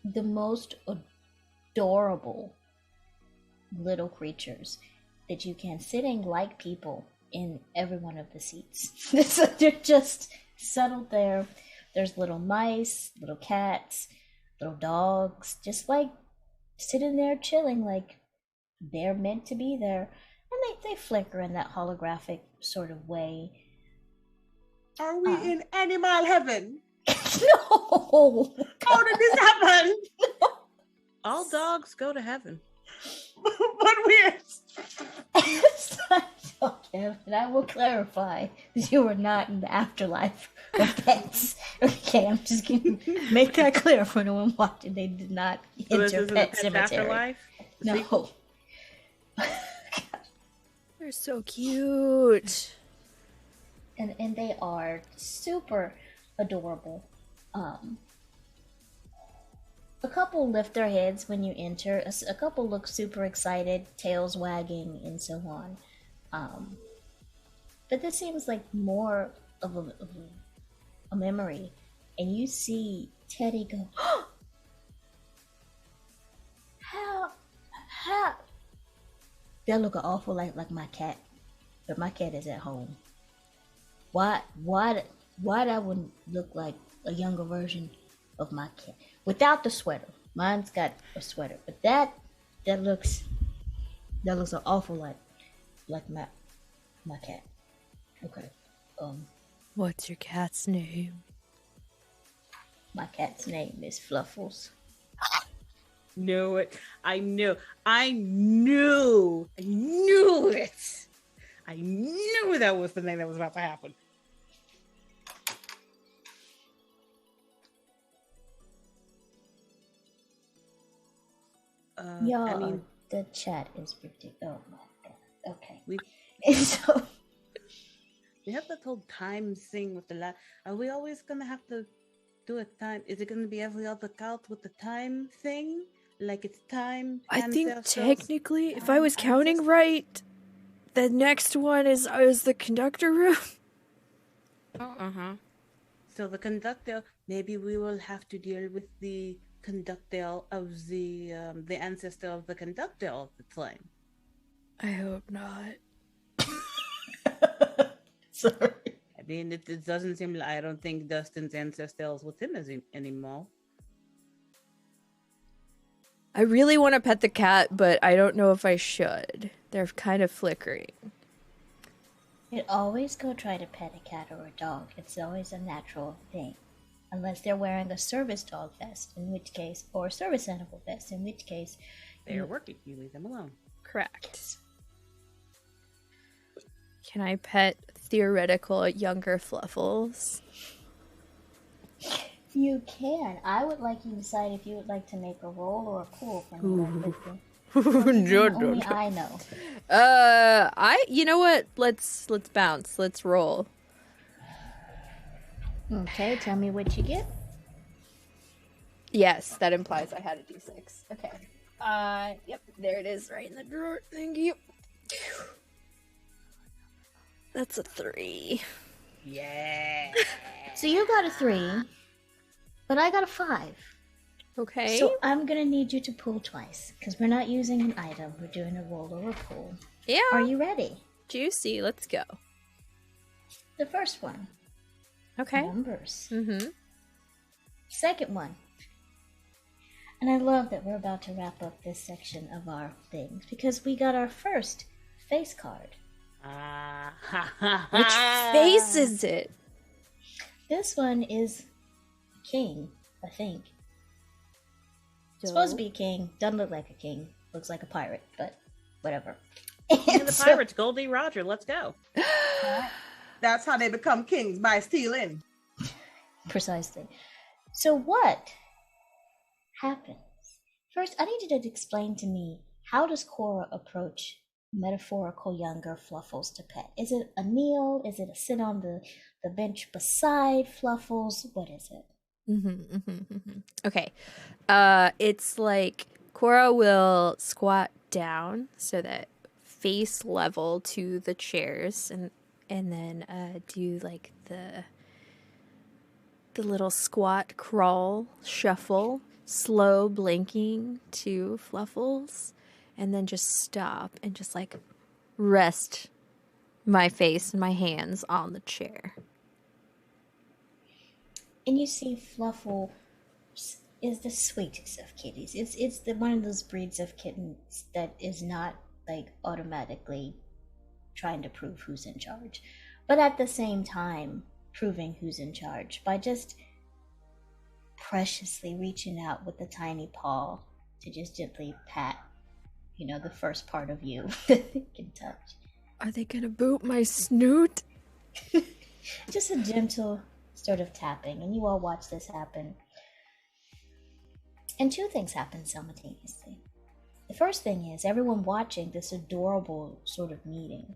the most adorable little creatures that you can, sitting like people in every one of the seats. So they're just settled there. There's little mice, little cats, little dogs, just like sitting there chilling like they're meant to be there. And they flicker in that holographic sort of way. Are we in animal heaven? No! How did this happen? All dogs go to heaven. But we're Okay, and I will clarify that you are not in the afterlife of pets. Okay, I'm just gonna make that clear for anyone watching. They did not So this enter isn't Pet Pet Cemetery. Afterlife? No. They're so cute. And they are super adorable. A couple lift their heads when you enter. A couple look super excited, tails wagging, and so on. But this seems like more of a memory. And you see Teddy go, how? They look awful like my cat. But my cat is at home. Why that wouldn't look like a younger version of my cat without the sweater? Mine's got a sweater, but that looks an awful lot like my cat. Okay. What's your cat's name? My cat's name is Fluffles. Knew it. I knew it. I knew that was the thing that was about to happen. Yeah, I mean, the chat is ridiculous. Oh my god. Okay. we And so have that whole time thing with the Are we always gonna have to do a time? Is it gonna be every other count with the time thing? Like it's time. I think ancestors, technically, if time, I was counting ancestors? right, the next one is the conductor room. So the conductor, maybe we will have to deal with the conductor of the ancestor of the conductor of the time. I hope not. sorry. I mean, it doesn't seem like I don't think Dustin's ancestor is with him anymore. I really want to pet the cat, but I don't know if I should. They're kind of flickering. You'd always go try to pet a cat or a dog. It's always a natural thing. Unless they're wearing a service dog vest, in which case, or a service animal vest, in which case... They are working. You leave them alone. Correct. Can I pet theoretical younger Fluffles? You can. I would like you to decide if you would like to make a roll or a pull for me. Only I know. You know what? Let's bounce. Let's roll. Okay, tell me what you get. Yes, that implies I had a d6. Okay. Yep, there it is, right in the drawer. Thank you. That's a 3. Yeah. So you got a 3. but I got a 5. Okay. So I'm gonna need you to pull twice, because we're not using an item. We're doing a roll or a pull. Yeah. Are you ready? Juicy. Let's go. The first one. Okay. Numbers. Mm-hmm. Second one. And I love that we're about to wrap up this section of our things, because we got our first face card. Which face is it? This one is a king, I think. Supposed to be a king. Doesn't look like a king. Looks like a pirate, but whatever. And the pirates, Goldie Roger. Let's go. That's how they become kings, by stealing. Precisely. So what happens? First, I need you to explain to me, how does Cora approach metaphorical younger Fluffles to pet? Is it a kneel? Is it a sit on the bench beside Fluffles? What is it? Okay. It's like Cora will squat down so that face level to the chairs, and then do like the little squat, crawl, shuffle, slow blinking to Fluffles, and then just stop and just like rest my face and my hands on the chair. And you see Fluffle is the sweetest of kitties. It's one of those breeds of kittens that is not like automatically trying to prove who's in charge, but at the same time proving who's in charge by just preciously reaching out with the tiny paw to just gently pat, the first part of you that they can touch. Are they gonna boot my snoot? Just a gentle sort of tapping, and you all watch this happen. And two things happen simultaneously. The first thing is, everyone watching this adorable sort of meeting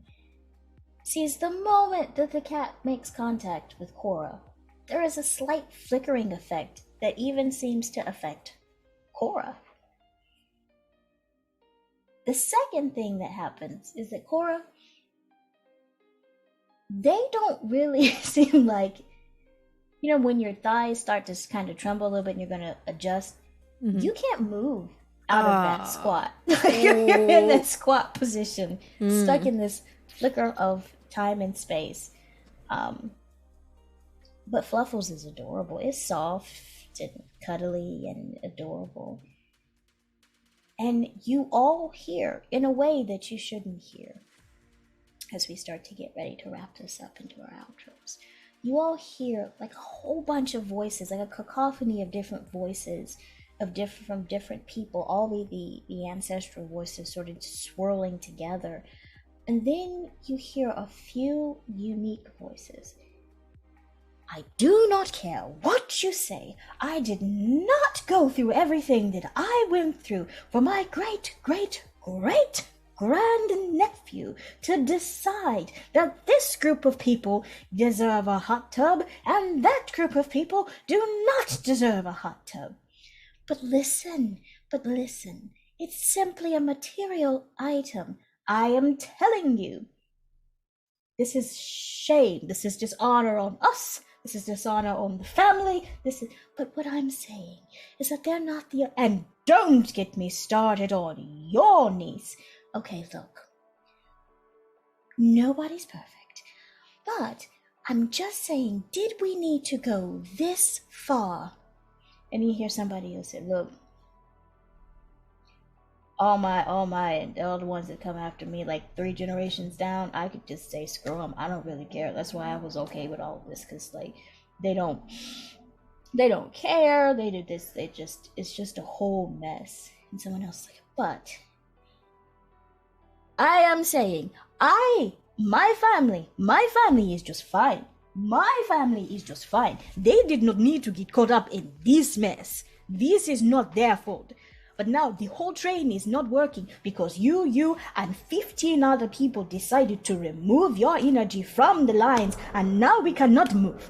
sees the moment that the cat makes contact with Cora, there is a slight flickering effect that even seems to affect Cora. The second thing that happens is that Cora, they don't really seem like, when your thighs start to kind of tremble a little bit and you're going to adjust, you can't move out of that squat. You're in that squat position, stuck in this flicker of time and space. But Fluffles is adorable. It's soft and cuddly and adorable. And you all hear in a way that you shouldn't hear, as we start to get ready to wrap this up into our outros. You all hear like a whole bunch of voices, like a cacophony of different voices from different people, all the ancestral voices sort of swirling together. And then you hear a few unique voices. I do not care what you say. I did not go through everything that I went through for my great-great-great-grandnephew to decide that this group of people deserve a hot tub and that group of people do not deserve a hot tub. But listen, it's simply a material item. I am telling you. This is shame. This is dishonor on us. This is dishonor on the family. But what I'm saying is that they're not and don't get me started on your niece. Okay, look. Nobody's perfect. But I'm just saying, did we need to go this far? And you hear somebody else say, look, all the ones that come after me, like 3 generations down, I could just say screw them. I don't really care. That's why I was okay with all of this, because like they don't care. They do this. It's just a whole mess. And someone else is like, but I am saying, my family is just fine. My family is just fine. They did not need to get caught up in this mess. This is not their fault. But now the whole train is not working because you and 15 other people decided to remove your energy from the lines, and now we cannot move.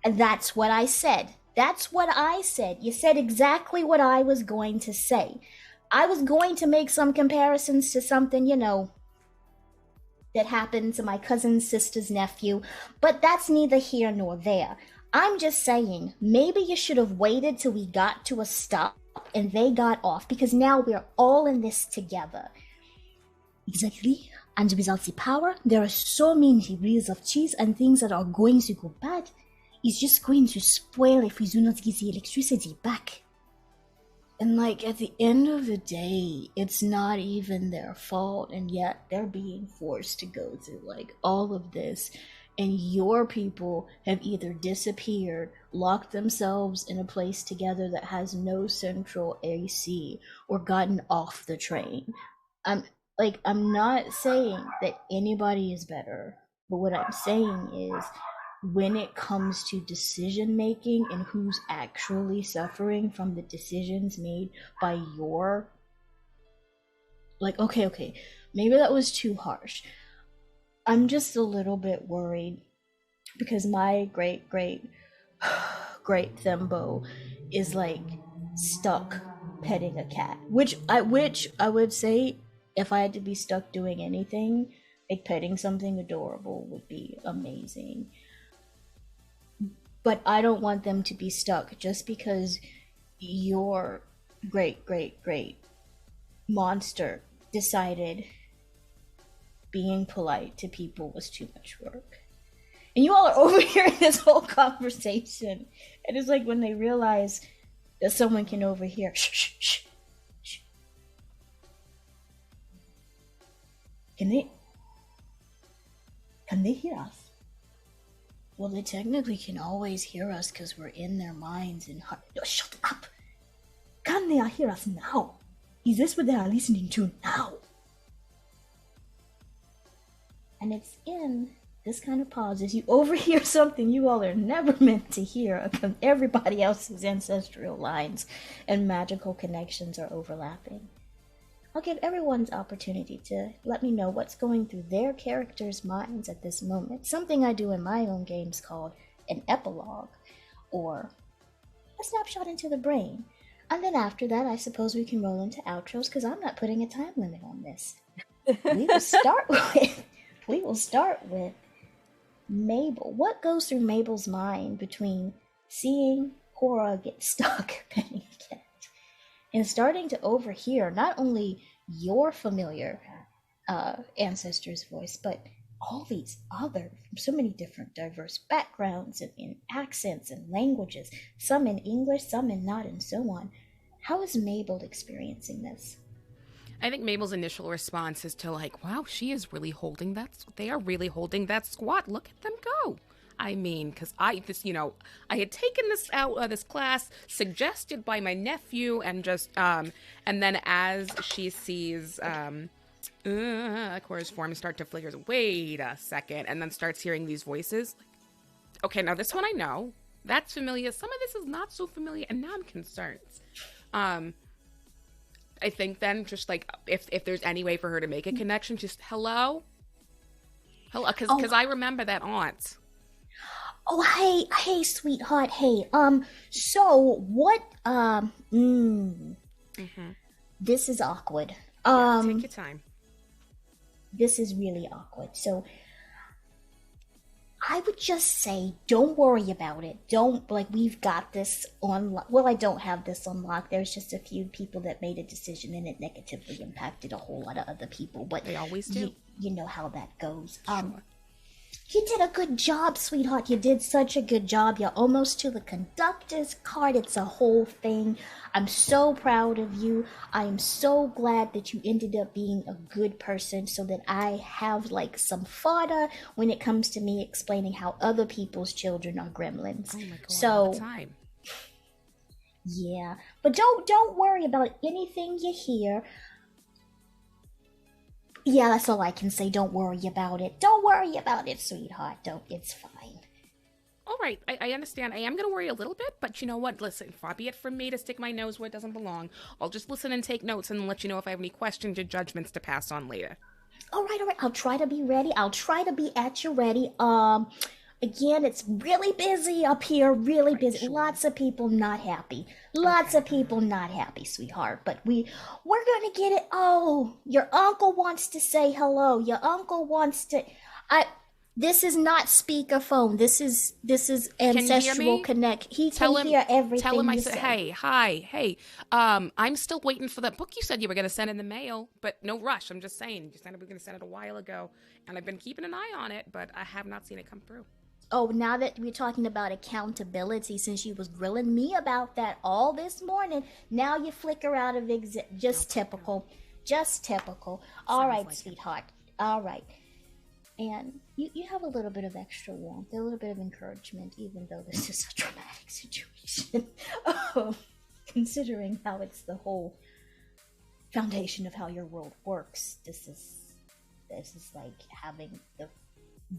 And that's what I said. You said exactly what I was going to say. I was going to make some comparisons to something, that happened to my cousin's sister's nephew, but that's neither here nor there. I'm just saying, maybe you should have waited till we got to a stop and they got off, because now we're all in this together. Exactly. And without the power, there are so many wheels of cheese and things that are going to go bad. It's just going to spoil if we do not get the electricity back. And like, at the end of the day, it's not even their fault, and yet they're being forced to go through like all of this. And your people have either disappeared, locked themselves in a place together that has no central AC, or gotten off the train. I'm not saying that anybody is better, but what I'm saying is, when it comes to decision making and who's actually suffering from the decisions made by your, like, okay, maybe that was too harsh. I'm just a little bit worried because my great Thembo is like stuck petting a cat, which I would say, if I had to be stuck doing anything, like petting something adorable would be amazing. But I don't want them to be stuck just because your great monster decided being polite to people was too much work. And you all are overhearing this whole conversation. And it's like when they realize that someone can overhear. Shh. Can they hear us? Well, they technically can always hear us because we're in their minds and heart. Oh, shut up! Can they hear us now? Is this what they are listening to now? And it's in this kind of pauses you overhear something you all are never meant to hear. Everybody else's ancestral lines and magical connections are overlapping. I'll give everyone's opportunity to let me know what's going through their characters' minds at this moment. Something I do in my own games called an epilogue, or a snapshot into the brain. And then after that, I suppose we can roll into outros, because I'm not putting a time limit on this. We will start with Mabel. What goes through Mabel's mind between seeing Cora get stuck petting a cat and starting to overhear not only your familiar ancestor's voice, but all these other, from so many different diverse backgrounds and in accents and languages, some in English, some in not, and so on. How is Mabel experiencing this? I think Mabel's initial response is to like, wow, she is really holding that. They are really holding that squat. Look at them go. I mean, because I had taken this class suggested by my nephew, and just and then as she sees Cora's form start to flicker, wait a second, and then starts hearing these voices. Like, okay, now this one I know, that's familiar. Some of this is not so familiar, and now I'm concerned. I think then just like if there's any way for her to make a connection, just hello, because I remember that aunt. Oh, hey, sweetheart, hey, so what, This is awkward. Take your time. This is really awkward, so I would just say, don't worry about it. We've got this on lock. Well, I don't have this on lock. There's just a few people that made a decision and it negatively impacted a whole lot of other people, but they always do. You know how that goes. Sure. You did a good job, sweetheart. You did such a good job. You're almost to the conductor's card. It's a whole thing. I'm so proud of you. I am so glad that you ended up being a good person so that I have like some fodder when it comes to me explaining how other people's children are gremlins. Oh my God, so, all the time. Yeah, but don't worry about anything you hear. Yeah, that's all I can say. Don't worry about it. Don't worry about it, sweetheart. It's fine. All right, I understand. I am going to worry a little bit, but you know what? Listen, far be it from me to stick my nose where it doesn't belong. I'll just listen and take notes and let you know if I have any questions or judgments to pass on later. All right. I'll try to be ready. I'll try to be at you ready. Again, it's really busy up here, really busy. Sure. Lots of people not happy. Lots of people not happy, sweetheart. But we're going to get it. Oh, your uncle wants to say hello. Your uncle wants to... This is not speakerphone. This is Can you hear ancestral me? connect. He Tell can him. hear everything Tell him I you said, say. hey, hi, hey. I'm still waiting for that book you said you were gonna send in the mail, but no rush. I'm just saying, you said we were gonna send it a while ago, and I've been keeping an eye on it, but I have not seen it come through. Oh, now that we're talking about accountability, since you was grilling me about that all this morning, now you flicker out of just typical. Just typical. All Sounds right, like it. sweetheart. All right. And you have a little bit of extra warmth, a little bit of encouragement, even though this is a traumatic situation. Considering how it's the whole foundation of how your world works, this is like having the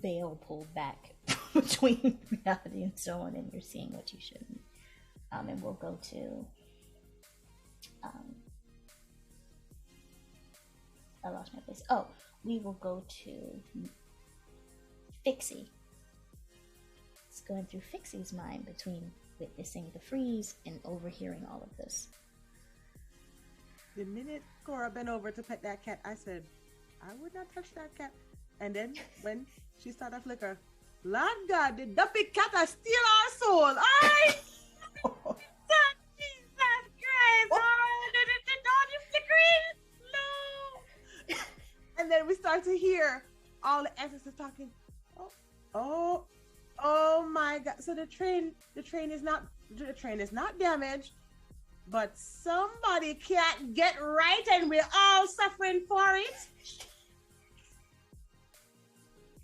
veil pulled back between reality and so on, and you're seeing what you shouldn't. And we'll go to I lost my place. Oh, we will go to Fixie. It's going through Fixie's mind between witnessing the freeze and overhearing all of this. The minute Cora bent over to pet that cat, I said, I would not touch that cat. And then when she started to flicker, Lord God, the dumpy cat has steal our soul. I Jesus Christ! Oh, you flickering? No. And then we start to hear all the ancestors talking. Oh my God! So the train is not damaged, but somebody can't get right, and we're all suffering for it.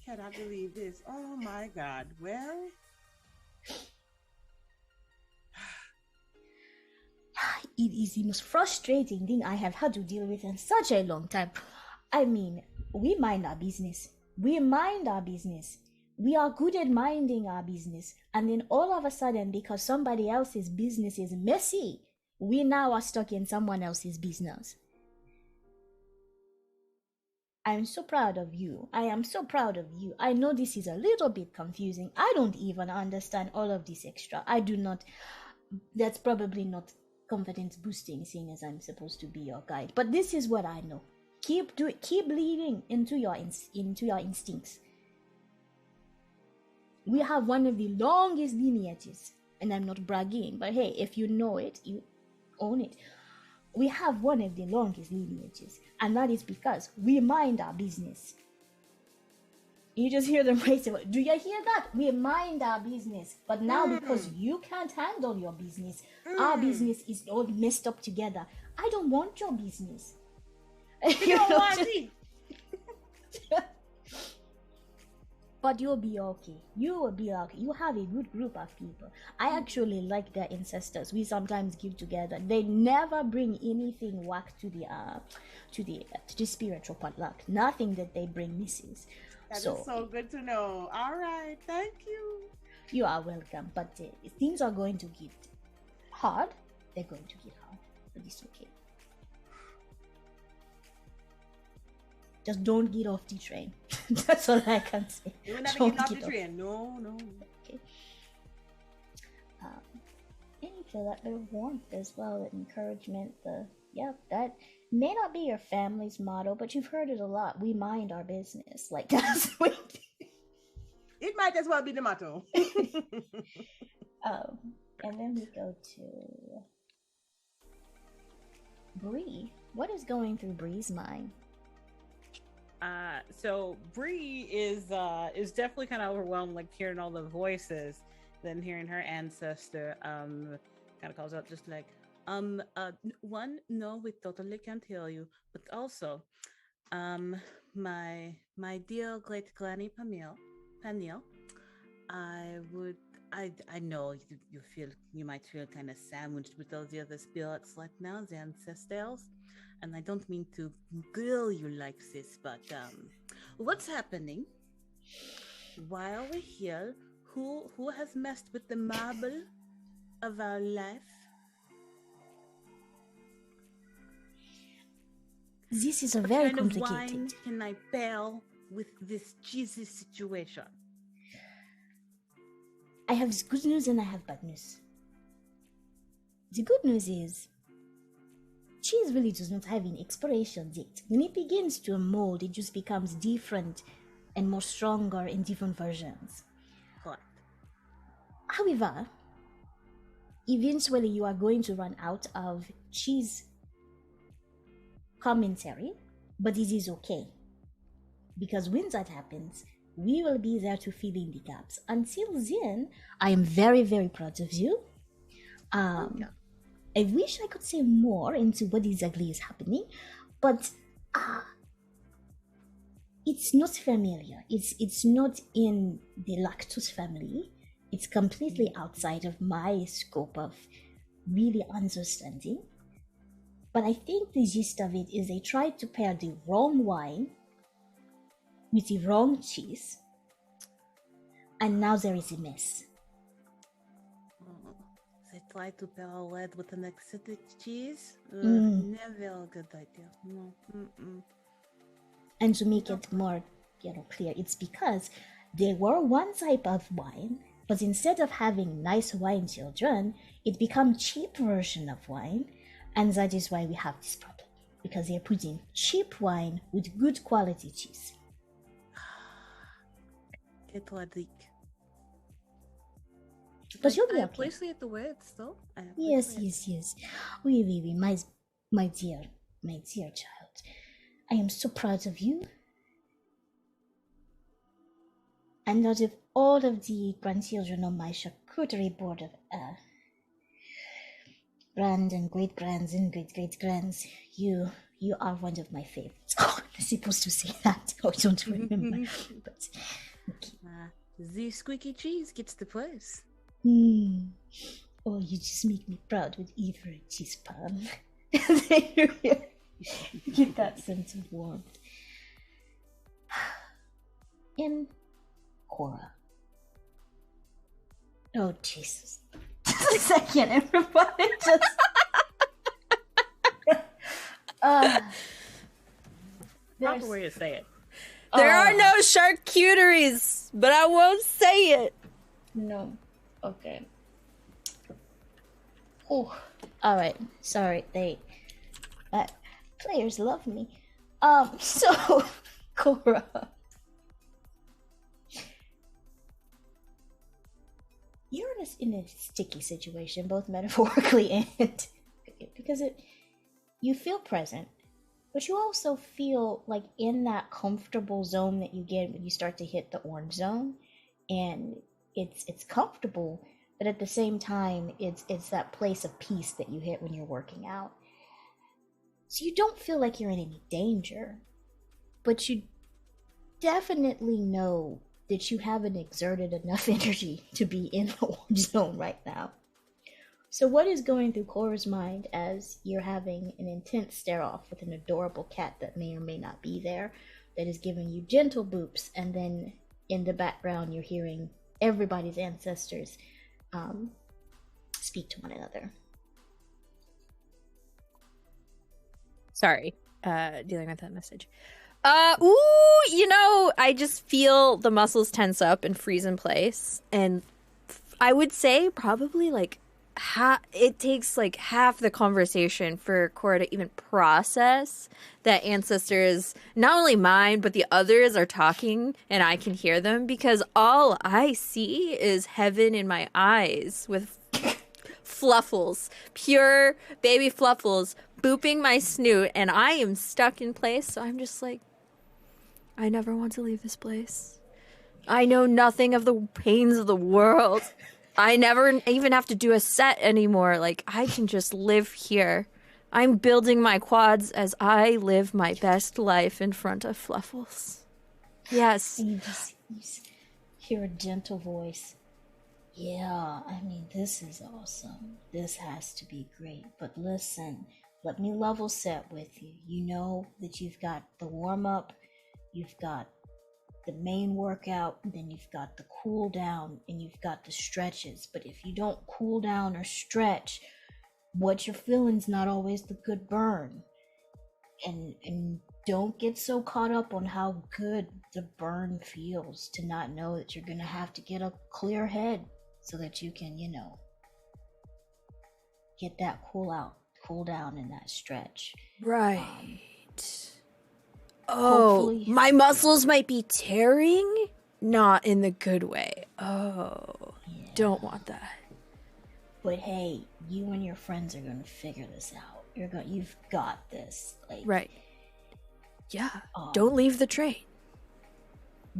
Cannot believe this. Oh my God! Well, it is the most frustrating thing I have had to deal with in such a long time. I mean, we mind our business. We mind our business. We are good at minding our business. And then all of a sudden, because somebody else's business is messy, we now are stuck in someone else's business. I'm so proud of you. I am so proud of you. I know this is a little bit confusing. I don't even understand all of this extra. I do not. That's probably not confidence boosting, seeing as I'm supposed to be your guide. But this is what I know. Keep leading into your instincts. We have one of the longest lineages, and I'm not bragging, but hey, if you know it, you own it. We have one of the longest lineages, and that is because we mind our business. You just hear them raise it. Do you hear that? We mind our business. But now because you can't handle your business, our business is all messed up together. I don't want your business. you don't want it. But you'll be okay. You will be okay. You have a good group of people. I actually like their ancestors. We sometimes give together. They never bring anything whack to the spiritual potluck. Nothing that they bring misses. That is so good to know. All right, thank you. You are welcome. But if things are going to get hard, they're going to get hard. But it's okay. Just don't get off the train. That's all I can say. You will never get off the train. No. Okay. And you feel that bit of warmth as well, that encouragement. That may not be your family's motto, but you've heard it a lot. We mind our business. Like that's what it might as well be the motto. And then we go to Bree. What is going through Bree's mind? So Bree is definitely kind of overwhelmed, like hearing all the voices, then hearing her ancestor kind of calls out just like one, no, we totally can't hear you, but also my dear great granny Peniel, I know you might feel kind of sandwiched with all the other spirits right now, the ancestors. And I don't mean to grill you like this, but what's happening? While we're here, who has messed with the marble of our life? This is a very complicated. What kind of wine can I pair with this cheesy situation? I have good news and I have bad news. The good news is cheese really does not have an expiration date. When it begins to mold, it just becomes different and more stronger in different versions. Correct. However, eventually you are going to run out of cheese commentary, but this is okay. Because when that happens, we will be there to fill in the gaps. Until then, I am very, very proud of you. I wish I could say more into what exactly is happening, but it's not familiar. It's not in the lactose family. It's completely outside of my scope of really understanding. But I think the gist of it is they tried to pair the wrong wine with the wrong cheese, and now there is a mess. They try to pair a lead with an acidic cheese. Never a good idea. No. And to make it more, clear, it's because there were one type of wine, but instead of having nice wine children, it become cheap version of wine, and that is why we have this problem, because they're putting cheap wine with good quality cheese. It will leak. But you'll be I okay. appreciate the words, though. Yes. Oui, my dear child. I am so proud of you. And out of all of the grandchildren on my charcuterie board of grand and great grands and great grands, you are one of my favorites. Oh, I'm supposed to say that. Oh, I don't remember. But okay. The squeaky cheese gets the prize. Oh, you just make me proud with every cheese pan. Get that sense of warmth. And Cora. Oh, Jesus. Just a second, everybody. Proper way to say it. There are no charcuteries, but I won't say it. No. Okay. Oh, all right. Sorry, players love me. So Cora, you're in a sticky situation, both metaphorically and because you feel present, but you also feel like in that comfortable zone that you get when you start to hit the orange zone, and it's comfortable, but at the same time it's that place of peace that you hit when you're working out. So you don't feel like you're in any danger, but you definitely know that you haven't exerted enough energy to be in the orange zone right now. So what is going through Cora's mind as you're having an intense stare-off with an adorable cat that may or may not be there, that is giving you gentle boops, and then in the background you're hearing everybody's ancestors speak to one another? Sorry, dealing with that message. I just feel the muscles tense up and freeze in place, and I would say probably like it takes like half the conversation for Cora to even process that ancestors, not only mine but the others, are talking and I can hear them, because all I see is heaven in my eyes with fluffles, pure baby fluffles booping my snoot, and I am stuck in place. So I'm just like, I never want to leave this place. I know nothing of the pains of the world. I never even have to do a set anymore. Like, I can just live here. I'm building my quads as I live my best life in front of Fluffles. Yes. You just hear a gentle voice. Yeah, I mean, this is awesome. This has to be great. But listen, let me level set with you. You know that you've got the warm-up, you've got the main workout, then you've got the cool down, and you've got the stretches. But if you don't cool down or stretch, what you're feeling's not always the good burn. And don't get so caught up on how good the burn feels to not know that you're gonna have to get a clear head so that you can, get that cool down, and that stretch. Right. Oh, Hopefully. my muscles might be tearing, not in the good way. Oh, don't want that. But hey, you and your friends are gonna figure this out. You've got this. Like, Right. Yeah. Don't leave the train.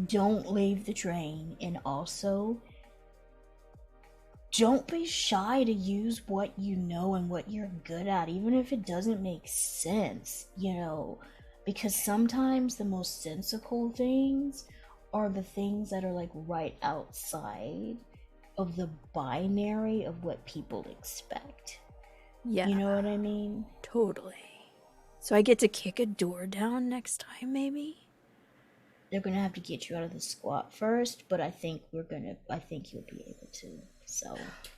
don't leave the train, and also don't be shy to use what you know and what you're good at, even if it doesn't make sense, because sometimes the most sensical things are the things that are like right outside of the binary of what people expect. Yeah. You know what I mean? Totally. So I get to kick a door down next time, maybe? They're gonna have to get you out of the squat first, but I think you'll be able to. So.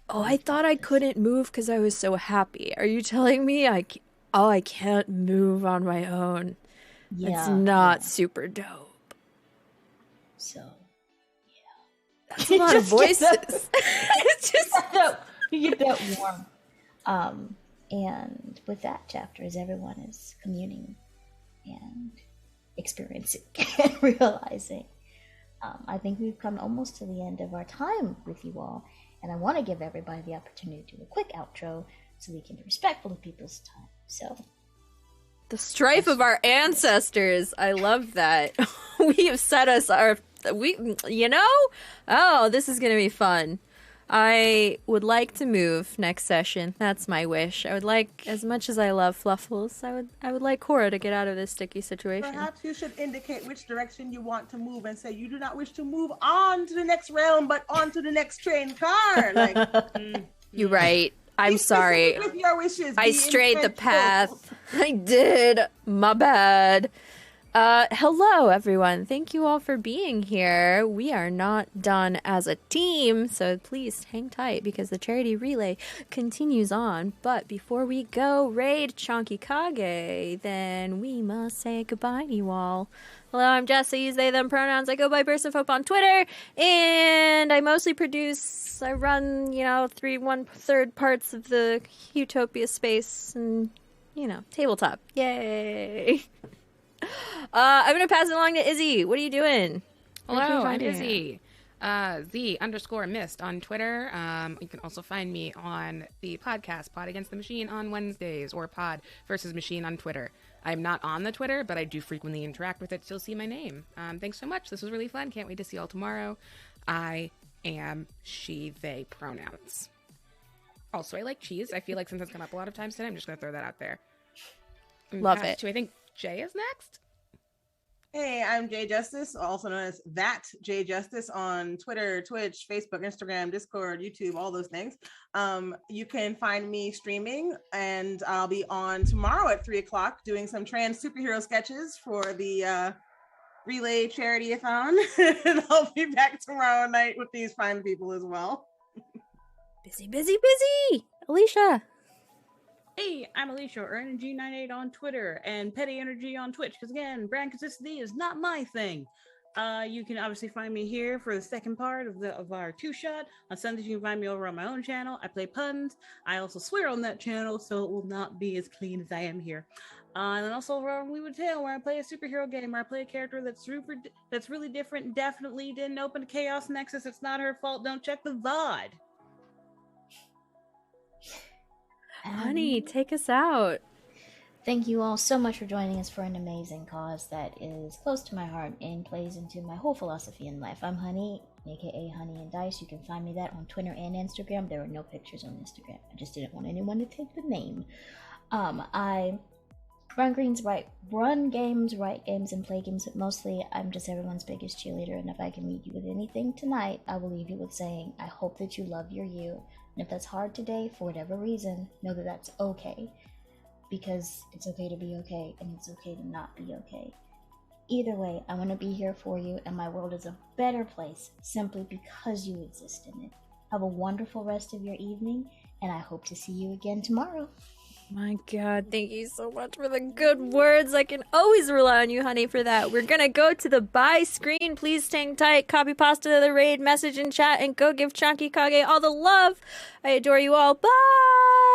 Oh, I thought I couldn't move because I was so happy. Are you telling me I can't move on my own? Yeah. It's not super dope. So. That's a lot of voices. It's just you get that warm. And with that chapter, as everyone is communing and experiencing and realizing, I think we've come almost to the end of our time with you all, and I want to give everybody the opportunity to do a quick outro so we can be respectful of people's time. So, The strife of our ancestors. I love that. We have set us this is going to be fun. I would like to move next session. That's my wish. I would like, as much as I love Fluffles, I would like Cora to get out of this sticky situation. Perhaps you should indicate which direction you want to move and say you do not wish to move on to the next realm, but on to the next train car. Like, You're right. I'm sorry. With your wishes, I strayed the path. I did. My bad. Hello, everyone. Thank you all for being here. We are not done as a team, so please hang tight because the charity relay continues on. But before we go raid Chonky Kage, then we must say goodbye to you all. Hello, I'm Jess. I use they, them pronouns. I go by Burst of Hope on Twitter, and I mostly I run, 1/3 parts of the Huetopia space and, tabletop. Yay! I'm gonna pass it along to Izzy. What are you doing? Hello, I'm Izzy. Z_mist on Twitter. You can also find me on the podcast Pod Against the Machine on Wednesdays, or Pod versus Machine on Twitter. I'm not on the Twitter, but I do frequently interact with it. Still see my name. Thanks so much. This was really fun. Can't wait to see you all tomorrow. I am she, they pronouns. Also, I like cheese. I feel like since it's come up a lot of times today, I'm just gonna throw that out there. Love it. I think Jay is next. Hey, I'm Jay Justice, also known as that Jay Justice on Twitter, Twitch, Facebook, Instagram, Discord, YouTube, all those things. You can find me streaming, and I'll be on tomorrow at 3:00 doing some trans superhero sketches for the Relay Charity-a-thon. And I'll be back tomorrow night with these fine people as well. Busy, busy, busy! Alicia! Hey, I'm Alicia, or Energy98 on Twitter, and Petty Energy on Twitch, because again, brand consistency is not my thing. You can obviously find me here for the second part of our two-shot. On Sundays, you can find me over on my own channel. I play puns. I also swear on that channel, so it will not be as clean as I am here. And then also over on We Would Tale, where I play a superhero game, where I play a character that's really different, definitely didn't open to Chaos Nexus. It's not her fault. Don't check the VOD. Honey, take us out. Thank you all so much for joining us for an amazing cause that is close to my heart and plays into my whole philosophy in life. I'm Honey, aka Honey and Dice. You can find me that on Twitter and Instagram. There are no pictures on Instagram. I just didn't want anyone to take the name. I run games, write games, and play games, but mostly I'm just everyone's biggest cheerleader, and if I can leave you with anything tonight, I will leave you with saying, I hope that you love your you, and if that's hard today, for whatever reason, know that that's okay, because it's okay to be okay, and it's okay to not be okay. Either way, I want to be here for you, and my world is a better place simply because you exist in it. Have a wonderful rest of your evening, and I hope to see you again tomorrow. My God, thank you so much for the good words. I can always rely on you, honey, for that. We're gonna go to the buy screen. Please hang tight, copy pasta to the raid, message in chat, and go give Chonky Kage all the love. I adore you all. Bye!